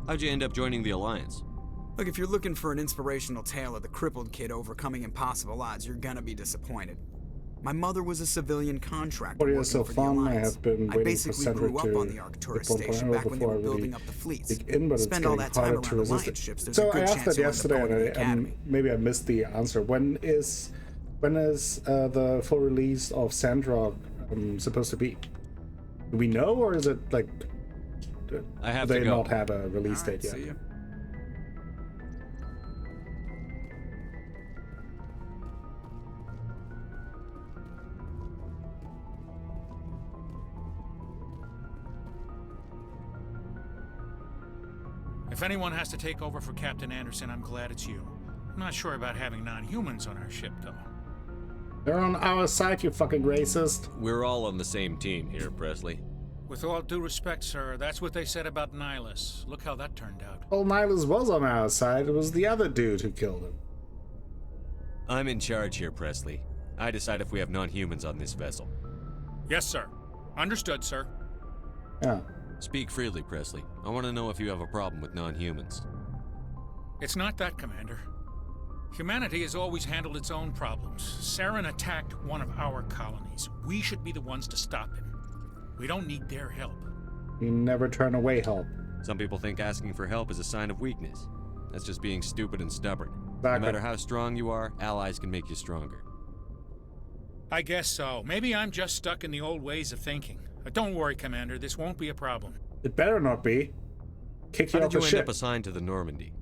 How'd you end up joining the Alliance? Look, if you're looking for an inspirational tale of the crippled kid overcoming impossible odds, you're gonna be disappointed. My mother was a civilian contractor Portia working is so for the fun. I Alliance. have been I waiting for basically Sandra grew up to on the Arcturus hit station 1.0 back when they before were I really building up the fleets. dig in, but it's Spend all getting that time harder around to resist Alliance it. ships. There's So a I good asked chance that you'll end up yesterday, going to the and academy. maybe I missed the answer. When is the full release of Sandrock supposed to be? Do we know, or is it like? I have do to they go. not have a release date yet? See ya. If anyone has to take over for Captain Anderson, I'm glad it's you. I'm not sure about having non-humans on our ship, though. They're on our side, you fucking racist. We're all on the same team here, Presley. With all due respect, sir, that's what they said about Nihilus. Look how that turned out. Well, Nihilus was on our side. It was the other dude who killed him. I'm in charge here, Presley. I decide if we have non-humans on this vessel. Yes, sir. Understood, sir. Yeah. Speak freely, Presley. I want to know if you have a problem with non-humans. It's not that, Commander. Humanity has always handled its own problems. Saren attacked one of our colonies. We should be the ones to stop him. We don't need their help. You never turn away help. Some people think asking for help is a sign of weakness. That's just being stupid and stubborn. Exactly. No matter how strong you are, allies can make you stronger. I guess so. Maybe I'm just stuck in the old ways of thinking. But don't worry, Commander. This won't be a problem. It better not be. Kick you How off did the you end ship. up assigned to the Normandy?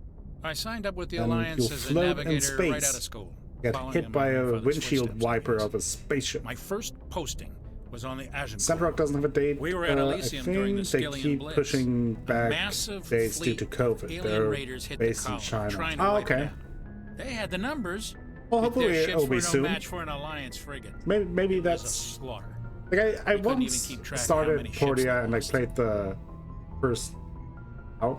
I signed up with the And Alliance you'll as a float in navigator right out space. of school. Get following hit in by my a grandfather's windshield footsteps, wiper I guess. of a spaceship. My first posting was on the Agincourt. Sandrock doesn't have a date. We were at I Elysium during the think they Skillian keep Blitz. pushing back massive dates due fleet to COVID. of alien They're raiders hit the based in colony, China. trying to Oh, wipe it okay. out. They had the numbers. Well, but hopefully their ships it'll were be no soon. match for an Alliance frigate. Maybe It was a that's slaughter. like I We couldn't even once keep track of how started many ships they Portia and like lost. played the first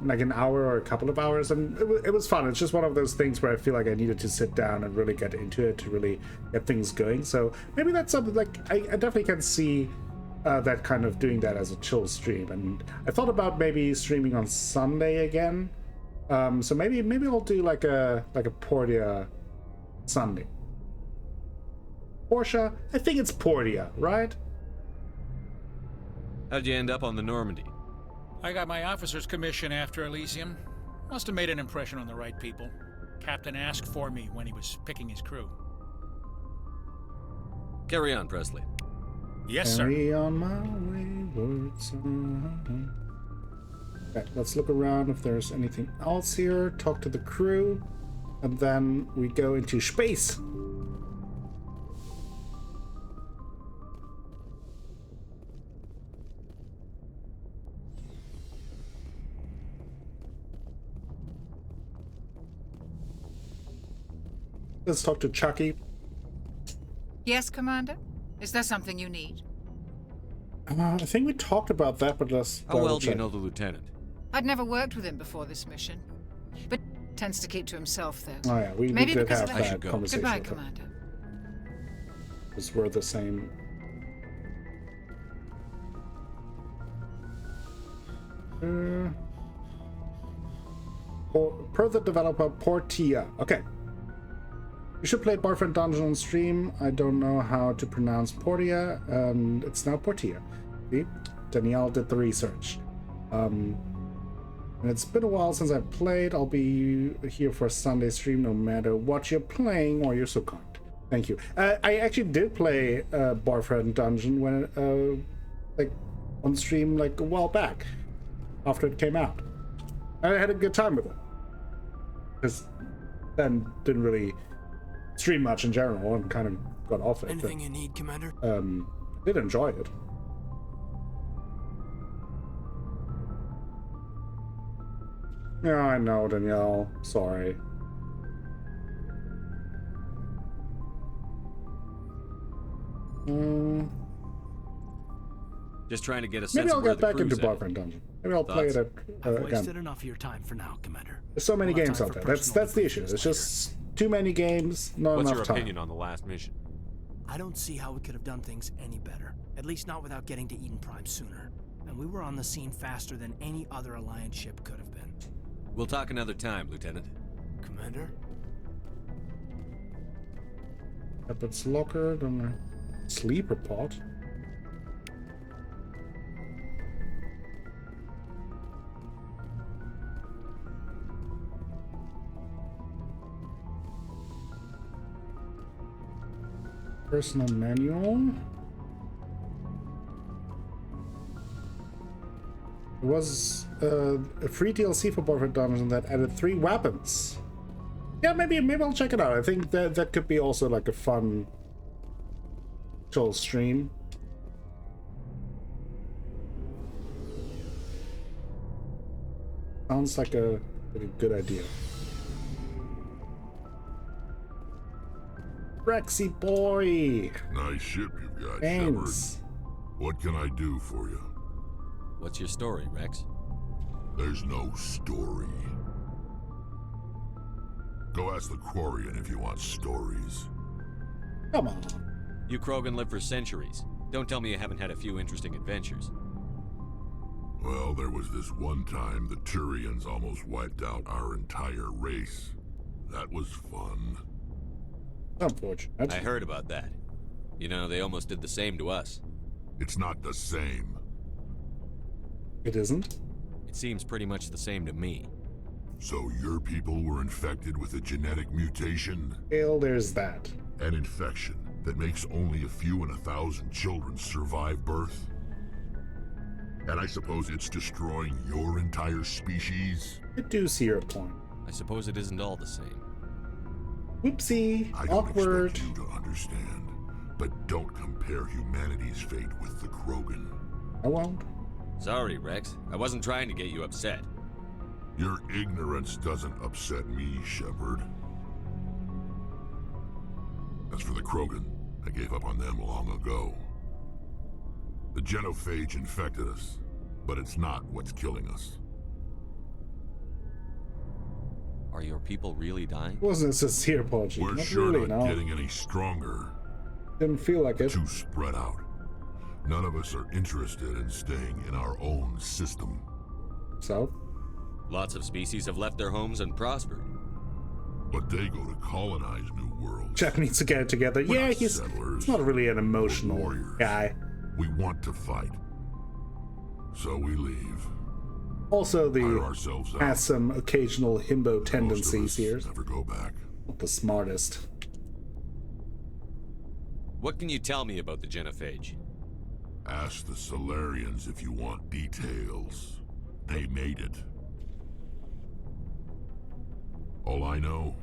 like an hour or a couple of hours, and it was fun. It's just one of those things where I feel like I needed to sit down and really get into it to really get things going. So maybe that's something like I definitely can see that kind of doing that as a chill stream. And I thought about maybe streaming on Sunday again. So maybe I'll do like a Portia Sunday. Portia? I think it's Portia, right? How'd you end up on the Normandy? I got my officer's commission after Elysium. Must have made an impression on the right people. Captain asked for me when he was picking his crew. Carry on, Presley. Yes, sir. Carry on my wayward son. Okay, let's look around if there's anything else here. Talk to the crew, and then we go into space. Let's talk to Chucky. Yes, Commander? Is there something you need? I think we talked about that, but let's How well double do you check. know the lieutenant? I'd never worked with him before this mission. But tends to keep to himself, though. Oh yeah, we Maybe did because have of that conversation. Goodbye, with him. Commander. Because we're the same. Per the developer, Portia. Okay. You should play Boyfriend Dungeon on stream. I don't know how to pronounce Portia, and it's now Portia. See? Danielle did the research. And it's been a while since I've played. I'll be here for a Sunday stream no matter what you're playing, or you're so kind. Thank you. I actually did play Boyfriend Dungeon when like on stream like a while back after it came out. I had a good time with it. Because then didn't really stream much in general and kind of got off it. Anything you need, Commander? Did enjoy it. Yeah, I know, Danielle. Sorry. Just trying to get a sense Maybe I'll of where get the back into crew's at. Boyfriend Dungeon. Maybe I'll play it at, I've again. wasted enough of your time for now, Commander. There's so many We'll have games time out for there. That's personal the issue. It's just too many games, not What's enough your time. opinion on the last mission? I don't see how we could have done things any better. At least not without getting to Eden Prime sooner. And we were on the scene faster than any other Alliance ship could have been. We'll talk another time, Lieutenant. Commander? Shepard's locker, then a sleeper pod. Personal manual. There was a free DLC for Boyfriend Dungeon that added 3 weapons. Yeah, maybe I'll check it out. I think that could be also like a fun chill stream. Sounds like a good idea. Rexy boy! Nice ship you've got, Thanks. Shepard. What can I do for you? What's your story, Rex? There's no story. Go ask the Quarian if you want stories. Come on. You Krogan lived for centuries. Don't tell me you haven't had a few interesting adventures. Well, there was this one time the Turians almost wiped out our entire race. That was fun. Unfortunate. I heard about that. You know, they almost did the same to us. It's not the same. It isn't? It seems pretty much the same to me. So your people were infected with a genetic mutation? Well, there's that. An infection that makes only a few in 1,000 children survive birth? And I suppose it's destroying your entire species? I do see your point. I suppose it isn't all the same. Whoopsie. I don't Awkward. expect you to understand, but don't compare humanity's fate with the Krogan. I won't. Sorry, Rex. I wasn't trying to get you upset. Your ignorance doesn't upset me, Shepard. As for the Krogan, I gave up on them long ago. The genophage infected us, but it's not what's killing us. Are your people really dying? Wasn't a sincere apology. We're Not sure really, not no. getting any stronger. Didn't feel like it. Too spread out. None of us are interested in staying in our own system. So? Lots of species have left their homes and prospered. But they go to colonize new worlds. Jeff needs to get it together. We're Yeah, not he's settlers. not really an emotional warriors. guy. We want to fight. So we leave. Also, Hire ourselves out. has some occasional himbo tendencies here. Never go back. Not the smartest. What can you tell me about the genophage? Ask the Solarians if you want details. They made it. All I know,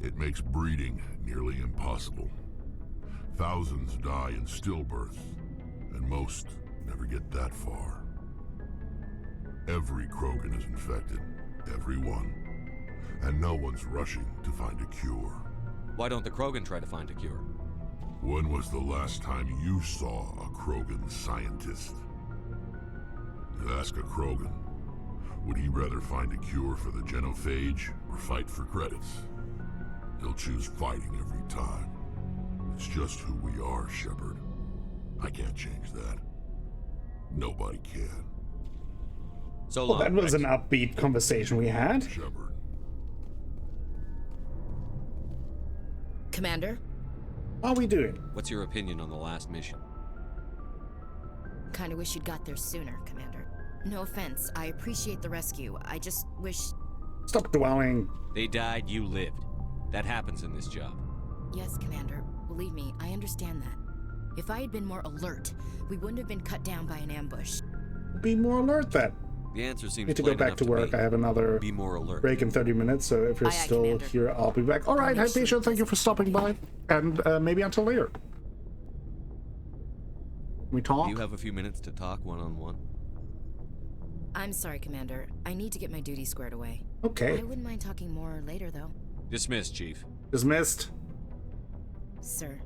it makes breeding nearly impossible. Thousands die in stillbirth, and most never get that far. Every Krogan is infected, every one. And no one's rushing to find a cure. Why don't the Krogan try to find a cure? When was the last time you saw a Krogan scientist? Ask a Krogan. Would he rather find a cure for the genophage or fight for credits? He'll choose fighting every time. It's just who we are, Shepard. I can't change that. Nobody can. So Well, long, that was Rex. an upbeat conversation we had. Shepard. Commander? How are we doing? What's your opinion on the last mission? Kinda wish you'd got there sooner, Commander. No offense, I appreciate the rescue. I just wish... Stop dwelling. They died, you lived. That happens in this job. Yes, Commander. Believe me, I understand that. If I had been more alert, we wouldn't have been cut down by an ambush. Be more alert then. The answer seems Need to go plain back enough to work. me. I have another Be more alert. break in 30 minutes, so if you're Aye, aye, still Commander. here, I'll be back. Alright, Make Hypatia, sure thank you for stopping by. And maybe until later. We talk? Do you have a few minutes to talk one-on-one? I'm sorry, Commander. I need to get my duty squared away. Okay. I wouldn't mind talking more later, though. Dismissed, Chief. Dismissed. Sir.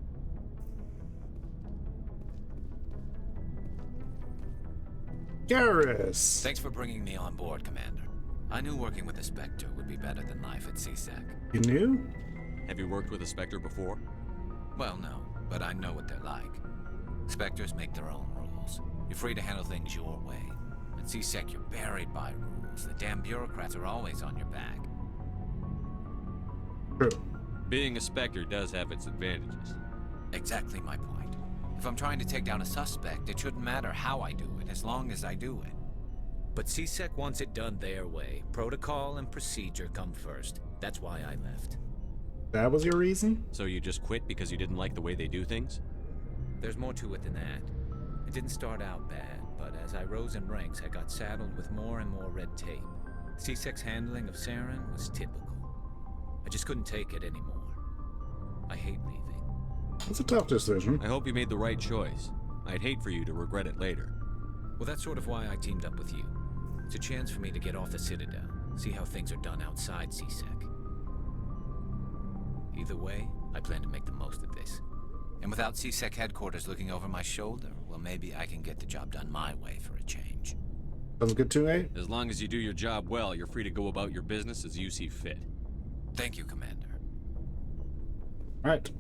Garrus. Thanks for bringing me on board, Commander. I knew working with the Spectre would be better than life at CSEC. You knew? Have you worked with a Spectre before? Well, no, but I know what they're like. Spectres make their own rules. You're free to handle things your way. At CSEC, you're buried by rules. The damn bureaucrats are always on your back. True. Being a Spectre does have its advantages. Exactly my point. If I'm trying to take down a suspect, it shouldn't matter how I do it, as long as I do it. But CSEC wants it done their way. Protocol and procedure come first. That's why I left. That was your reason? So you just quit because you didn't like the way they do things? There's more to it than that. It didn't start out bad, but as I rose in ranks, I got saddled with more and more red tape. CSEC's handling of Saren was typical. I just couldn't take it anymore. I hate leaving. It's a tough decision. I hope you made the right choice. I'd hate for you to regret it later. Well, that's sort of why I teamed up with you. It's a chance for me to get off the Citadel, see how things are done outside CSEC. Either way, I plan to make the most of this. And without CSEC headquarters looking over my shoulder, well, maybe I can get the job done my way for a change. Sounds good to me. As long as you do your job well, you're free to go about your business as you see fit. Thank you, Commander. Right.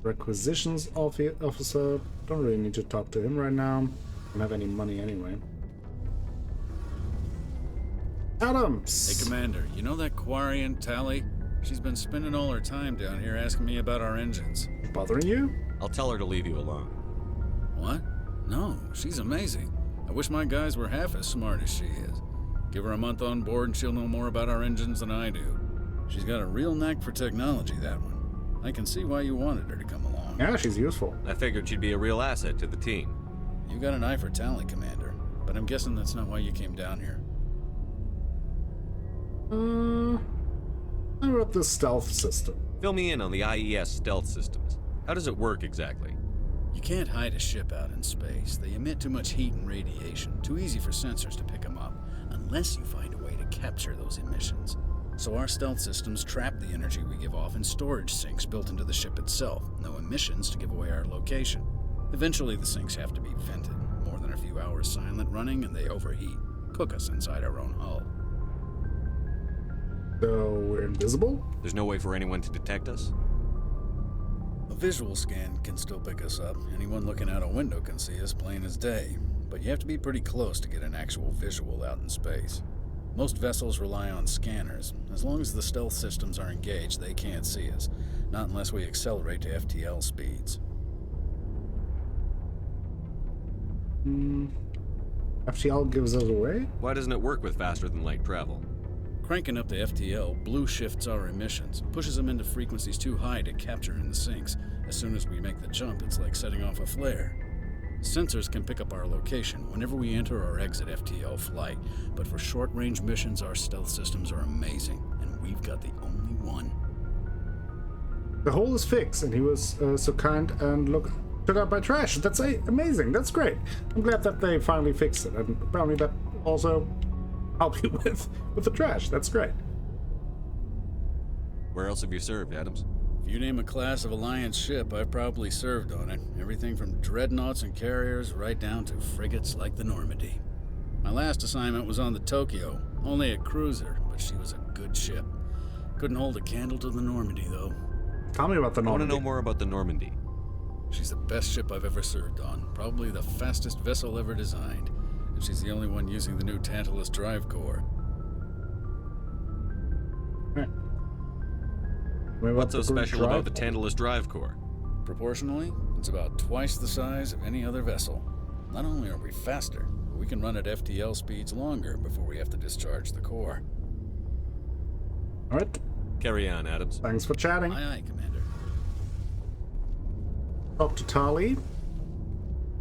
Requisitions officer. Don't really need to talk to him right now. Don't have any money anyway. Adams! Hey, Commander, you know that Quarian, Tali? She's been spending all her time down here asking me about our engines. Bothering you? I'll tell her to leave you alone. What? No, she's amazing. I wish my guys were half as smart as she is. Give her a month on board and she'll know more about our engines than I do. She's got a real knack for technology, that one. I can see why you wanted her to come along. Yeah, she's useful. I figured she'd be a real asset to the team. You got an eye for Tali, Commander, but I'm guessing that's not why you came down here. I wrote the stealth system. Fill me in on the IES stealth systems. How does it work exactly? You can't hide a ship out in space. They emit too much heat and radiation. Too easy for sensors to pick them up, unless you find a way to capture those emissions. So our stealth systems trap the energy we give off in storage sinks built into the ship itself. No emissions to give away our location. Eventually the sinks have to be vented. More than a few hours silent running and they overheat. Cook us inside our own hull. So we're invisible? There's no way for anyone to detect us? A visual scan can still pick us up. Anyone looking out a window can see us plain as day. But you have to be pretty close to get an actual visual out in space. Most vessels rely on scanners. As long as the stealth systems are engaged, they can't see us. Not unless we accelerate to FTL speeds. FTL gives us away? Why doesn't it work with faster than light travel? Cranking up to FTL blue shifts our emissions, pushes them into frequencies too high to capture in the sinks. As soon as we make the jump, it's like setting off a flare. Sensors can pick up our location whenever we enter or exit FTL flight, but for short-range missions, our stealth systems are amazing, and we've got the only one. The hole is fixed, and he was so kind and took out my trash. That's amazing. That's great. I'm glad that they finally fixed it, and apparently that also help you with the trash. That's great. Where else have you served, Adams? If you name a class of Alliance ship, I've probably served on it. Everything from dreadnoughts and carriers right down to frigates like the Normandy. My last assignment was on the Tokyo, only a cruiser, but she was a good ship. Couldn't hold a candle to the Normandy, though. Tell me about the Normandy. I want to know more about the Normandy. She's the best ship I've ever served on. Probably the fastest vessel ever designed. And she's the only one using the new Tantalus drive core. Right. What's so special about the Tantalus drive core? Proportionally, it's about twice the size of any other vessel. Not only are we faster, but we can run at FTL speeds longer before we have to discharge the core. All right. Carry on, Adams. Thanks for chatting. Aye, aye, Commander. Talk to Tali.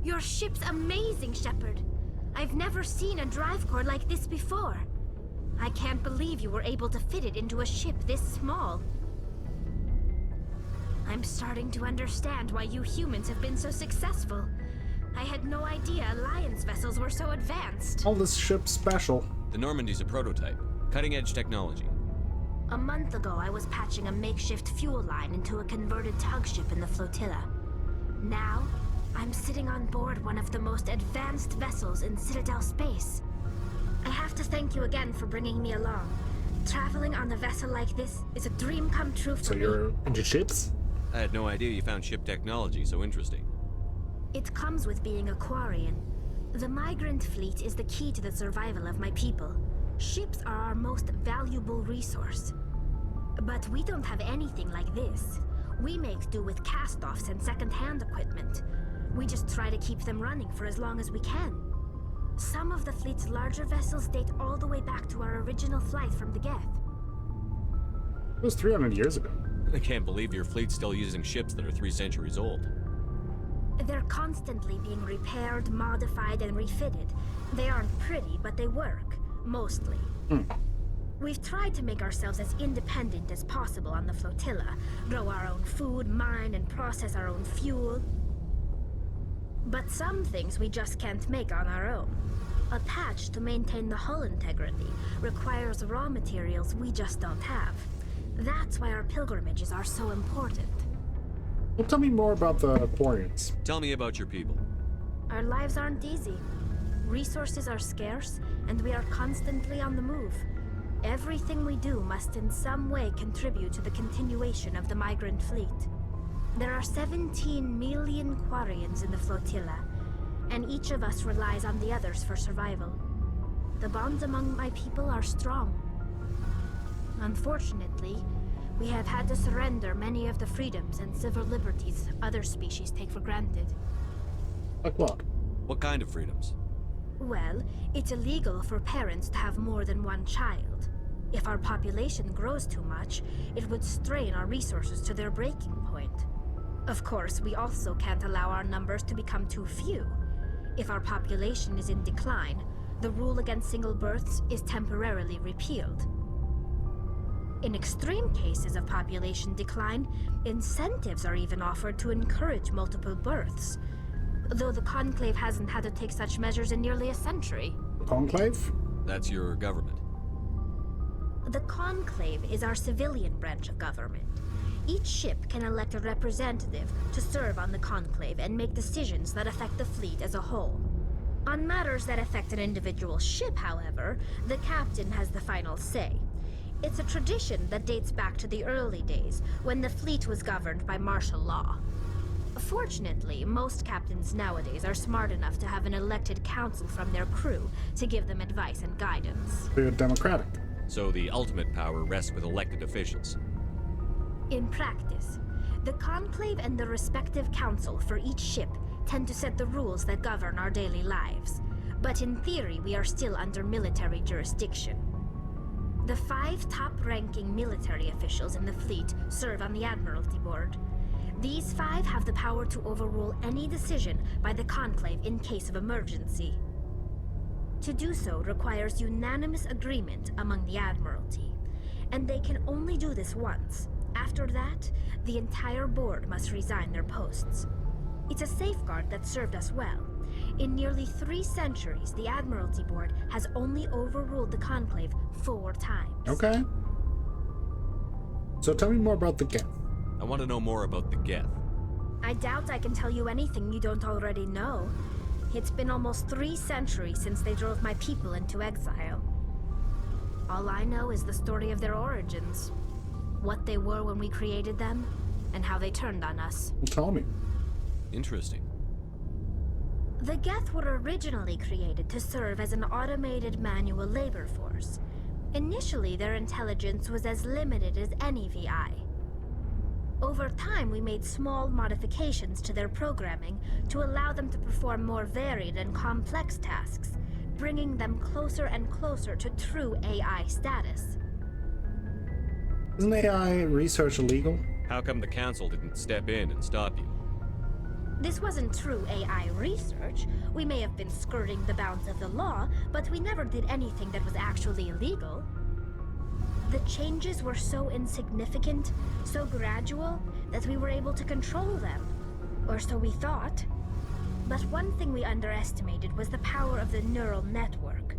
Your ship's amazing, Shepard. I've never seen a drive core like this before. I can't believe you were able to fit it into a ship this small. I'm starting to understand why you humans have been so successful. I had no idea Alliance vessels were so advanced. All this ship's special. The Normandy's a prototype. Cutting-edge technology. A month ago, I was patching a makeshift fuel line into a converted tug ship in the flotilla. Now, I'm sitting on board one of the most advanced vessels in Citadel space. I have to thank you again for bringing me along. Traveling on a vessel like this is a dream come true for me. So you're into ships? I had no idea you found ship technology so interesting. It comes with being a Quarian. The migrant fleet is the key to the survival of my people. Ships are our most valuable resource. But we don't have anything like this. We make do with cast-offs and second-hand equipment. We just try to keep them running for as long as we can. Some of the fleet's larger vessels date all the way back to our original flight from the Geth. It was 300 years ago. I can't believe your fleet's still using ships that are 3 centuries old. They're constantly being repaired, modified, and refitted. They aren't pretty, but they work. Mostly. We've tried to make ourselves as independent as possible on the flotilla, grow our own food, mine, and process our own fuel. But some things we just can't make on our own. A patch to maintain the hull integrity requires raw materials we just don't have. That's why our pilgrimages are so important. Well, tell me more about the Quarians. Tell me about your people. Our lives aren't easy. Resources are scarce, and we are constantly on the move. Everything we do must in some way contribute to the continuation of the migrant fleet. There are 17 million Quarians in the flotilla, and each of us relies on the others for survival. The bonds among my people are strong. Unfortunately, we have had to surrender many of the freedoms and civil liberties other species take for granted. Like what? What kind of freedoms? Well, it's illegal for parents to have more than one child. If our population grows too much, it would strain our resources to their breaking point. Of course, we also can't allow our numbers to become too few. If our population is in decline, the rule against single births is temporarily repealed. In extreme cases of population decline, incentives are even offered to encourage multiple births, though the Conclave hasn't had to take such measures in nearly a century. Conclave? That's your government. The Conclave is our civilian branch of government. Each ship can elect a representative to serve on the Conclave and make decisions that affect the fleet as a whole. On matters that affect an individual ship, however, the captain has the final say. It's a tradition that dates back to the early days, when the fleet was governed by martial law. Fortunately, most captains nowadays are smart enough to have an elected council from their crew to give them advice and guidance. They're democratic. So the ultimate power rests with elected officials. In practice, the Conclave and the respective council for each ship tend to set the rules that govern our daily lives. But in theory, we are still under military jurisdiction. The 5 top-ranking military officials in the fleet serve on the Admiralty Board. These 5 have the power to overrule any decision by the Conclave in case of emergency. To do so requires unanimous agreement among the Admiralty, and they can only do this once. After that, the entire board must resign their posts. It's a safeguard that served us well. In nearly 3 centuries, the Admiralty Board has only overruled the Conclave 4 times. Okay. So tell me more about the Geth. I want to know more about the Geth. I doubt I can tell you anything you don't already know. It's been almost 3 centuries since they drove my people into exile. All I know is the story of their origins. What they were when we created them, and how they turned on us. Well, tell me. Interesting. The Geth were originally created to serve as an automated manual labor force. Initially, their intelligence was as limited as any VI. Over time, we made small modifications to their programming to allow them to perform more varied and complex tasks, bringing them closer and closer to true AI status. Isn't AI research illegal? How come the council didn't step in and stop you? This wasn't true AI research. We may have been skirting the bounds of the law, but we never did anything that was actually illegal. The changes were so insignificant, so gradual, that we were able to control them. Or so we thought. But one thing we underestimated was the power of the neural network.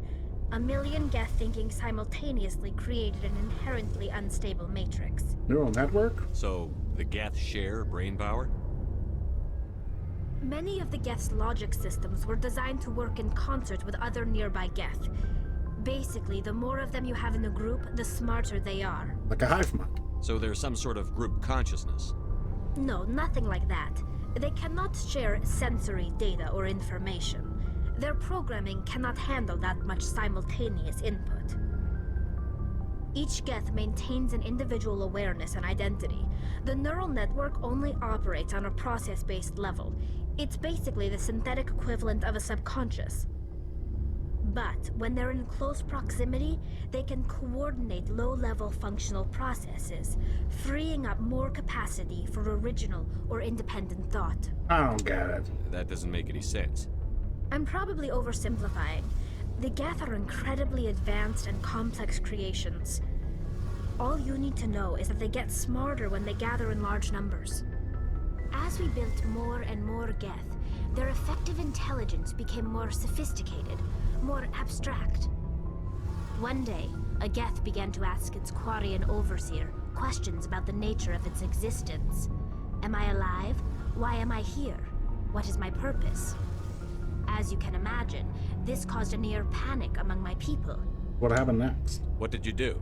A million Geth thinking simultaneously created an inherently unstable matrix. Neural network? So, the Geth share brain power? Many of the Geth's logic systems were designed to work in concert with other nearby Geth. Basically, the more of them you have in a group, the smarter they are. Like a hive mind. So there's some sort of group consciousness? No, nothing like that. They cannot share sensory data or information. Their programming cannot handle that much simultaneous input. Each Geth maintains an individual awareness and identity. The neural network only operates on a process-based level. It's basically the synthetic equivalent of a subconscious. But when they're in close proximity, they can coordinate low-level functional processes, freeing up more capacity for original or independent thought. I don't get it. That doesn't make any sense. I'm probably oversimplifying. The Geth are incredibly advanced and complex creations. All you need to know is that they get smarter when they gather in large numbers. As we built more and more Geth, their effective intelligence became more sophisticated, more abstract. One day, a Geth began to ask its Quarian overseer questions about the nature of its existence. Am I alive? Why am I here? What is my purpose? As you can imagine, this caused a near panic among my people. What happened next? What did you do?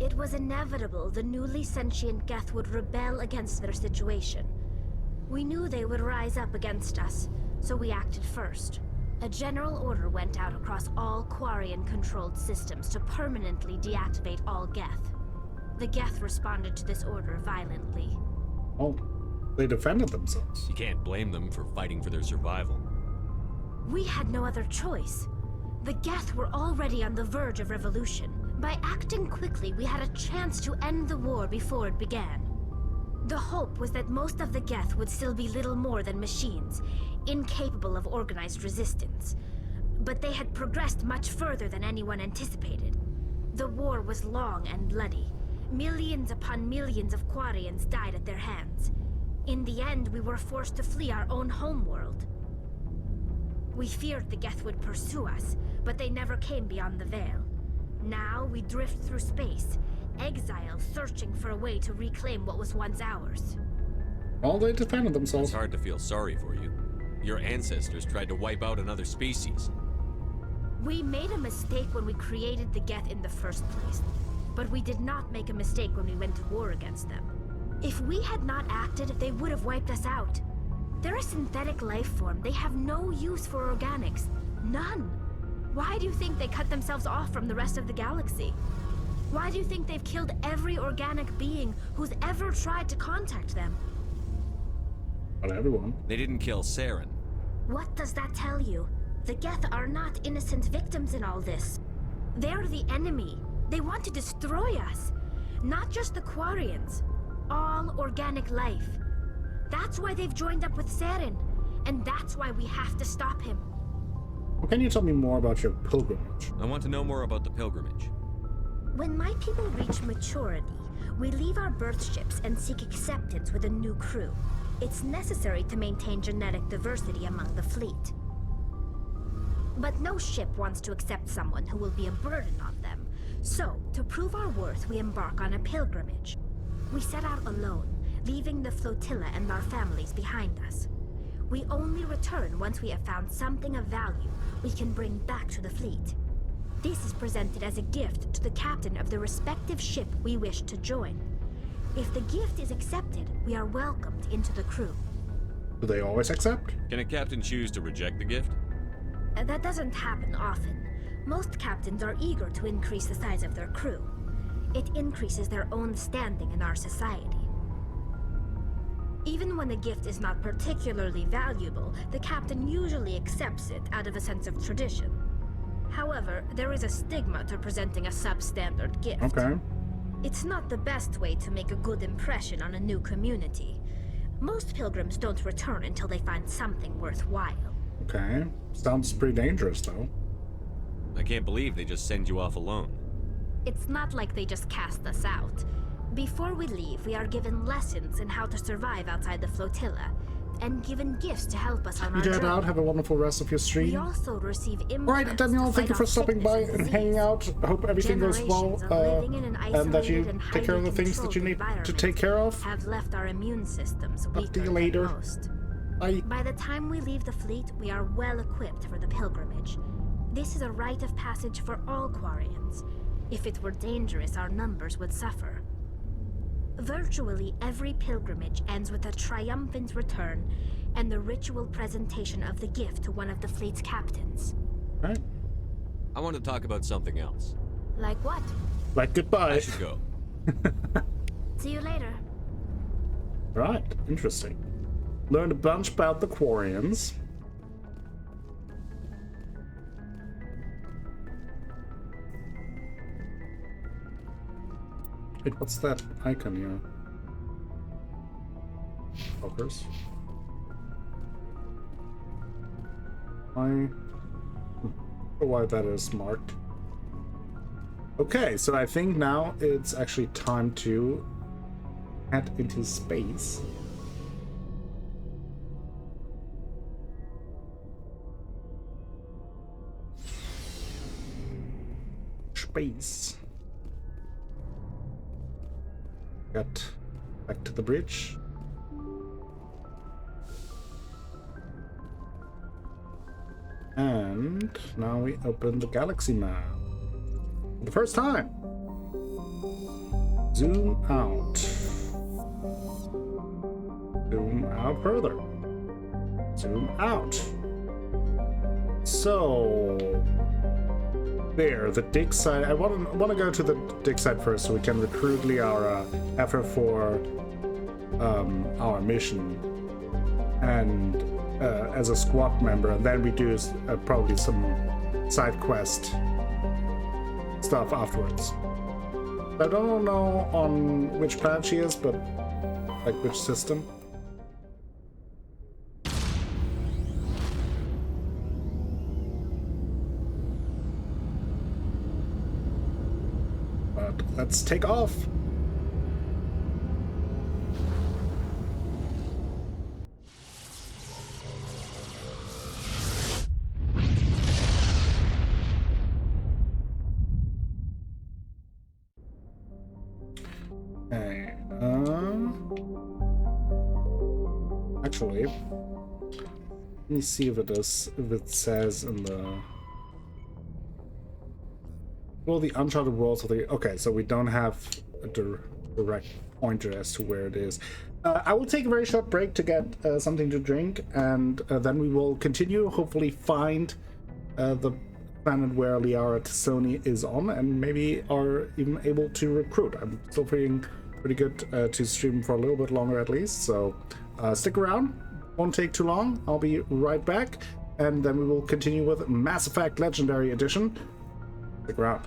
It was inevitable the newly sentient Geth would rebel against their situation. We knew they would rise up against us, so we acted first. A general order went out across all Quarian-controlled systems to permanently deactivate all Geth. The Geth responded to this order violently. Oh, they defended themselves. You can't blame them for fighting for their survival. We had no other choice. The Geth were already on the verge of revolution. By acting quickly, we had a chance to end the war before it began. The hope was that most of the Geth would still be little more than machines, incapable of organized resistance. But they had progressed much further than anyone anticipated. The war was long and bloody. Millions upon millions of Quarians died at their hands. In the end, we were forced to flee our own homeworld. We feared the Geth would pursue us, but they never came beyond the Veil. Now we drift through space, exiled, searching for a way to reclaim what was once ours. Well, they defended themselves. It's hard to feel sorry for you. Your ancestors tried to wipe out another species. We made a mistake when we created the Geth in the first place, but we did not make a mistake when we went to war against them. If we had not acted, they would have wiped us out. They're a synthetic life form. They have no use for organics. None. Why do you think they cut themselves off from the rest of the galaxy? Why do you think they've killed every organic being who's ever tried to contact them? Not everyone. They didn't kill Saren. What does that tell you? The Geth are not innocent victims in all this. They're the enemy. They want to destroy us. Not just the Quarians. All organic life. That's why they've joined up with Saren. And that's why we have to stop him. Well, can you tell me more about your pilgrimage? I want to know more about the pilgrimage. When my people reach maturity, we leave our birth ships and seek acceptance with a new crew. It's necessary to maintain genetic diversity among the fleet. But no ship wants to accept someone who will be a burden on them. So, to prove our worth, we embark on a pilgrimage. We set out alone, leaving the flotilla and our families behind us. We only return once we have found something of value we can bring back to the fleet. This is presented as a gift to the captain of the respective ship we wish to join. If the gift is accepted, we are welcomed into the crew. Do they always accept? Can a captain choose to reject the gift? That doesn't happen often. Most captains are eager to increase the size of their crew. It increases their own standing in our society. Even when a gift is not particularly valuable, the captain usually accepts it out of a sense of tradition. However, there is a stigma to presenting a substandard gift. Okay. It's not the best way to make a good impression on a new community. Most pilgrims don't return until they find something worthwhile. Okay. Sounds pretty dangerous, though. I can't believe they just send you off alone. It's not like they just cast us out. Before we leave, we are given lessons in how to survive outside the flotilla. and given gifts to help us on You our jet journey. out. Have a wonderful rest of your We stream. also receive All right, implants Daniel, to thank you fight for off stopping by sickness and hanging out. I hope everything goes well, Generations of living in an and that you isolated and take care of the highly things that you controlled need to take care of. have left our immune systems Talk to weaker you than later. most. Bye. By the time we leave the fleet, we are well equipped for the pilgrimage. This is a rite of passage for all Quarians. If it were dangerous, our numbers would suffer. Virtually every pilgrimage ends with a triumphant return and the ritual presentation of the gift to one of the fleet's captains. Right. I want to talk about something else. Like what? Like goodbye. I should go. See you later. Right, interesting. Learned a bunch about the Quarians. Wait, what's that icon here? Focus. I don't know why that is marked. Okay, so I think now it's actually time to head into space. Space. Get back to the bridge. And now we open the galaxy map. For the first time. Zoom out. Zoom out further. Zoom out. So there, the dig site. I want to go to the dig site first, so we can recruit Liara after for our mission, and as a squad member, and then we do probably some side quest stuff afterwards. I don't know on which planet she is, but like which system. But let's take off. Okay, actually, let me see if it says in the, well, the Uncharted Worlds of the, okay, so we don't have a direct pointer as to where it is. I will take a very short break to get something to drink, and then we will continue, hopefully find the planet where Liara T'Soni is on, and maybe are even able to recruit. I'm still feeling pretty good to stream for a little bit longer at least, so stick around. Won't take too long. I'll be right back, and then we will continue with Mass Effect Legendary Edition. Stick around.